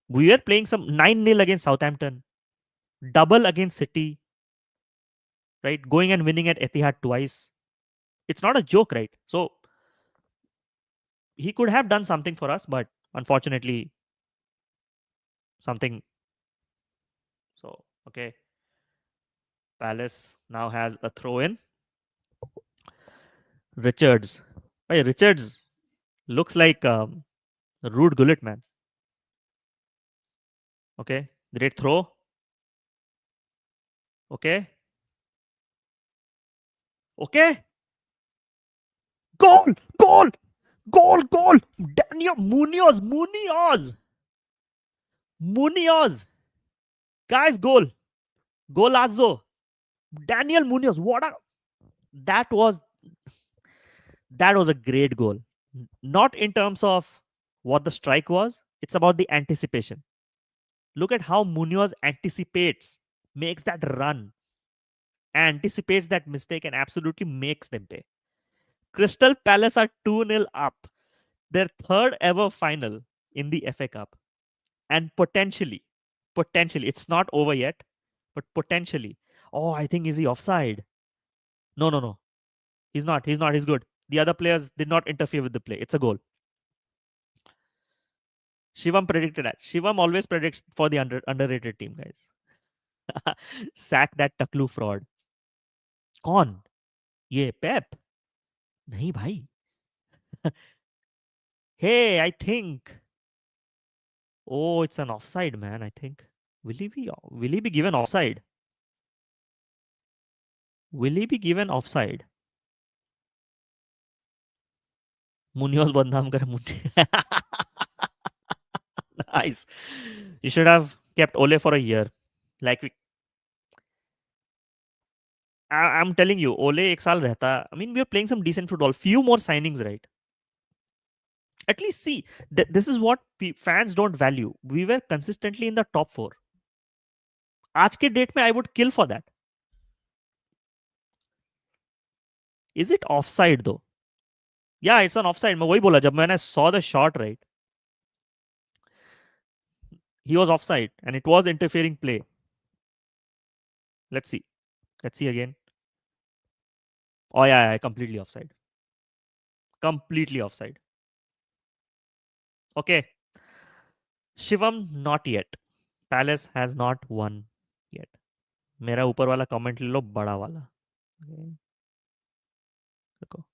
we were playing some 9-0 against Southampton, double against City, right? Going and winning at Etihad twice. It's not a joke, right? So he could have done something for us, but unfortunately, something. So, okay. Palace now has a throw in. Richards. Hey, Richards looks like Rude Gullit, man. Okay. Great throw. Okay. Okay. Goal! Goal! Goal! Goal! Daniel Munoz! Munoz! Munoz! Guys, goal! Golazo! Daniel Munoz! That was a great goal. Not in terms of what the strike was, it's about the anticipation. Look at how Munoz anticipates, makes that run, anticipates that mistake, and absolutely makes them pay. Crystal Palace are 2-0 up. Their third ever final in the FA Cup. And potentially, it's not over yet, but potentially. Oh, I think, is he offside? No. He's not. He's good. The other players did not interfere with the play. It's a goal. Shivam predicted that. Shivam always predicts for the underrated team, guys. Sack that Taklu fraud. कौन? ये Pep? नहीं भाई. Hey, I think. Oh, it's an offside, man. I think. Will he be given offside? Will he be given offside? Munoz बदनाम कर मुझे. Nice. You should have kept Ole for a year. Like I'm telling you, Ole एक साल रहता. I mean, we are playing some decent football. Few more signings, right? At least see, this is what fans don't value. We were consistently in the top four. आज के date में I would kill for that. Is it offside though? Yeah, it's an offside. मैं वही बोला जब मैंने saw the shot, right? He was offside and it was interfering play. Let's see. Let's see again. Oh yeah, completely offside. Completely offside. Okay. Shivam, not yet. Palace has not won yet. मेरा ऊपर वाला comment ले लो बड़ा वाला. Okay. देखो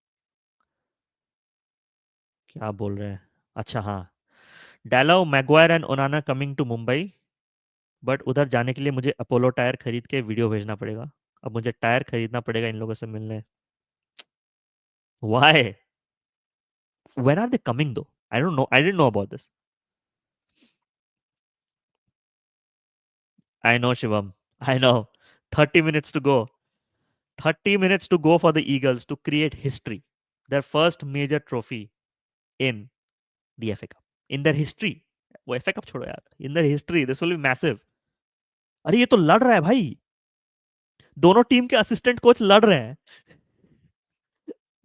क्या बोल रहे हैं. अच्छा हाँ. Dallow, Maguire and Onana coming to Mumbai. But उधर जाने के लिए मुझे अपोलो टायर खरीद के वीडियो भेजना पड़ेगा. अब मुझे टायर खरीदना पड़ेगा इन लोगों से मिलने. Why? When are they coming though? I don't know. I didn't know about this. I know, Shivam. I know. 30 minutes to go. 30 minutes to go for the Eagles to create history. Their first major trophy in the FA Cup. In their history. वो FA Cup छोड़ो यार. In their history, this will be massive. अरे ये तो लड़ रहा है भाई. दोनों टीम के असिस्टेंट कोच लड़ रहे हैं.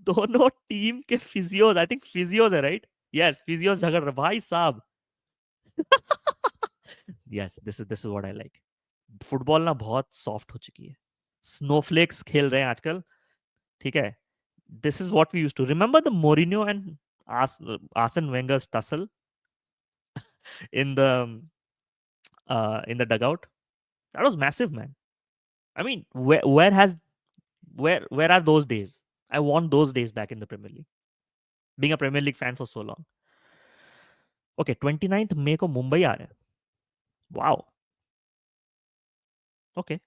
दोनों टीम के फिजियोज, आई थिंक फिजियोज है, राइट? यस, फिजियोज झगड़ रहे भाई साहब. Yes, this is what I like. Football ना बहुत सॉफ्ट हो चुकी है. स्नोफ्लेक्स खेल रहे हैं आजकल. ठीक है. This is what we used to remember the Mourinho and Arsene Wenger's tussle in the dugout. That was massive, man. I mean, where are those days? I want those days back in the Premier League. Being a Premier League fan for so long. Okay, 29th May को मुंबई आ रहे हैं. Wow. Okay.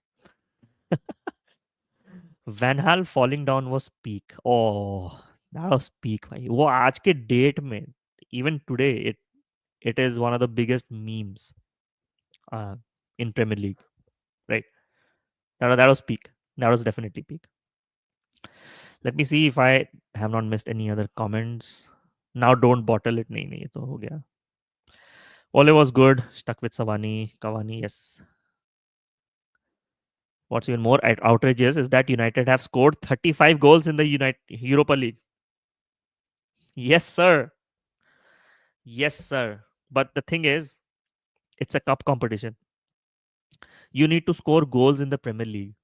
Van Hal falling down was peak. Oh, that was peak, भाई. वो आज के date में, even today, it is one of the biggest memes in Premier League, right? That was peak. That was definitely peak. Let me see if I have not missed any other comments. Now don't bottle it. नहीं नहीं ये तो हो गया. Ole was good. Stuck with Cavani. Yes. What's even more outrageous is that United have scored 35 goals in the Europa League. Yes, sir. Yes, sir. But the thing is, it's a cup competition. You need to score goals in the Premier League.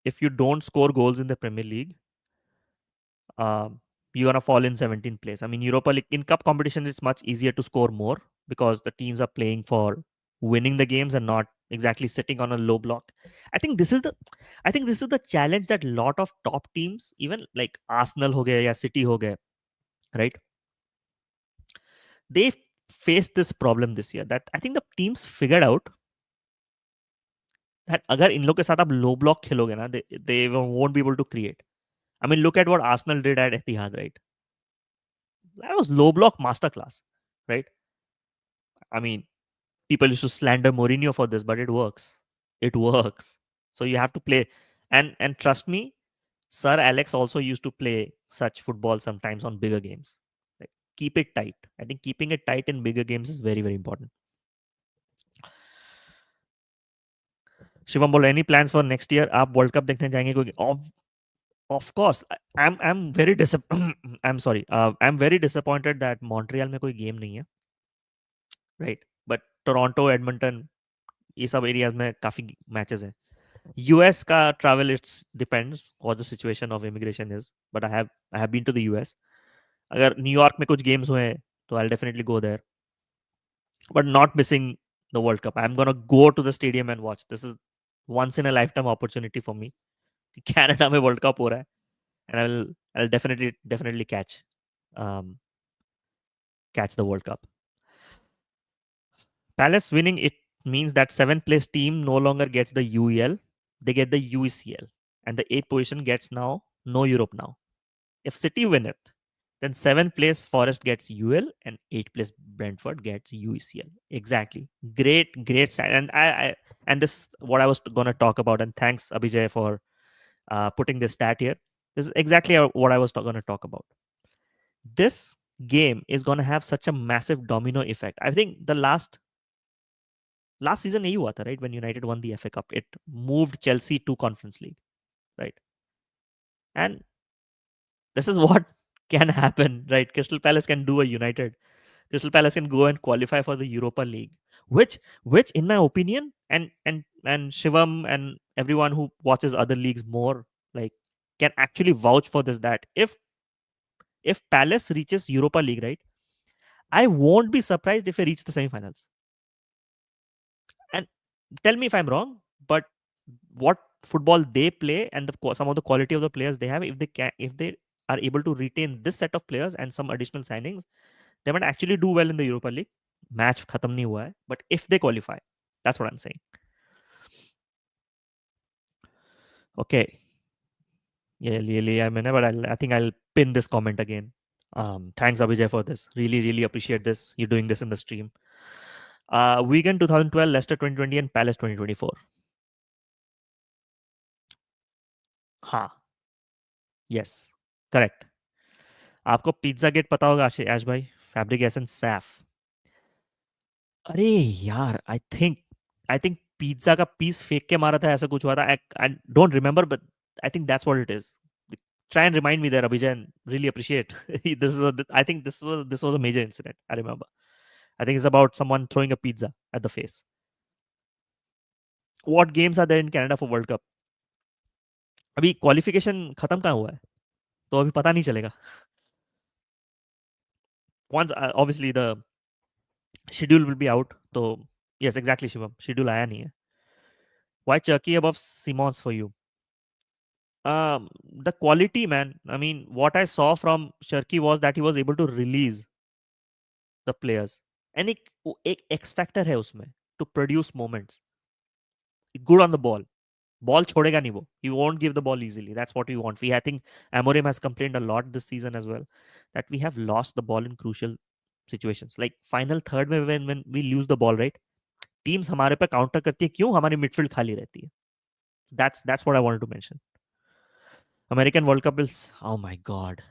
If you don't score goals in the Premier League, you're gonna fall in 17th place. I mean, Europa League in cup competition, it's much easier to score more because the teams are playing for winning the games and not exactly sitting on a low block. I think this is the challenge that lot of top teams, even like Arsenal ho gaya ya City ho gaya, right? They faced this problem this year. That I think the teams figured out that अगर इन लोग के साथ आप low block खेलोगे ना, they won't be able to create. I mean, look at what Arsenal did at Etihad, right? That was low block masterclass, right? I mean, people used to slander Mourinho for this, but it works. It works. So you have to play, and trust me, Sir Alex also used to play such football sometimes on bigger games. Like, keep it tight. I think keeping it tight in bigger games is very very important. Shivam बोल any plans for next year? आप world cup देखने जाएंगे कोई? Of course. I am very I am sorry, I am very disappointed that Montreal में कोई game नहीं है, right? But Toronto, Edmonton, ये सब एरियाज में काफी मैचेस हैं. US का travel, it's depends what the situation of immigration is, but I have been to the US. अगर न्यूयॉर्क में कुछ गेम्स हुए हैं तो I'll definitely go there, but not missing the World Cup. I'm gonna go to the stadium and watch. This is once in a lifetime opportunity for me. Canada में World Cup हो रहा है, and I'll definitely um, catch the World Cup. Palace winning, it means that seventh place team no longer gets the UEL, they get the UECL, and the eighth position gets now no Europe now. If City win it, then seventh place Forest gets UL and eighth place Brentford gets UECL. Exactly. Great stat. And and this what I was gonna talk about. And thanks Abhijay for putting this stat here. This is exactly what I was gonna talk about. This game is gonna have such a massive domino effect. I think the last season यही हुआ था, right? When United won the FA Cup, it moved Chelsea to Conference League, right? And this is what can happen, right? Crystal Palace can do a United. Crystal Palace can go and qualify for the Europa League, which in my opinion, and Shivam and everyone who watches other leagues more, like, can actually vouch for this, that if Palace reaches Europa League, right, I won't be surprised if they reach the semifinals. And tell me if I'm wrong, but what football they play and some of the quality of the players they have, if they are able to retain this set of players and some additional signings, they might actually do well in the Europa League. Match खत्म नहीं हुआ है, but if they qualify, that's what I'm saying. Okay, yeah, I mean, but I think I'll pin this comment again. Thanks Abhijay for this. Really appreciate this. You're doing this in the stream. Wigan 2012, Leicester 2020, and Palace 2024. हाँ, yes, correct. आपको pizza gate पता होगा आश भाई, fabric essence Saif. अरे यार, I think pizza का piece फेंक के मारा था, ऐसा कुछ हुआ था. I don't remember, but I think that's what it is. Try and remind me there, Abhijay, and really appreciate. I think this was a major incident. I remember. I think it's about someone throwing a pizza at the face. What games are there in Canada for World Cup? अभी qualification खत्म कहाँ हुआ है, तो अभी पता नहीं चलेगा. Once obviously the schedule will be out. So yes, exactly, Shivam. Schedule आया नहीं है. Why Turkey above Simons for you? The quality, man. I mean, what I saw from Cherki was that he was able to release the players. And एक X factor है उसमें to produce moments. Good on the ball. Ball छोड़ेगा नहीं वो. He won't give the ball easily. That's what we want. I think Amorim has complained a lot this season as well that we have lost the ball in crucial situations. Like final third में when we lose the ball, right? Teams हमारे पे counter करती है, क्यों? हमारी midfield खाली रहती है. That's what I wanted to mention. American World Cup is, oh my God.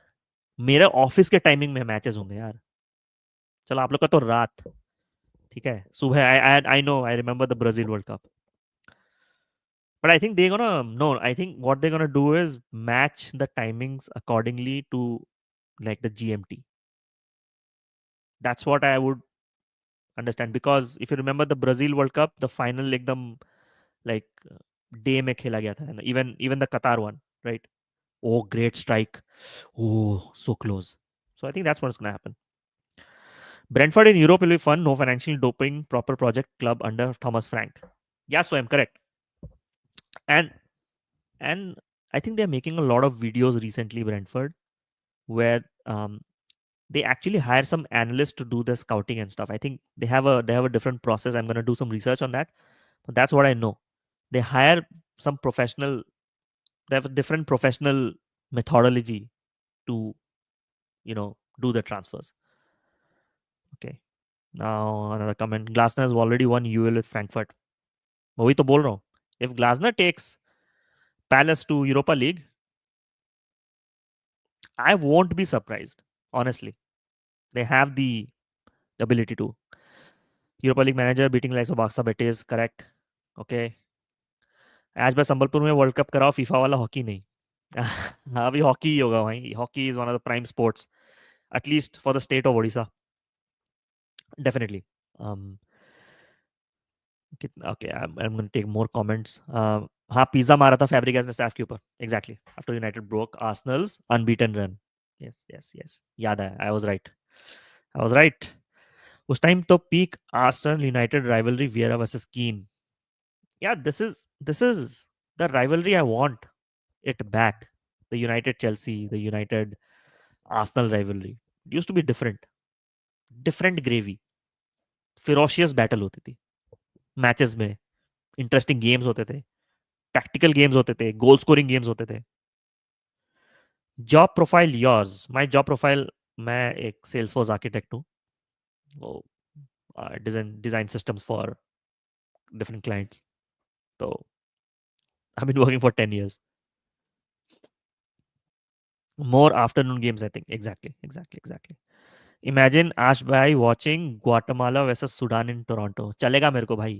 मेरे ऑफिस के टाइमिंग में मैचेस होंगे यार. चलो आप लोग का तो रात, ठीक है, सुबह. I know, I remember the Brazil world cup. But I think they're gonna no. I think what they're gonna do is match the timings accordingly to like the GMT. That's what I would understand, because if you remember the Brazil World Cup, the final एकदम like day में खेला गया था. Even the Qatar one, right? Oh, great strike. Oh, so close. So I think that's what's gonna happen. Brentford in Europe will be fun. No financial doping. Proper project club under Thomas Frank. Yeah, so I'm correct. And and I think they're making a lot of videos recently, Brentford, where they actually hire some analysts to do the scouting and stuff. I think they have a different process. I'm gonna do some research on that. But that's what I know. They hire some professional. They have a different professional methodology to do the transfers. Okay. Now another comment. Glasner has already won UL with Frankfurt. वही तो बोल रहा हूँ. If Glasner takes Palace to Europa League, I won't be surprised. Honestly, they have the ability to. Europa League manager beating likes of Barca Betis, correct? Okay. आज मैं संबलपुर में world cup कराओ, FIFA वाला हॉकी नहीं. हाँ, अभी hockey ही होगा भाई. Hockey is one of the prime sports, at least for the state of Odisha. Definitely. Okay, I'm going to take more comments. हाँ पिज्जा मारा था फैब्रिगास ने सैफ के ऊपर exactly after United broke Arsenal's unbeaten run. Yes yes yes याद है. I was right. I was right. उस time तो peak Arsenal United rivalry Vieira versus कीन. Yeah, this is the rivalry I want it back. The United Chelsea, the United Arsenal rivalry. It used to be different. Different gravy. Ferocious battle होती थी matches में. Interesting games होते थे. Tactical games होते थे. Goal scoring games होते थे. Job profile yours. My job profile. मैं एक सेल्सफोर्स आर्किटेक्ट हूँ. वो design design systems for different clients. तो I been working for 10 years. More afternoon games, I think. Exactly, exactly, exactly. Imagine Ash bhai watching Guatemala versus Sudan in Toronto. चलेगा मेरे को भाई.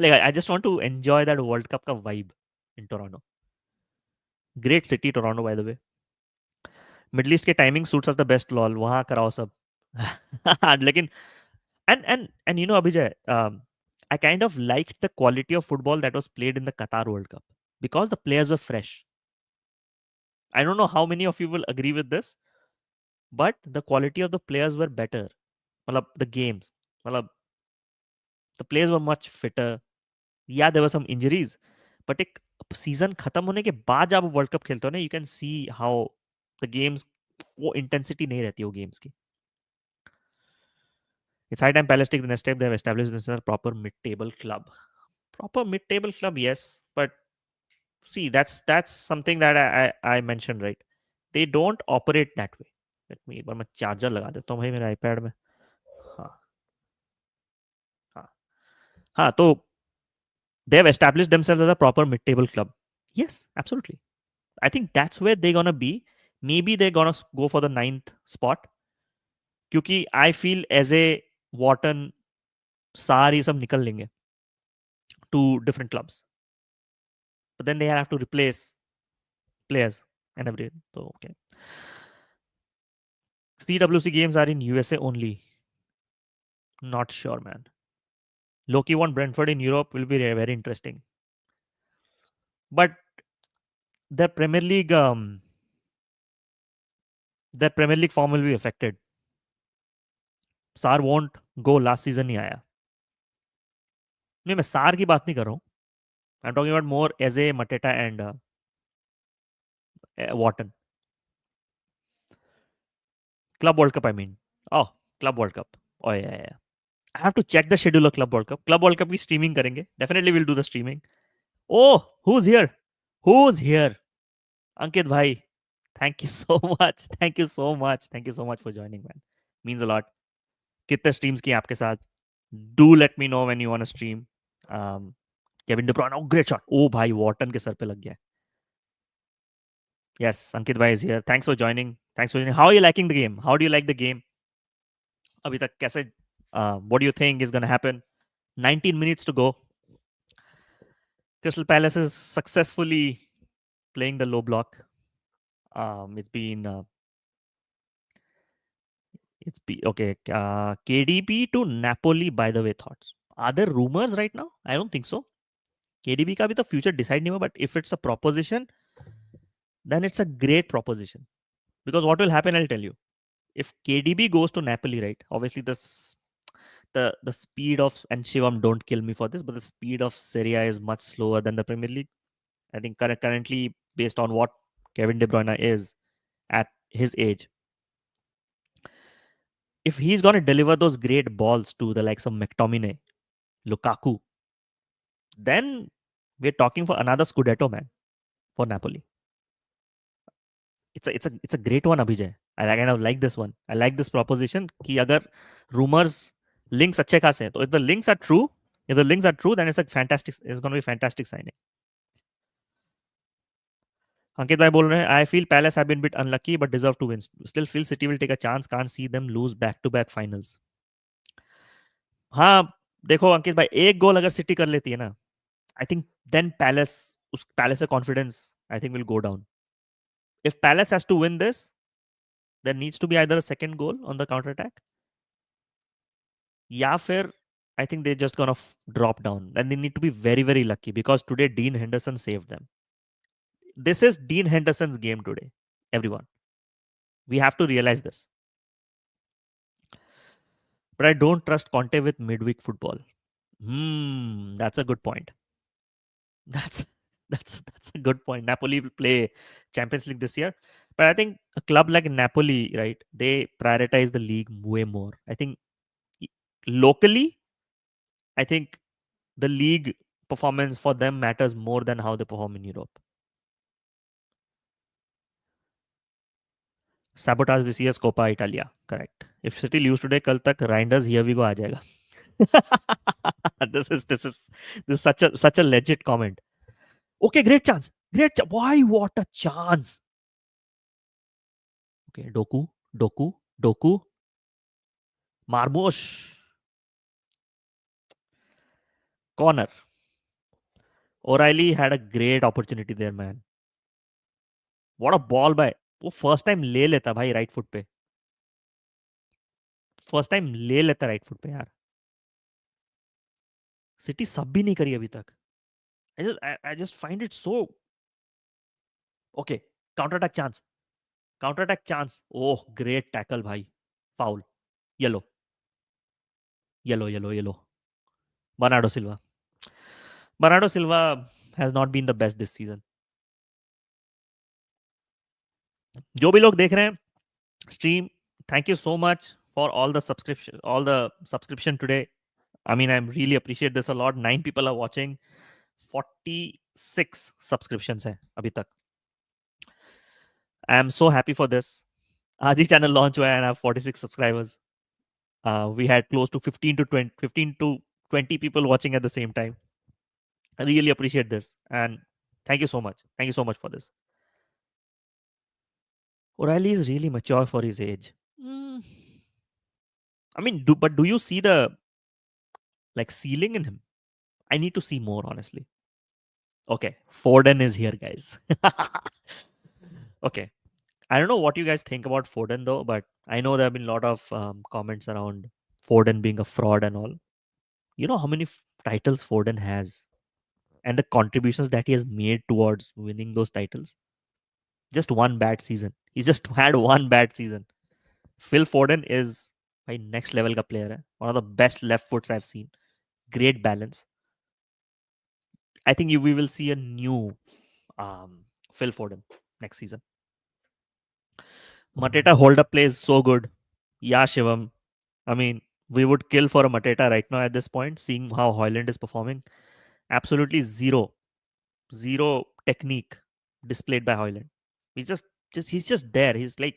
चलेगा. I just want to enjoy that World Cup का vibe in Toronto. Great city Toronto by the way. Middle East के timing suits us the best lol. वहाँ कराओ सब. लेकिन and you know Abhijay, I kind of liked the quality of football that was played in the Qatar World Cup because the players were fresh. I don't know how many of you will agree with this, but the quality of the players were better. मतलब the games. मतलब the players were much fitter. Yeah, there were some injuries, but एक season खत्म होने के बाद जब आप world cup खेलते हो ना, you can see how the games, वो इंटेंसिटी नहीं रहती वो गेम्स की. It's high time Palace take the next step. They have established this as a proper mid-table club. Proper mid-table club, yes, but see, that's something that I mentioned, right? They don't operate that way. Let me एक बार मैं charger लगा देता हूँ भाई मेरे iPad में. हाँ हाँ हाँ. तो they have established themselves as a proper mid-table club. Yes, absolutely. I think that's where they're gonna be. Maybe they're gonna go for the ninth spot. क्योंकि I feel as a Wharton, सार ये सब निकल लेंगे to different clubs. But then they have to replace players and everything. So okay. CWC games are in USA only. Not sure, man. Loki won Brentford in Europe will be very interesting. But the Premier League, the Premier League form will be affected. सार won't go last season नहीं आया. नहीं मैं सार की बात नहीं कर रहा हूँ. I'm talking about more as a Mateta and Wharton. Club World Cup, I mean. Oh, Club World Cup. Oh, yeah, yeah. I have to check the schedule of Club World Cup. Club World Cup की streaming करेंगे. Definitely we'll do the streaming. Oh, who's here? Who's here? Ankit bhai. Thank you so much. Thank you so much. Thank you so much for joining, man. Means a lot. कितने streams किए आपके साथ? Do let me know when you want to stream. Um, Kevin DeBruyne. Oh, great shot. Oh, भाई Wharton के sir पे लग गया. Yes, Ankit bhai is here. Thanks for joining. Thanks for joining. How are you liking the game? How do you like the game? अभी तक कैसे? What do you think is going to happen? 19 minutes to go. Crystal Palace is successfully playing the low block. It's been okay. KDB to Napoli. By the way, thoughts. Are there rumors right now? I don't think so. KDB का भी तो future decide नहीं हुआ. But if it's a proposition, then it's a great proposition. Because what will happen, I'll tell you. If KDB goes to Napoli, right? Obviously, the speed of, and Shivam, don't kill me for this, but the speed of Serie A is much slower than the Premier League. I think currently, based on what Kevin De Bruyne is at his age, if he's going to deliver those great balls to the likes of McTominay, Lukaku, then we're talking for another Scudetto, man, for Napoli. It's a great one, Abhijay. I kind of like this one. I like this proposition. कि अगर rumors links अच्छे खासे हैं, तो if the links are true, then it's a fantastic. It's going to be fantastic signing. अंकित भाई बोल रहे हैं, I feel Palace have been a bit unlucky but deserve to win. Still feel City will take a chance. Can't see them lose back-to-back finals. हाँ, देखो अंकित भाई, एक गोल अगर city कर लेती है ना, I think then उस पैलेस का confidence I think will go down. If Palace has to win this, there needs to be either a second goal on the counter attack, या फिर I think they're just gonna drop down, and they need to be very, very lucky because today Dean Henderson saved them. This is Dean Henderson's game today. Everyone, we have to realize this. But I don't trust Conte with midweek football. That's a good point. That's that's a good point. Napoli will play Champions League this year, but I think a club like Napoli, right? They prioritize the league way more. I think locally, I think the league performance for them matters more than how they perform in Europe. Sabotage this year's Copa Italia. Correct. If City lose today, kal tak Reinders here we go आ जाएगा. this is such a legit comment. Okay, great chance. Why? What a chance. Okay, Doku. Marmosh. Corner. O'Reilly had a great opportunity there, man. What a ball by. वो first time ले लेता भाई right foot पे. First time ले लेता right foot पे यार. City सब भी नहीं करी अभी तक. I just find it so. Okay, counter attack chance. Counter attack chance. Oh, great tackle, bhai. Foul. Yellow. Yellow. Bernardo Silva. Bernardo Silva has not been the best this season. जो भी लोग देख रहे हैं stream, thank you so much for all the subscription today. I mean, I really appreciate this a lot. 9 people are watching. 46 subscriptions है अभी तक. I am so happy for this. आज ही channel launch हुआ है and I have 46 subscribers. We had close to 15 to 20 people watching at the same time. I really appreciate this and thank you so much. Thank you so much for this. O'Reilly is really mature for his age. Mm, I mean, do you see the like ceiling in him? I need to see more, honestly. Okay, Foden is here, guys. Okay, I don't know what you guys think about Foden though, but I know there have been a lot of comments around Foden being a fraud and all. You know how many titles Foden has and the contributions that he has made towards winning those titles? Just one bad season. He's just had one bad season. Phil Foden is my next level ka player. Hai. One of the best left foots I've seen. Great balance. I think we will see a new Phil Foden next season. Mateta hold up play is so good. Yeah, Shivam. I mean, we would kill for a Mateta right now at this point, seeing how Haaland is performing. Absolutely zero technique displayed by Haaland. He's just there. He's like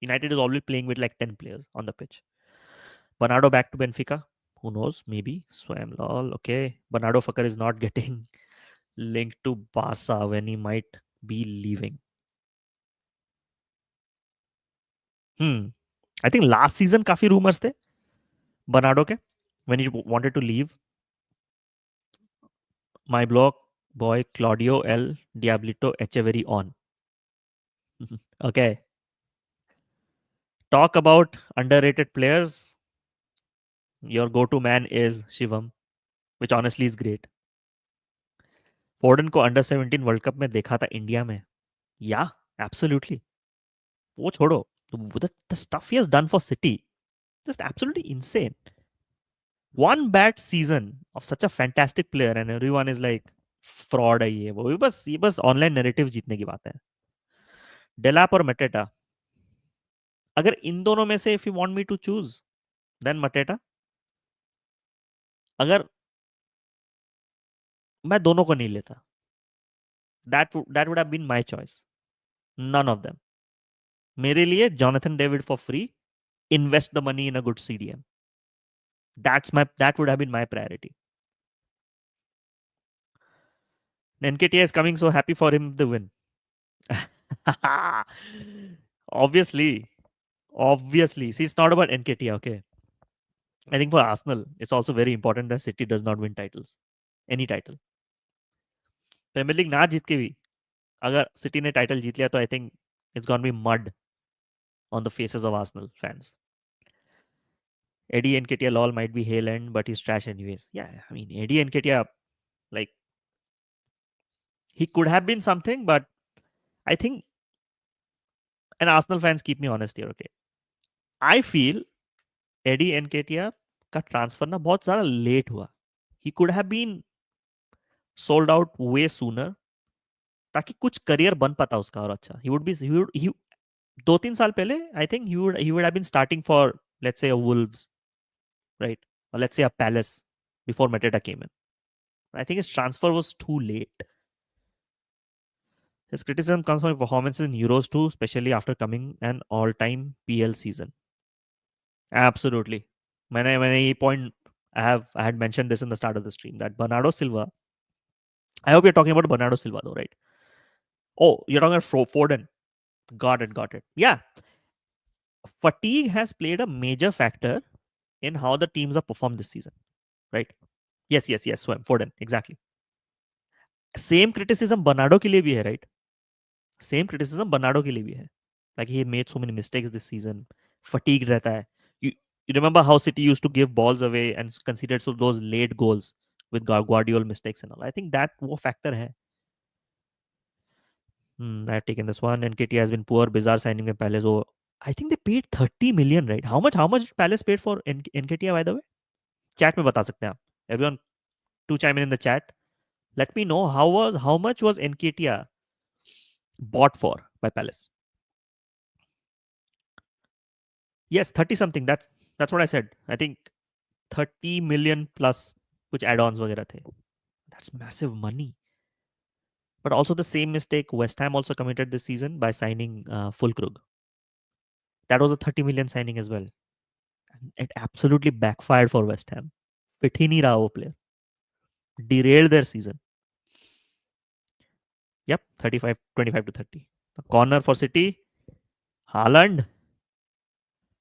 United is always playing with like 10 players on the pitch. Bernardo back to Benfica. Who knows? Maybe. Swam lol. Okay. Bernardo fucker is not getting linked to Barca when he might be leaving. I think last season काफी rumors थे Bernardo के when he wanted to leave. My blog boy Claudio L Diablito Echeverry on. Okay. Talk about underrated players. Your go-to man is Shivam, which honestly is great. फोर्डन को under 17 world cup में देखा था India में. या absolutely. वो छोड़ो. The stuff he has done for City, just absolutely insane. One bad season of such a fantastic player and everyone is like fraud है ये वो. ये बस ऑनलाइन नैरेटिव जीतने की बात है. डेलाप और मटेटा. अगर इन दोनों में से if you want me to choose then Mateta. अगर मैं दोनों को नहीं लेता, that would have been my choice. None of them. मेरे लिए Jonathan David for free. Invest the money in a good CDM. That would have been my priority. NKTI is coming, so happy for him the win. Obviously. See, it's not about NKTI, okay? I think for Arsenal, it's also very important that City does not win titles. Any title. Premier League ना जीत के भी अगर City ने title जीत लिया तो I think it's gonna be mud on the faces of Arsenal fans. Eddie Nketiah lol might be Haaland, but he's trash anyways. Yeah, I mean Eddie Nketiah, like he could have been something, but I think, and Arsenal fans keep me honest here, okay? I feel Eddie Nketiah का transfer ना बहुत ज्यादा late हुआ. He could have been sold out way sooner, ताकि कुछ career बन पाता उसका और अच्छा. ही वुड बी ही 2-3 साल पहले I think he would have been starting for let's say Wolves, right, और let's say a Palace before Mateta came in. I think his transfer was too late. His criticism comes from performances in Euros too, especially after coming an all-time PL season. Absolutely. मैंने ये point I had mentioned this in the start of the stream that Bernardo Silva. I hope you're talking about Bernardo Silva though, right? Oh, you're talking about Foden. Got it, got it. Yeah, fatigue has played a major factor in how the teams have performed this season, right? Yes. Swam Foden, exactly. Same criticism Bernardo के लिए भी है, right? Same criticism Bernardo के लिए भी है. Like he made so many mistakes this season. Fatigued रहता है. You remember how City used to give balls away and considered so those late goals with Guardiola mistakes and all. I think that वो factor है. I have taken this one. NKT has been poor. Bizarre signing में पहले so I think they paid 30 million, right? How much did Palace paid for NKT by the way? Chat में बता सकते हैं आप. Everyone to chime in the chat. Let me know how much was NKT bought for by Palace. Yes, 30 something. That's what I said. I think 30 million plus कुछ add-ons वगैरह थे. That's massive money. But also the same mistake West Ham also committed this season by signing Fulkrug. That was a 30 million signing as well. And it absolutely backfired for West Ham. Fit ही नहीं रहा वो player. Derailed their season. Yep, 35, 25 to 30. A corner for City. Haaland.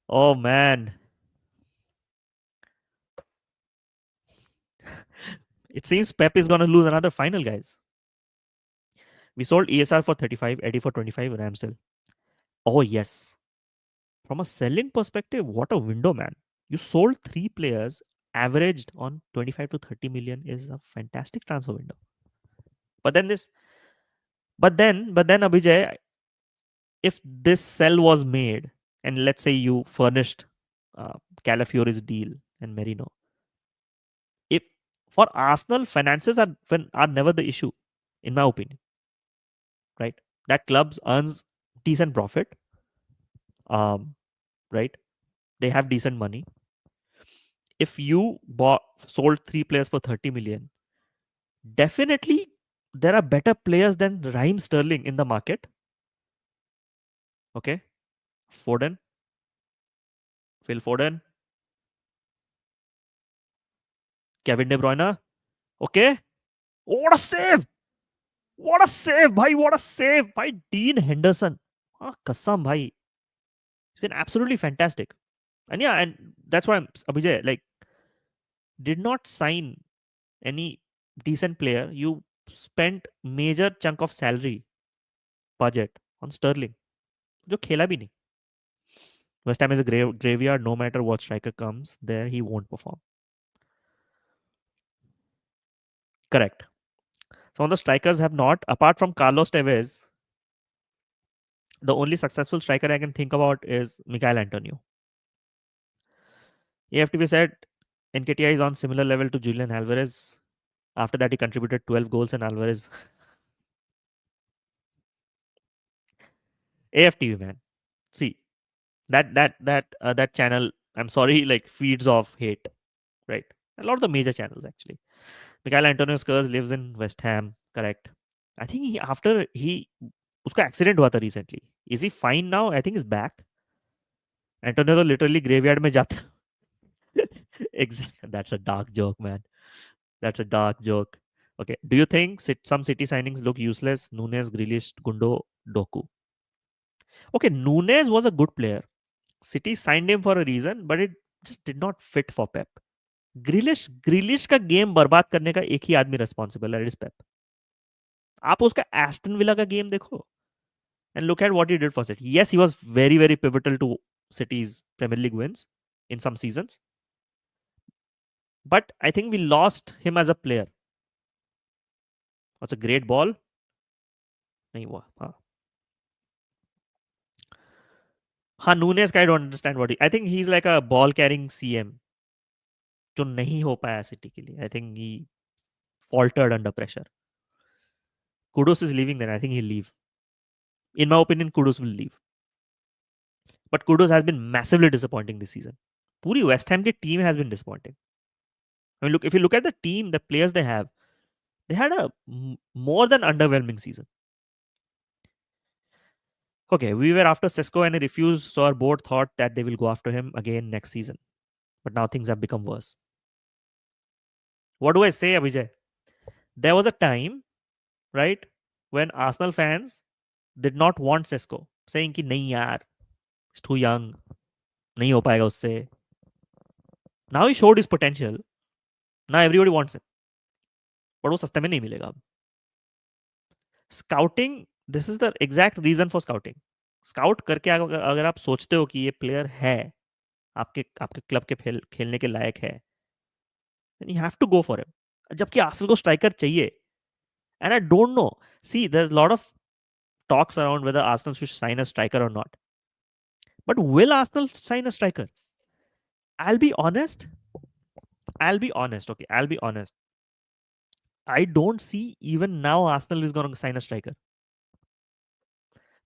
Oh man. It seems Pep is going to lose another final, guys. We sold ESR for 35, Eddie for 25, Ramsdale. Oh, yes. From a selling perspective, what a window, man. You sold 3 players, averaged on 25 to 30 million is a fantastic transfer window. But then Abhijay, if this sell was made, and let's say you furnished Calafiori's deal and Merino, if for Arsenal, finances are never the issue, in my opinion, right? That clubs earns decent profit, right? They have decent money. If you sold 3 players for 30 million, definitely there are better players than Raheem Sterling in the market. Okay, Foden, Phil Foden, Kevin De Bruyne. Okay, oh, what a save! What a save, bhai! What a save by Dean Henderson. Kasam, bhai. It's been absolutely fantastic. And yeah, and that's why Abhijay, like, did not sign any decent player. You spent major chunk of salary budget on Sterling, जो खेला भी नहीं. West Ham is a graveyard. No matter what striker comes there, he won't perform. Correct. Some of the strikers have not, apart from Carlos Tevez, the only successful striker I can think about is Miguel Antonio. AFTV said NKTI is on similar level to Julian Alvarez. After that, he contributed 12 goals and Alvarez. AFTV, man. See, that channel, I'm sorry, like feeds off hate, right? A lot of the major channels actually. Miguel Antonio Scurs lives in West Ham, correct? I think after उसका accident हुआ था recently. Is he fine now? I think he's back. Antonio तो literally graveyard में जाता. Exactly. That's a dark joke, man. That's a dark joke. Okay. Do you think some City signings look useless? Nunes, Grealish, Gundo, Doku. Okay, Nunes was a good player. City signed him for a reason, but it just did not fit for Pep. ग्रिलिश का game बर्बाद करने का एक ही आदमी responsible है, पेप. आप उसका Aston villa का गेम देखो and look at what he did for City. Yes, he was very, very pivotal to City's Premier League wins in some seasons. But I think we lost him as a player. That's a great ball. नहीं हुआ हाँ. हाँ, Nunes का I don't understand what I think he is like a ball carrying CM जो नहीं हो पाया city के लिए. आई think he faltered under pressure. Kudos is leaving then. I think he'll leave. In my opinion, Kudos will leave. But Kudos has been massively disappointing this season. Puri West Ham ki team has been disappointing. I mean, look, if you look at the team, the players they have, they had a more than underwhelming season. Okay, we were after Sesko and he refused, so our board thought that they will go after him again next season. But now things have become worse. What do I say, Abhijay? There was a time, right, when Arsenal fans did not want Sesko, saying कि नहीं यार, he's too young, नहीं हो पाएगा उससे. Now he showed his potential. Now everybody wants him. But वो सस्ते में नहीं मिलेगा अब. Scouting, this is the exact reason for scouting. Scout करके अगर आप सोचते हो कि ये प्लेयर है आपके आपके क्लब के खेलने के लायक है, then you have to go for him. जबकि आर्सेनल को स्ट्राइकर चाहिए. And I don't know. See, there's a lot of talks around whether Arsenal should sign a striker or not. But will Arsenal sign a striker? I'll be honest. Okay, I'll be honest. I don't see even now Arsenal is going to sign a striker.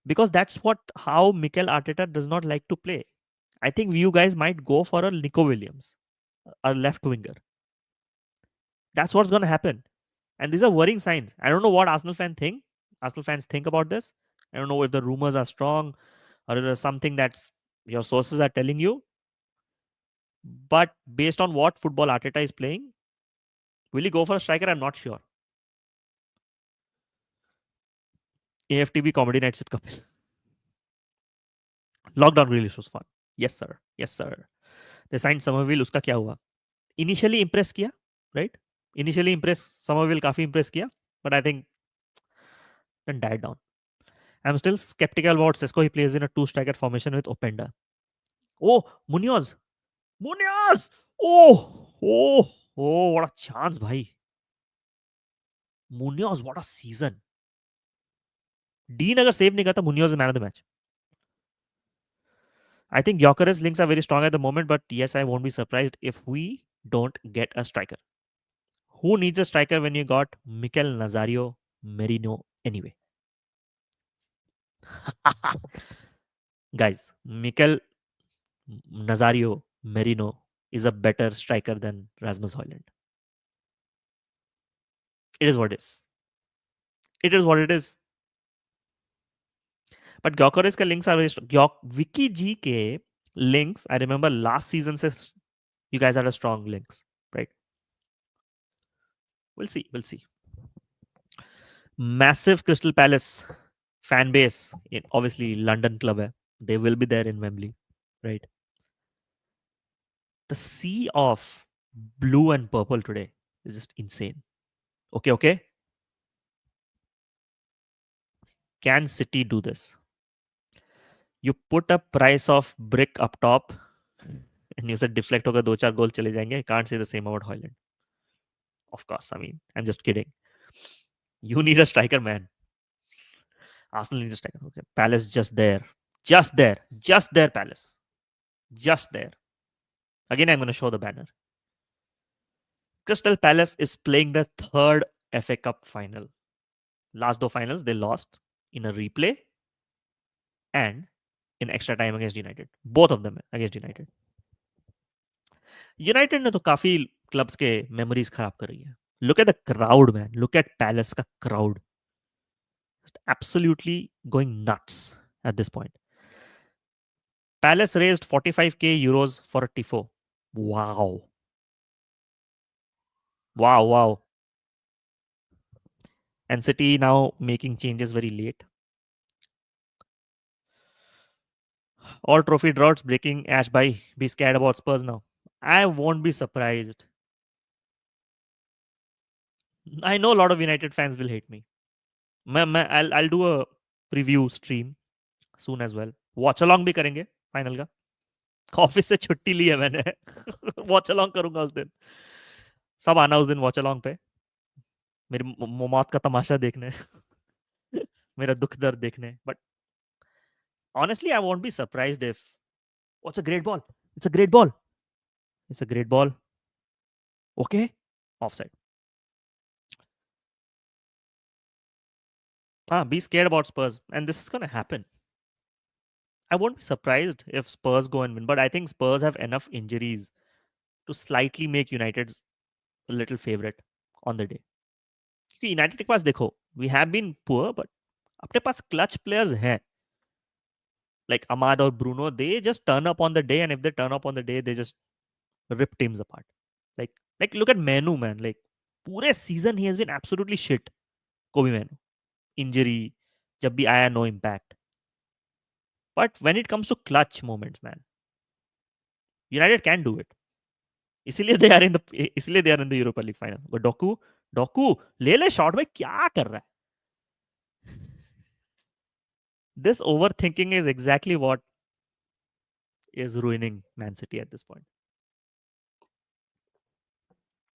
Because that's how Mikel Arteta does not like to play. I think you guys might go for a Nico Williams, a left winger. That's what's going to happen. And these are worrying signs. I don't know what Arsenal fans think about this. I don't know if the rumors are strong or it is something that your sources are telling you. But based on what football Arteta is playing, will he go for a striker? I'm not sure. AFTV comedy nights with Kapil. Lockdown release was fun. Yes, sir. Yes, sir. They signed Somerville. Uska kya hua? Initially impress kiya, right? Somerville काफी impress किया, but I think then died down. I'm still skeptical about Sesko. He plays in a two-striker formation with Openda. Oh, Munoz! Munoz! Oh, what a chance, bhai. Munoz, what a season. Dean अगर save नहीं करता, Munoz is man of the match. I think Gyökeres links are very strong at the moment, but yes, I won't be surprised if we don't get a striker. Who needs a striker when you got Mikel Nazario Merino anyway? Guys, Mikel Nazario Merino is a better striker than Rasmus Højlund. It is what it is. It is what it is. But Gyökeres के links are very strong. Vicky G के links, I remember last season says you guys had a strong links, right? We'll see. Massive Crystal Palace fan base. Obviously, London club hai. They will be there in Wembley, right? The sea of blue and purple today is just insane. Okay. Can City do this? You put a price of brick up top and you said deflect होगा 2-4 goal चले जाएंगे. Can't say the same about Højlund. Of course, I mean, I'm just kidding. You need a striker, man. Arsenal needs a striker. Okay. Palace just there. Palace. Just there. Again, I'm going to show the banner. Crystal Palace is playing the third FA Cup final. Last two finals, they lost in a replay and in extra time against United. Both of them against United. United ने तो काफी clubs के memories खराब कर रही है. Look at the crowd, man. Look at Palace का crowd. Just absolutely going nuts at this point. Palace raised 45k euros for a tifo. Wow. And City now making changes very late. All trophy droughts breaking. Ash bhai, be scared about Spurs now. I won't be surprised. I know a lot of United fans will hate me. I'll do a preview stream soon as well. Watchalong भी करेंगे final का. Office से छुट्टी ली है मैंने. Watchalong करूंगा उस दिन. सब आना उस दिन वॉच अलोंग पे, मेरी मौत का तमाशा देखने, मेरा दुख दर्द देखने. But honestly, I won't be surprised if. What's a great ball? It's a great ball. It's a great ball. Okay, offside. Be scared about Spurs, and this is gonna happen. I won't be surprised if Spurs go and win, but I think Spurs have enough injuries to slightly make United a little favorite on the day. क्योंकि United के पास देखो, we have been poor but अपने पास clutch players हैं, like Ahmad or Bruno. They just turn up on the day, and if they turn up on the day, they just rip teams apart. Like look at Menu, man. Like पूरे season he has been absolutely shit. Kobe Menu, injury, जब भी आया no impact. But when it comes to clutch moments, man, United can do it. इसीलिए they are in the Europa league final. But Doku ले ले shot, भाई क्या कर रहा है. This overthinking is exactly what is ruining Man City at this point.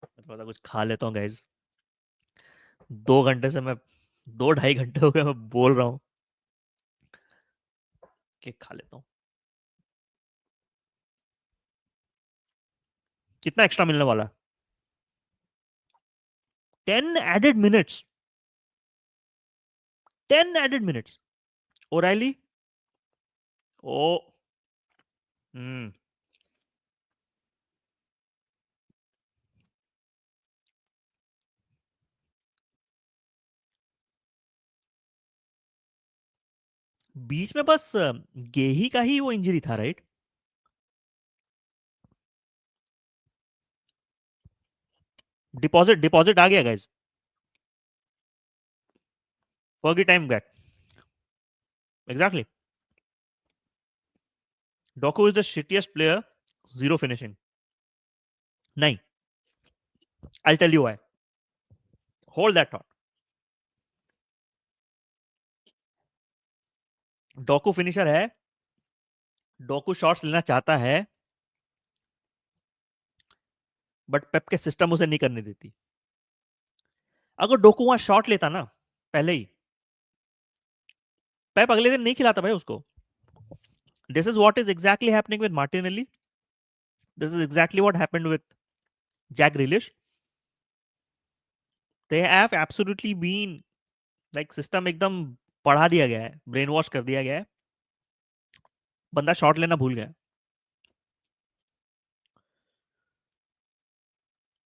मैं थोड़ा सा कुछ खा लेता हूँ गाइज. 2 घंटे से मैं 2 ढाई घंटे हो गए मैं बोल रहा हूँ कि खा लेता हूँ. कितना एक्स्ट्रा मिलने वाला है? 10 added minutes. 10 added minutes. O'Reilly. ओ. हम्म. बीच में बस गेही का ही वो इंजरी था, राइट? डिपॉजिट आ गया guys. Forgive time back. Exactly. Doku is the shittiest player. Zero finishing. नहीं. I tell you why. Hold that thought. Doku finisher है. डोकू शॉट्स लेना चाहता है, बट पेप के सिस्टम उसे नहीं करने देती. अगर डोकू वहां शॉट लेता ना पहले ही, पेप अगले दिन नहीं खिलाता भाई उसको. This is what is exactly happening with Martinelli. This is exactly what happened with Jack Grealish. They have absolutely been like system एकदम पढ़ा दिया गया है, ब्रेन वॉश कर दिया गया है. बंदा शॉट लेना भूल गया.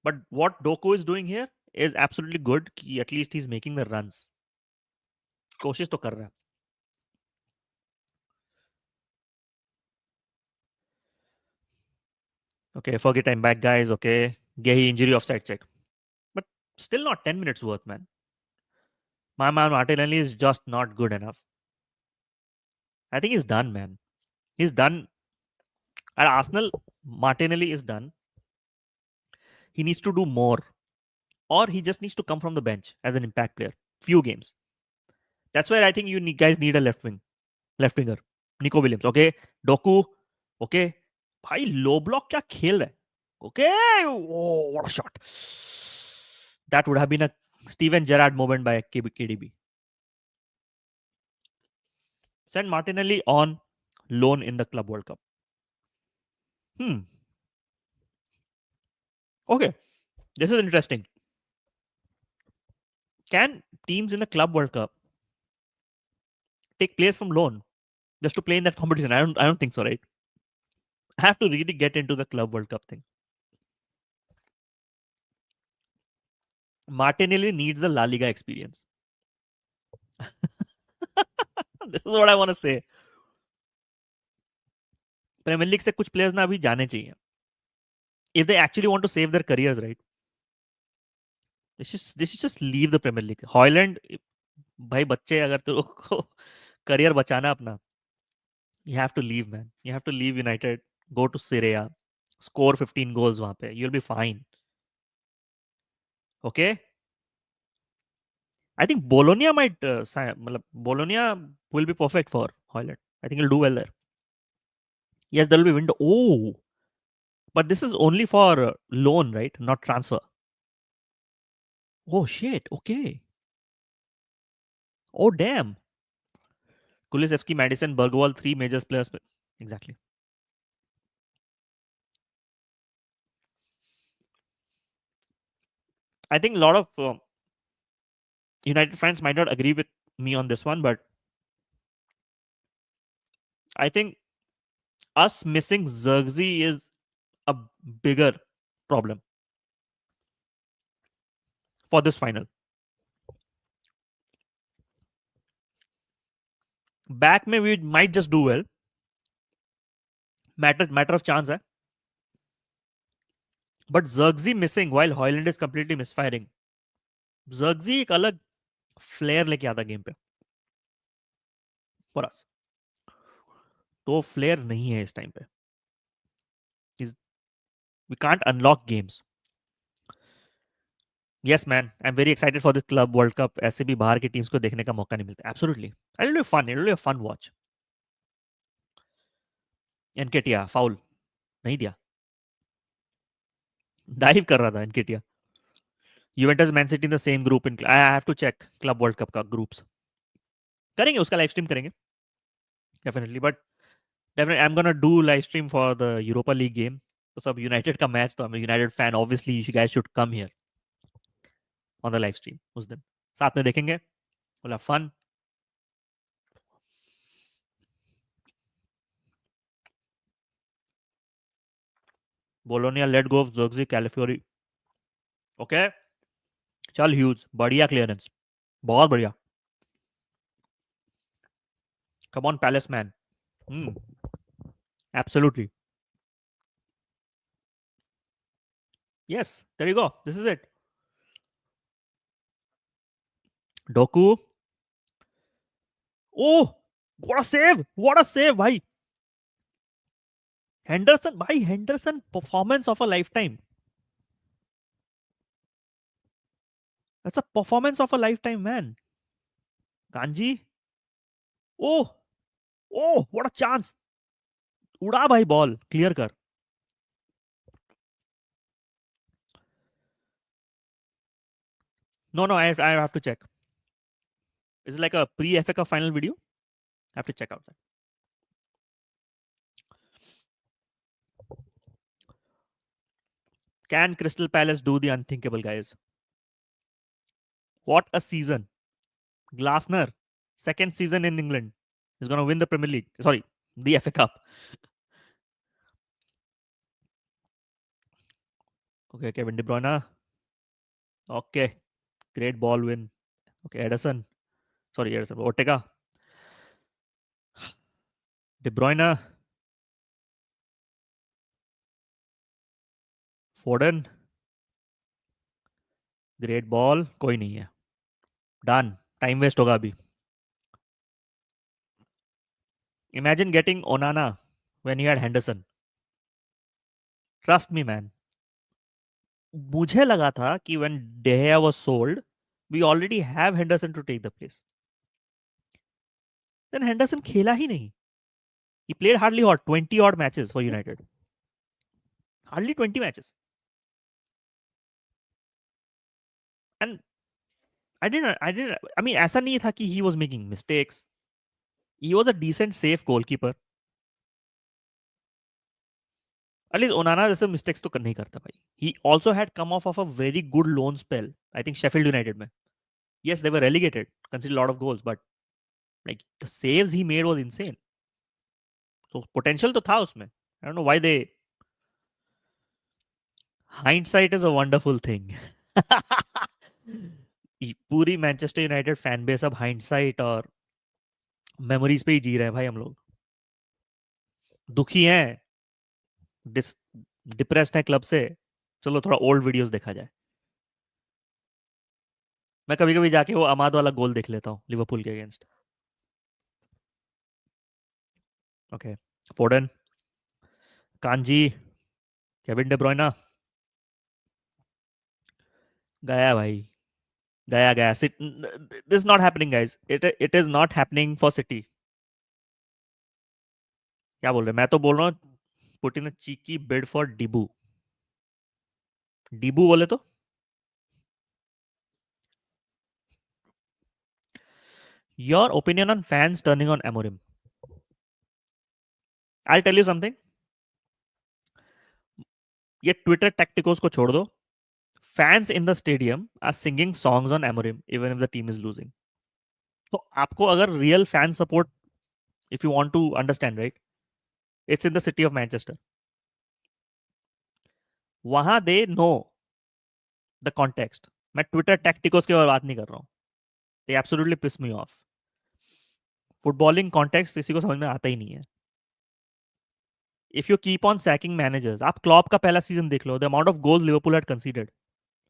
But what Doku is doing here is absolutely good कि at least he is making the runs. कोशिश तो कर रहा है. Okay, forget I'm back, guys. Okay, Gehi injury offside check, but still not 10 minutes worth, man. My man Martinelli is just not good enough. I think he's done, man. He's done at Arsenal. Martinelli is done. He needs to do more, or he just needs to come from the bench as an impact player. Few games. That's where I think guys need a left winger. Nico Williams. Okay, Doku. Okay, भाई लो block क्या खेल रहा है. Okay, oh, what a shot. That would have been a Steven Gerrard moment by KDB. Send Martinelli on loan in the Club World Cup. Okay, this is interesting. Can teams in the Club World Cup take players from loan just to play in that competition? I don't think so, right? I have to really get into the Club World Cup thing. Martinelli needs the La Liga experience. This is what I want to say. Premier League से कुछ players ना अभी जाने चाहिए. If they actually want to save their careers, right? They should just leave the Premier League. Haaland, भाई बच्चे अगर तेरे को करियर बचाना अपना, you have to leave, man. You have to leave United, go to Serie A, score 15 goals वहां पे. You'll be fine. Okay? I think Bologna might Bologna will be perfect for Haaland. I think he'll do well there. Yes, there will be window. Oh, but this is only for loan, right? Not transfer. Oh shit. Okay. Oh damn. Kulisevsky, Madison, Bergwall, three major players. Exactly. I think a lot of United fans might not agree with me on this one, but I think us missing Zirkzee is a bigger problem for this final. Back में we might just do well. Matter of chance है. But Zirkzee missing while Haaland is completely misfiring. Zirkzee एक अलग flare लेके आता game पे for us. तो flare नहीं है इस टाइम पे. We can't unlock games. Yes, man. I'm very excited for this Club World Cup. ऐसे भी बाहर की टीम्स को देखने का मौका नहीं मिलता. Absolutely. It'll be fun. It'll be a fun watch. Nketiah foul नहीं दिया. डाइव कर रहा था Nketiah. Juventus Man City in the same group in. I have to check club world cup का ग्रुप्स. करेंगे उसका लाइव स्ट्रीम करेंगे definitely. But definitely I am gonna do live stream for the Europa league game. तो सब United का match. तो I am United fan. Obviously you guys should come here on the live stream उस दिन. साथ में देखेंगे. बोला fun. Bologna let go of Zirkzee Calafiori. Okay. चल ह्यूज बढ़िया क्लियरेंस. बहुत बढ़िया. Come on Palace man. Absolutely. Yes there you go. This is it. Doku. Oh what a save. What a save भाई. हेंडरसन भाई. Henderson performance of a lifetime. That's a performance of a lifetime man. कांजी. Oh. Oh what a chance. उड़ा भाई ball. Clear कर. No, no, I have to check. Is it like a pre-FA Cup final video? I have to check out that. Can Crystal Palace do the unthinkable, guys? What a season. Glasner, second season in England, is going to win the Premier League. Sorry, the FA Cup. Okay, Kevin DeBruyne. Okay, great ball win. Okay, Edison. Sorry, Edison. Ortega. De Bruyne. Foden. Great ball. कोई नहीं है. Done. Time waste होगा अभी. Imagine getting Onana when you had Henderson. Trust me, man. मुझे लगा था कि when De Gea was sold, we already have Henderson to take the place. Then Henderson खेला ही नहीं. He played hardly 20 odd matches for United. Hardly 20 matches. And I mean, ऐसा नहीं था कि he was making mistakes. He was a decent, safe goalkeeper. At least Onana जैसे mistakes तो नहीं करता भाई. He also had come off of a very good loan spell. I think Sheffield United में. Yes, they were relegated, conceded a lot of goals, but like the saves he made was insane. So potential तो था उसमें. I don't know why they. Hindsight is a wonderful thing. पूरी Manchester United fan base अब hindsight और memories पे ही जी रहे हैं भाई. हम लोग दुखी हैं. डिप्रेस्ड है क्लब से. चलो थोड़ा ओल्ड वीडियोस देखा जाए. मैं कभी कभी जाके वो अमाद वाला गोल देख लेता हूँ लिवरपूल के अगेंस्ट. ओके. फोर्डन. कांजी. Kevin De Bruyne. गया भाई. गया गया. This not happening guys. It is not happening for City. क्या बोल रहे. मैं तो बोल रहा हूँ put in a cheeky bid for Dibu. Dibu बोले तो Your opinion on fans turning on Amorim. I'll tell you something. ये ट्विटर टैक्टिकोस को छोड़ दो. Fans in the stadium are singing songs on Amorim even if the team is losing. तो आपको अगर real fan support, if you want to understand, right, it's in the city of Manchester. वहां they know the context. मैं Twitter टैक्टिकोस की बात नहीं कर रहा हूँ. They absolutely piss me off. Footballing context किसी को समझ में आता ही नहीं है. If you keep on sacking managers, आप क्लॉप का पहला सीजन देख लो, the amount of goals Liverpool had conceded.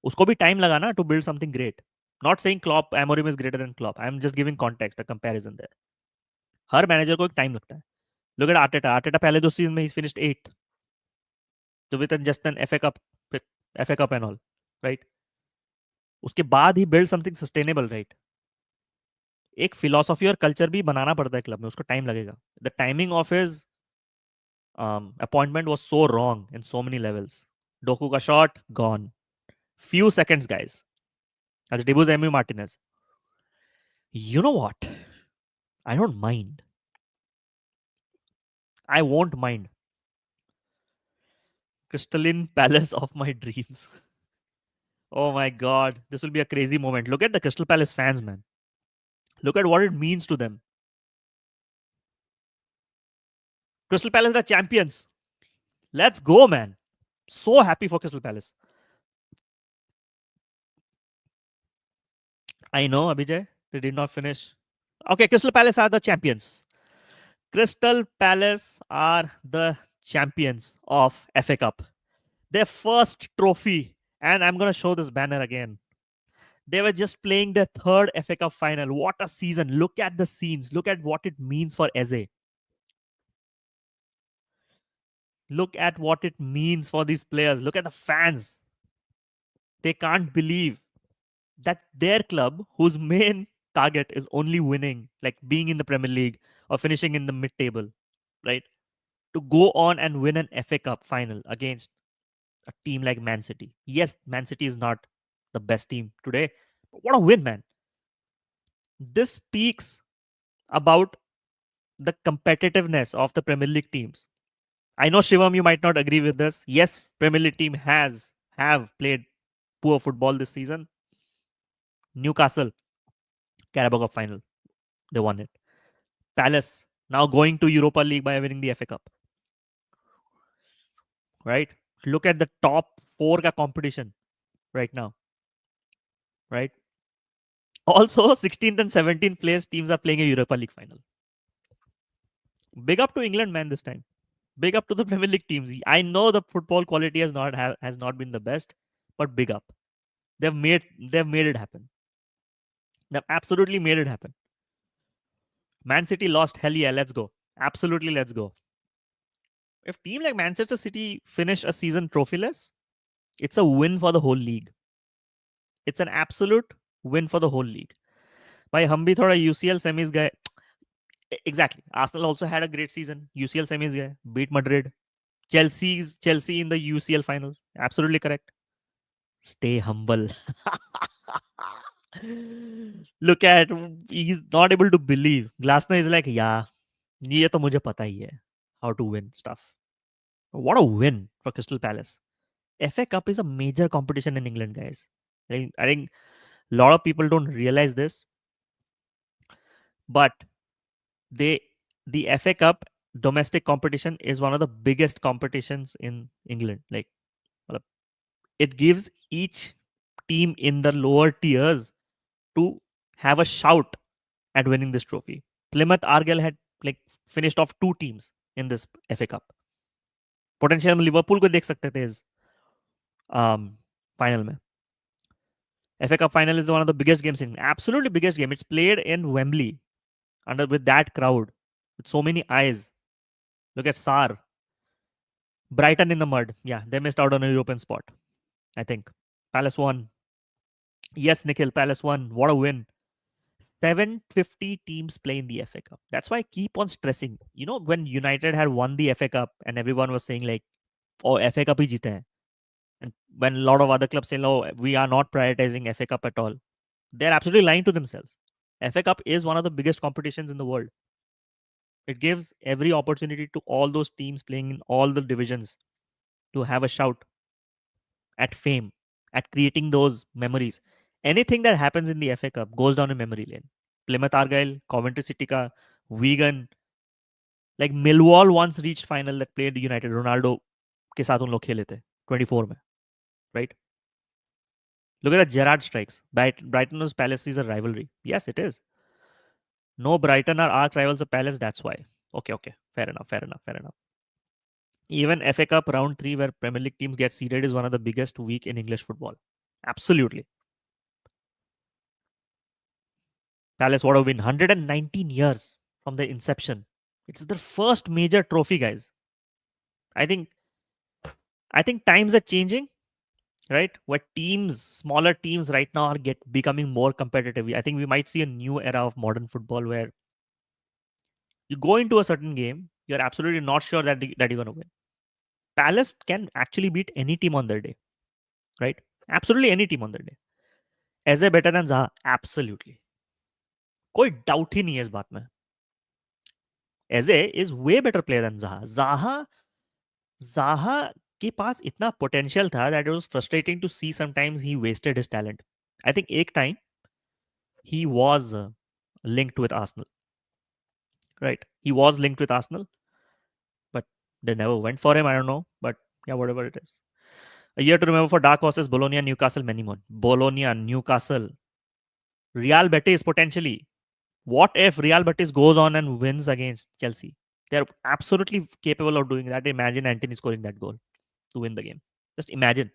उसको भी टाइम लगा ना to build something great. Not saying Klopp Amorim is greater than Klopp, I am just giving context, a comparison there. हर मैनेजर को एक टाइम लगता है. Look at Arteta. आर्टेटा पहले दो सीजन में ही फिनिश्ड 8th, तो with just an FA cup and all, right. उसके बाद ही बिल्ड समथिंग सस्टेनेबल, राइट. एक फिलोसॉफी और कल्चर भी बनाना पड़ता है क्लब में, उसको टाइम लगेगा. The timing of his appointment was so wrong in so many levels. Doku ka shot, gone. Few seconds, guys. As debuts Emi Martinez. You know what? I don't mind. I won't mind. Crystalline Palace of my dreams. Oh my god. This will be a crazy moment. Look at the Crystal Palace fans, man. Look at what it means to them. Crystal Palace are champions. Let's go, man. So happy for Crystal Palace. I know, Abhijay. They did not finish. Okay, Crystal Palace are the champions. Crystal Palace are the champions of FA Cup. Their first trophy. And I'm going to show this banner again. They were just playing their third FA Cup final. What a season. Look at the scenes. Look at what it means for Eze. Look at what it means for these players. Look at the fans. They can't believe that their club, whose main target is only winning, like being in the Premier League or finishing in the mid table, right? To go on and win an FA Cup final against a team like Man City. Yes, Man City is not the best team today, but what a win, man. This speaks about the competitiveness of the Premier League teams. I know, Shivam, you might not agree with this. Yes, Premier League team have played poor football this season. Newcastle, Carabao Cup final, they won it. Palace now going to Europa League by winning the FA Cup. Right? Look at the top 4 ka competition right now. Right? Also, 16th and 17th place teams are playing a Europa League final. Big up to England, man, this time. Big up to the Premier League teams. I know the football quality has not been the best, but big up. They've made it happen. They've absolutely made it happen. Man City lost. Hell yeah, let's go. Absolutely, let's go. If team like Manchester City finish a season trophyless, it's a win for the whole league. It's an absolute win for the whole league. By Humbi thoda UCL semis guy. Exactly. Arsenal also had a great season. UCL semis guy. Beat Madrid. Chelsea in the UCL finals. Absolutely correct. Stay humble. Look at, he's not able to believe. Glasner is like, yeah, ये तो मुझे पता ही है. How to win stuff. What a win for Crystal Palace. FA Cup is a major competition in England, guys. I think a lot of people don't realize this, but the FA Cup domestic competition is one of the biggest competitions in England. Like, it gives each team in the lower tiers to have a shout at winning this trophy. Plymouth Argyle had like finished off 2 teams in this FA Cup. Potential में Liverpool को देख सकते थे इस final में. FA Cup final is one of the biggest games in absolutely biggest game. It's played in Wembley with that crowd, with so many eyes. Look at Sar. Brighton in the mud. Yeah, they missed out on a European spot, I think. Palace won. Yes, Nikhil, Palace won. What a win. 750 teams play in the FA Cup. That's why I keep on stressing. You know, when United had won the FA Cup and everyone was saying like, oh, FA Cup hi jeete hai. And when a lot of other clubs say, no, we are not prioritizing FA Cup at all. They're absolutely lying to themselves. FA Cup is one of the biggest competitions in the world. It gives every opportunity to all those teams playing in all the divisions to have a shout at fame, at creating those memories. Anything that happens in the FA Cup goes down in memory lane. Plymouth Argyle, Coventry City का, Wigan, like Millwall once reached final that played United. Ronaldo के साथ उन लोग खेले थे 24 में, right? Look at the Gerrard strikes. Brighton vs Palace is a rivalry. Yes, it is. No, Brighton are arch rivals of Palace. That's why. Okay, okay. Fair enough. Fair enough. Fair enough. Even FA Cup round 3, where Premier League teams get seeded, is one of the biggest week in English football. Absolutely. Palace would have been 119 years from the inception. It's their first major trophy, guys. I think times are changing, right? Where teams, smaller teams right now are becoming more competitive. I think we might see a new era of modern football where you go into a certain game, you're absolutely not sure that you're going to win. Palace can actually beat any team on their day, right? Absolutely any team on their day. As a better than Zaha, absolutely. कोई doubt ही नहीं है इस बात में. Eze is way better player than Zaha. Zaha के पास इतना potential था that it was frustrating to see sometimes he wasted his talent. I think एक time he was linked with Arsenal, right? He was linked with Arsenal, but they never went for him. I don't know, but yeah, whatever it is. A year to remember for dark horses: Bologna, Newcastle, Menimon. Bologna, Newcastle, Real Betis potentially. What if Real Betis goes on and wins against Chelsea? They're absolutely capable of doing that. Imagine Antony scoring that goal to win the game. Just imagine.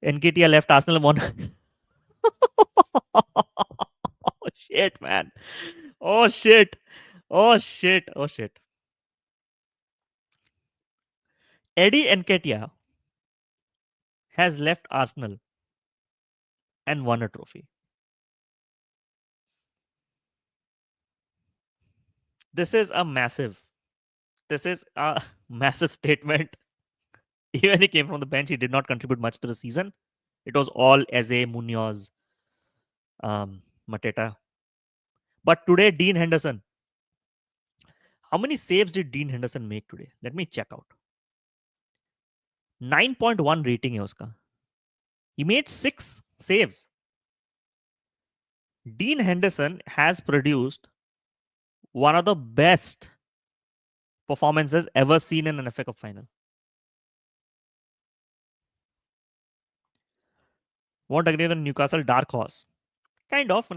NKTL left Arsenal won. Oh shit, man. Oh shit. Oh shit. Oh shit. Eddie Nketiah has left Arsenal and won a trophy. This is a massive. This is a massive statement. Even he came from the bench, he did not contribute much to the season. It was all Eze, Munoz, Mateta. But today, Dean Henderson. How many saves did Dean Henderson make today? Let me check out. 9.1 rating है उसका. He made 6 saves. Dean Henderson has produced one of the best performances ever seen in an FA Cup final. Won't agree with the Newcastle dark horse. Kind of.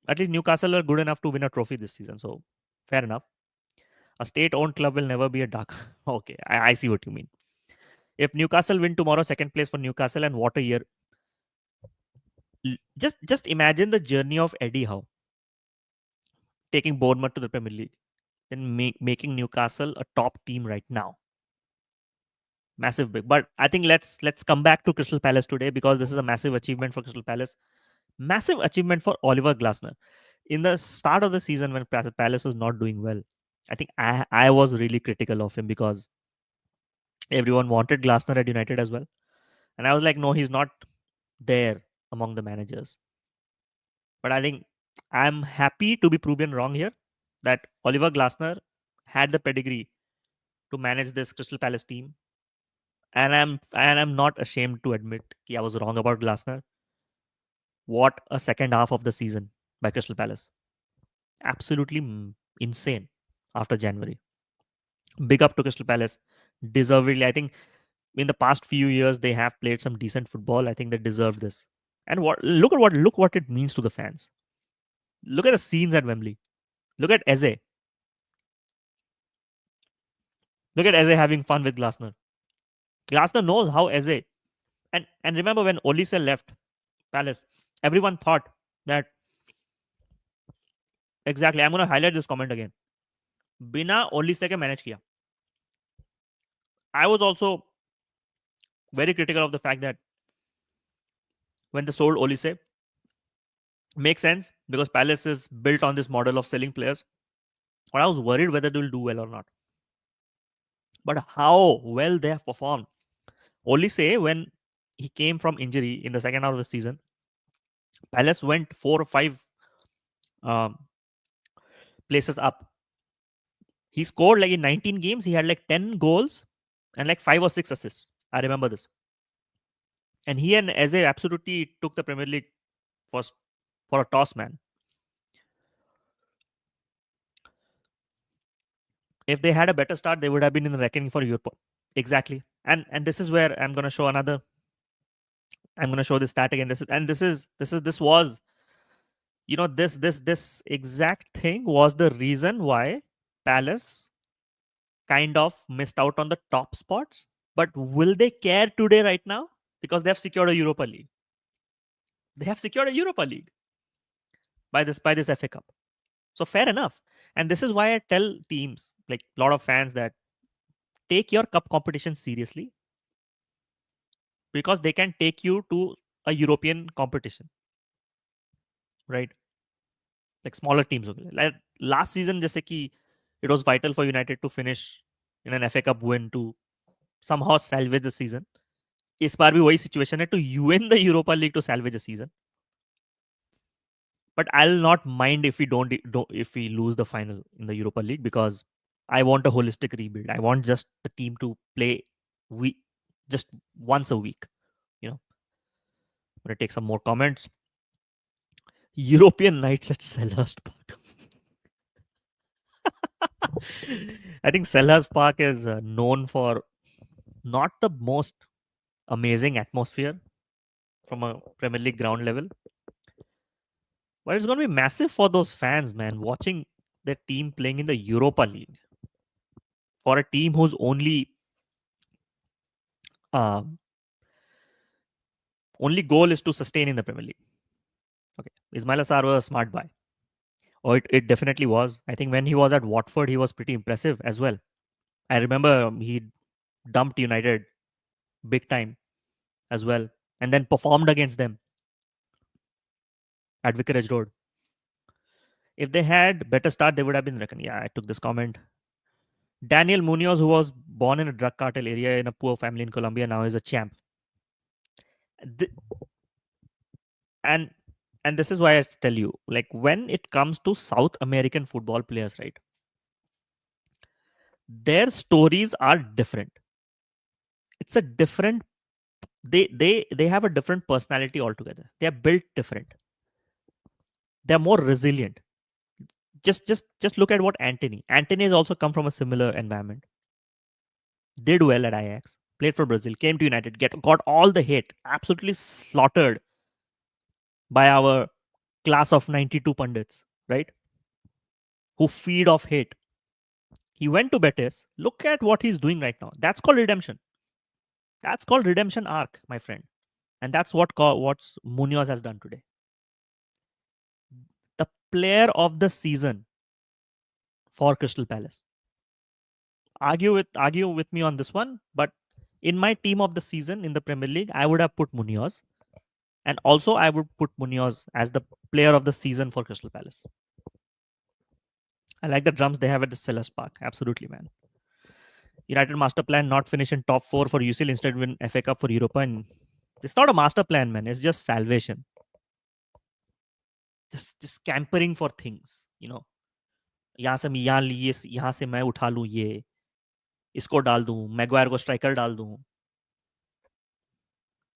At least Newcastle are good enough to win a trophy this season. So, fair enough. A state-owned club will never be a dark. Okay, I see what you mean. If Newcastle win tomorrow, second place for Newcastle, and what a year. Just imagine the journey of Eddie Howe taking Bournemouth to the Premier League, then making Newcastle a top team right now. Massive big. But I think let's come back to Crystal Palace today because this is a massive achievement for Crystal Palace. Massive achievement for Oliver Glasner. In the start of the season when Palace was not doing well, I think I was really critical of him because everyone wanted Glasner at United as well. And I was like, no, he's not there among the managers. But I think I'm happy to be proven wrong here that Oliver Glasner had the pedigree to manage this Crystal Palace team. And I'm not ashamed to admit that I was wrong about Glasner. What a second half of the season by Crystal Palace. Absolutely insane after January. Big up to Crystal Palace. Deservedly. I think in the past few years they have played some decent football. I think they deserve this. And look what it means to the fans. Look at the scenes at Wembley. Look at Eze. Look at Eze having fun with Glasner. Glasner knows how Eze. And remember when Olise left Palace, everyone thought that exactly. I'm going to highlight this comment again. बिना Olise के manage किया. I was also very critical of the fact that when they sold Olise, makes sense because Palace is built on this model of selling players. But I was worried whether they will do well or not. But how well they have performed. Olise, when he came from injury in the second half of the season, Palace went 4 or 5 um, places up. He scored like in 19 games, he had like 10 goals and like 5 or 6 assists. I remember this. And he and Eze absolutely took the Premier League for, for a toss, man. If they had a better start, they would have been in the reckoning for Europe. Exactly. And this is where I'm gonna show another. I'm gonna show this stat again. This was, this exact thing was the reason why Palace kind of missed out on the top spots. But will they care today, right now? Because they have secured a Europa League. They have secured a Europa League by this FA Cup. So fair enough. And this is why I tell teams, like a lot of fans, that take your cup competition seriously, because they can take you to a European competition, right? Like smaller teams. Like last season, just like it was vital for United to finish in an FA Cup win to somehow salvage the season. इस बार भी वही situation है to win the Europa League to salvage the season. But I'll not mind if we don't if we lose the final in the Europa League, because I want a holistic rebuild. I want just the team to play we just once a week. I'm gonna take some more comments. European nights at Selhurst Park. I think Selhurst Park is known for not the most amazing atmosphere from a Premier League ground level, but it's going to be massive for those fans, man, watching their team playing in the Europa League, for a team whose um, only goal is to sustain in the Premier League. Okay, Ismail Assar was a smart buy. Oh, it definitely was. I think when he was at Watford, he was pretty impressive as well. I remember he dumped United big time as well, and then performed against them at Vicarage Road. If they had better start, they would have been reckoned. Yeah, I took this comment. Daniel Munoz, who was born in a drug cartel area in a poor family in Colombia, now is a champ. Th- and and this is why I tell you, like when it comes to South American football players, right? Their stories are different. It's a different. They have a different personality altogether. They are built different. They are more resilient. Just look at what Anthony. Anthony has also come from a similar environment. Did well at Ajax, played for Brazil, came to United, got all the hate, absolutely slaughtered by our class of 92 pundits, right? Who feed off hate. He went to Betis. Look at what he's doing right now. That's called redemption. That's called redemption arc, my friend. And that's what Munoz has done today. The player of the season for Crystal Palace. Argue with me on this one, but in my team of the season in the Premier League, I would have put Munoz. And also, I would put Munoz as the player of the season for Crystal Palace. I like the drums they have at the Selhurst Park. Absolutely, man. United master plan not finish in top 4 for UCL, instead win FA Cup for Europa. And it's not a master plan, man. It's just salvation. Just scampering for things, यहाँ से मैं यहाँ लिए यहाँ से मैं उठा लूँ ये इसको डाल दूँ मैगवायर को स्ट्राइकर डाल दूँ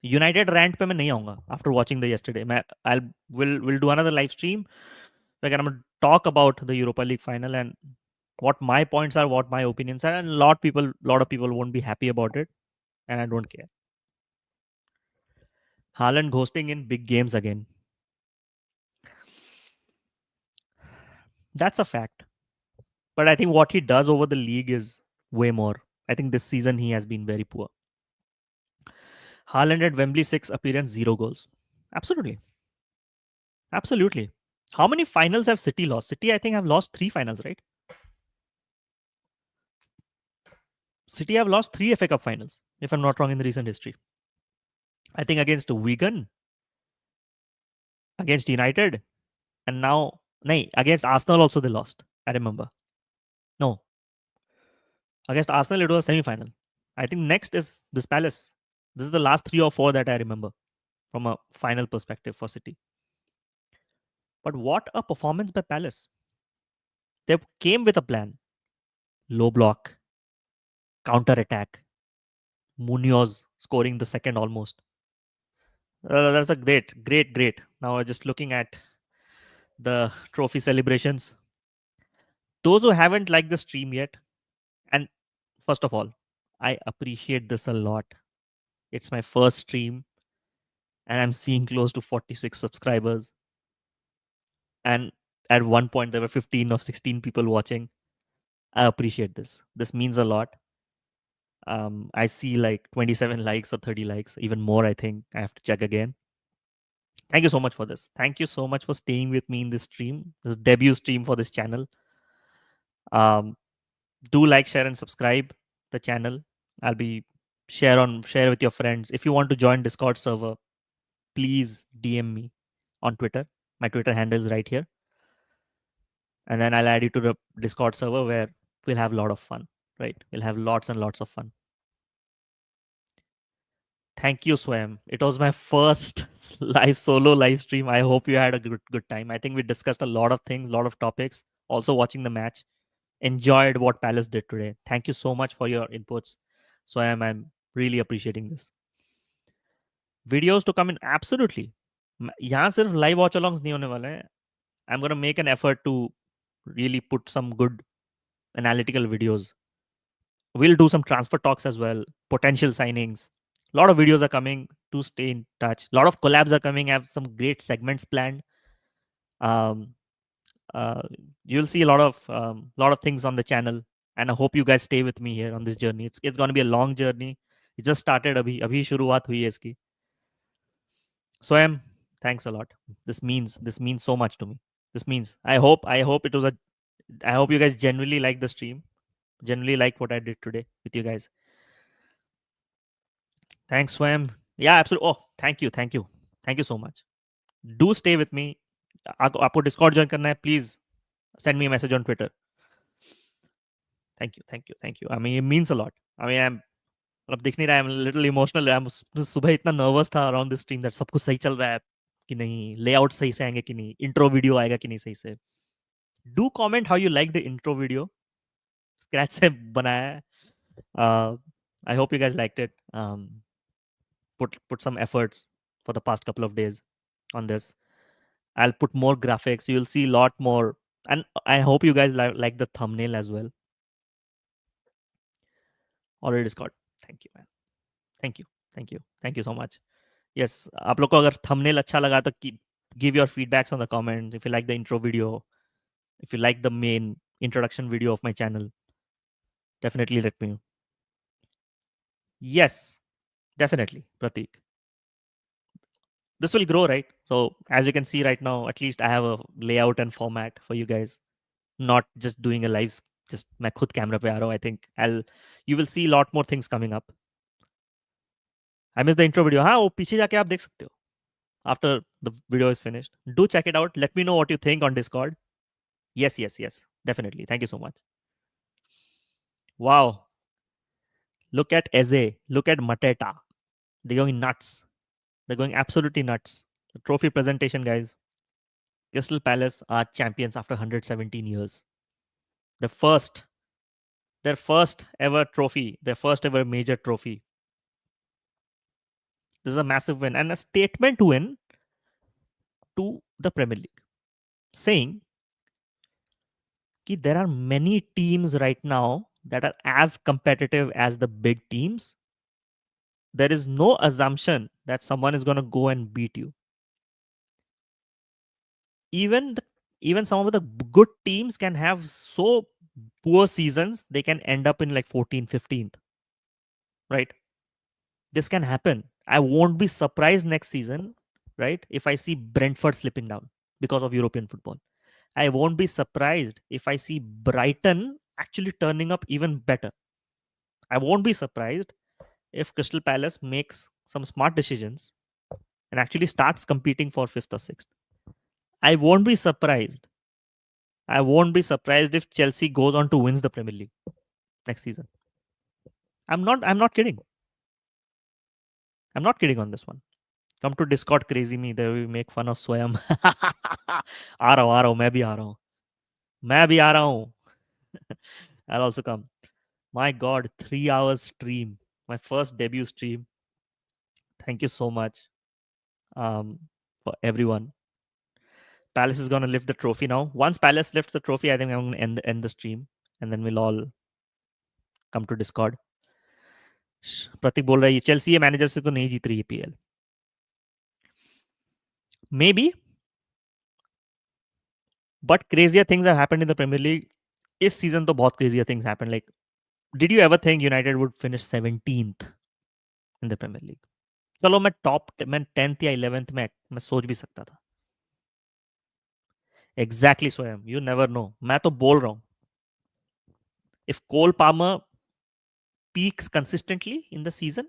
यूनाइटेड रैंट पे मैं नहीं आऊंगा आफ्टर वाचिंग द यस्टरडे मैं I will do another live stream where I'm going to talk about the Europa League final and what my points are, what my opinions are, and lot of people won't be happy about it, and I don't care. Haaland ghosting in big games again. That's a fact. But I think what he does over the league is way more. I think this season he has been very poor. Haaland at Wembley 6 appearance, 0 goals. Absolutely. Absolutely. How many finals have City lost? City, I think, have lost 3 finals, right? City have lost 3 FA Cup finals, if I'm not wrong, in the recent history. I think against Wigan, against United, and now, nay, against Arsenal also they lost. I remember. No, against Arsenal it was a semi-final. I think next is this Palace. This is the last 3 or 4 that I remember from a final perspective for City. But what a performance by Palace. They came with a plan. Low block, counter attack, Munoz scoring the second almost. That's a great. Now just looking at the trophy celebrations. Those who haven't liked the stream yet, and first of all, I appreciate this a lot. It's my first stream, and I'm seeing close to 46 subscribers. And at one point, there were 15 or 16 people watching. I appreciate this. This means a lot. I see like 27 likes or 30 likes, even more. I think I have to check again. Thank you so much for this. Thank you so much for staying with me in this stream, this debut stream for this channel. Um, do like, share, and subscribe the channel. I'll be share with your friends. If you want to join Discord server, please DM me on Twitter. My Twitter handle is right here, and then I'll add you to the Discord server where we'll have a lot of fun. Right, we'll have lots and lots of fun. Thank you, Swam. It was my first solo live stream. I hope you had a good time. I think we discussed a lot of things, a lot of topics. Also watching the match. Enjoyed what Palace did today. Thank you so much for your inputs. I'm really appreciating this. Videos to come in absolutely. यहाँ सिर्फ live watch-alongs नहीं होने वाले हैं. I'm gonna make an effort to really put some good analytical videos. We'll do some transfer talks as well, potential signings. A lot of videos are coming. To stay in touch. A lot of collabs are coming. I have some great segments planned. Um, uh, you'll see a lot of things on the channel, and I hope you guys stay with me here on this journey. It's going to be a long journey. It just started. अभी शुरुआत हुई है इसकी. So thanks a lot. This means so much to me. This means I hope it was a I hope you guys genuinely like the stream. Genuinely like what I did today with you guys. Thanks, Swam. Yeah, absolutely. Oh, thank you so much. Do stay with me. आपको Discord join करना है, please send me a message on Twitter. Thank you. I mean, it means a lot. I mean, अब दिख नहीं रहा है, I'm a little emotional. सुबह इतना nervous था around this stream that सब कुछ सही चल रहा है कि नहीं, layout सही से आएंगे कि नहीं, intro video आएगा कि नहीं सही से. Do comment how you like the intro video. Scratch से बनाया है. I hope you guys liked it. Put some efforts for the past couple of days on this. I'll put more graphics. You'll see a lot more. And I hope you guys like the thumbnail as well. Already Discord. Thank you, man. Thank you so much. Yes, आप लोग को अगर thumbnail अच्छा लगा तो give your feedbacks on the comment. If you like the intro video, if you like the main introduction video of my channel, definitely let me know. Yes, definitely, Pratik. This will grow, right? So as you can see right now, at least I have a layout and format for you guys. Not just doing a live, just मैं खुद camera पे आ रहा हूँ. I think you will see a lot more things coming up. I missed the intro video. हाँ, वो पीछे जाके आप देख सकते हो. After the video is finished, do check it out. Let me know what you think on Discord. Yes, definitely. Thank you so much. Wow. Look at Eze. Look at Mateta. They're going nuts. They're going absolutely nuts. The trophy presentation, guys. Crystal Palace are champions after 117 years. Their first ever trophy, their first ever major trophy. This is a massive win and a statement win to the Premier League, saying that there are many teams right now that are as competitive as the big teams. There is no assumption that someone is going to go and beat you. Even some of the good teams can have so poor seasons, they can end up in like 14th, 15th. Right? This can happen. I won't be surprised next season, right, if I see Brentford slipping down because of European football. I won't be surprised if I see Brighton actually turning up even better. I won't be surprised if Crystal Palace makes some smart decisions and actually starts competing for 5th or 6th. I won't be surprised. If Chelsea goes on to wins the Premier League next season. I'm not kidding. I'm not kidding on this one. Come to Discord crazy me. There we make fun of Swayam. आ रहा हूँ मैं भी आ रहा हूँ मैं भी आ रहा हूँ I'll also come. My God, 3 hours stream. My first debut stream. Thank you so much, um, for everyone. Palace is gonna lift the trophy now. Once Palace lifts the trophy, I think I'm gonna end the stream, and then we'll all come to Discord. प्रतीक बोल रहा है ये Chelsea ये manager से तो नहीं जीत रही है PL may be but crazier things have happened in the premier league इस सीजन तो बहुत crazier things happened like did you ever think United would finish 17th in the premier league चलो मैं 10th या 11th में मैं सोच भी सकता था एग्जैक्टली स्वयं यू नेवर नो मैं तो बोल रहा हूं if Cole Palmer peaks consistently in the season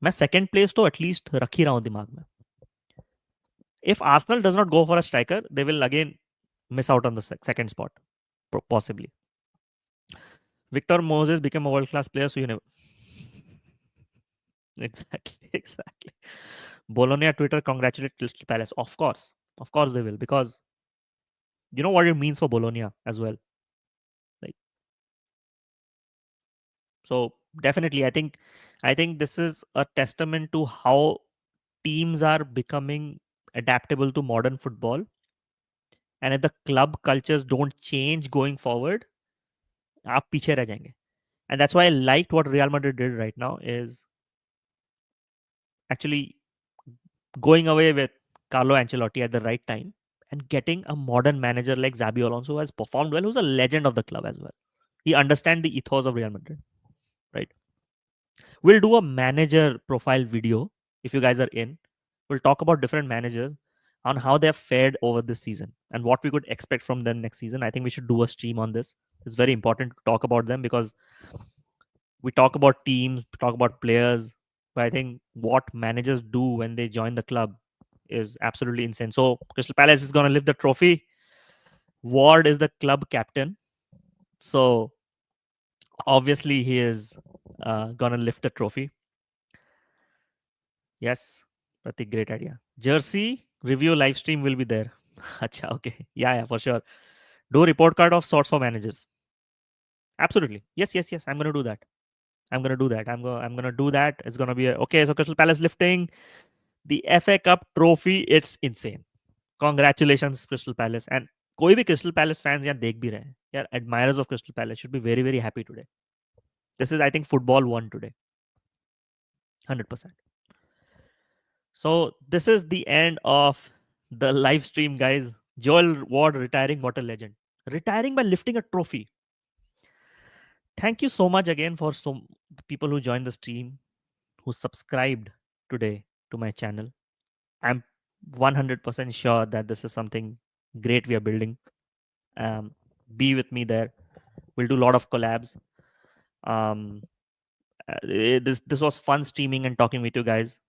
मैं सेकंड प्लेस तो एटलीस्ट रख ही रहा हूं दिमाग में if Arsenal does not go for a striker, they will again miss out on the second spot, possibly. Victor Moses became a world class player, so you never. Exactly. Bologna Twitter congratulate Crystal Palace. Of course they will, because you know what it means for Bologna as well. Like, so definitely, I think this is a testament to how teams are becoming adaptable to modern football, and if the club cultures don't change going forward, आप पीछे रह जाएंगे. And that's why I liked what Real Madrid did right now is actually going away with Carlo Ancelotti at the right time and getting a modern manager like Xabi Alonso who has performed well, who's a legend of the club as well. He understands the ethos of Real Madrid, right? We'll do a manager profile video if you guys are in. We'll talk about different managers on how they've fared over this season and what we could expect from them next season. I think we should do a stream on this. It's very important to talk about them because we talk about teams, talk about players, but I think what managers do when they join the club is absolutely insane. So Crystal Palace is going to lift the trophy. Ward is the club captain, so obviously he is going to lift the trophy. Yes, Pratik, great idea. Jersey review live stream will be there. Acha, okay, yeah, for sure. Do report card of sorts for managers. Absolutely, yes. I'm going to do that. I'm gonna do that. I'm gonna do that. It's gonna be okay. So Crystal Palace lifting the FA Cup trophy. It's insane. Congratulations, Crystal Palace. And कोई भी Crystal Palace fans यहाँ देख भी रहे हैं यार, admirers of Crystal Palace should be very very happy today. This is, I think, football won today. 100%. So this is the end of the live stream, guys. Joel Ward retiring, what a legend. Retiring by lifting a trophy. Thank you so much again for some people who joined the stream, who subscribed today to my channel. I'm 100% sure that this is something great we are building. Be with me there. We'll do a lot of collabs. This was fun streaming and talking with you guys.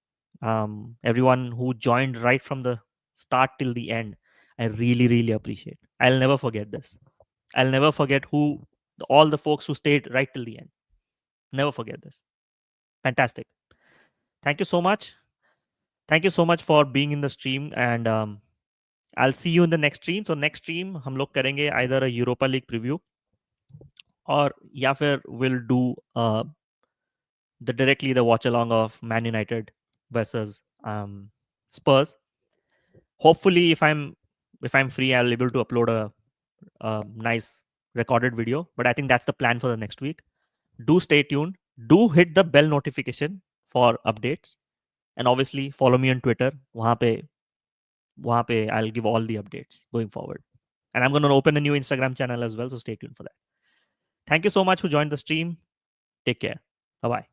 Everyone who joined right from the start till the end, I really really appreciate. I'll never forget this. I'll never forget all the folks who stayed right till the end. Never forget this. Fantastic. Thank you so much. Thank you so much for being in the stream, and I'll see you in the next stream. So next stream हम लोग करेंगे either a Europa League preview or या फिर we'll do directly the watch along of Man United versus Spurs. Hopefully, if I'm free, I'll be able to upload a nice recorded video. But I think that's the plan for the next week. Do stay tuned. Do hit the bell notification for updates, and obviously follow me on Twitter. वहाँ पे I'll give all the updates going forward. And I'm going to open a new Instagram channel as well, so stay tuned for that. Thank you so much who joined the stream. Take care. Bye bye.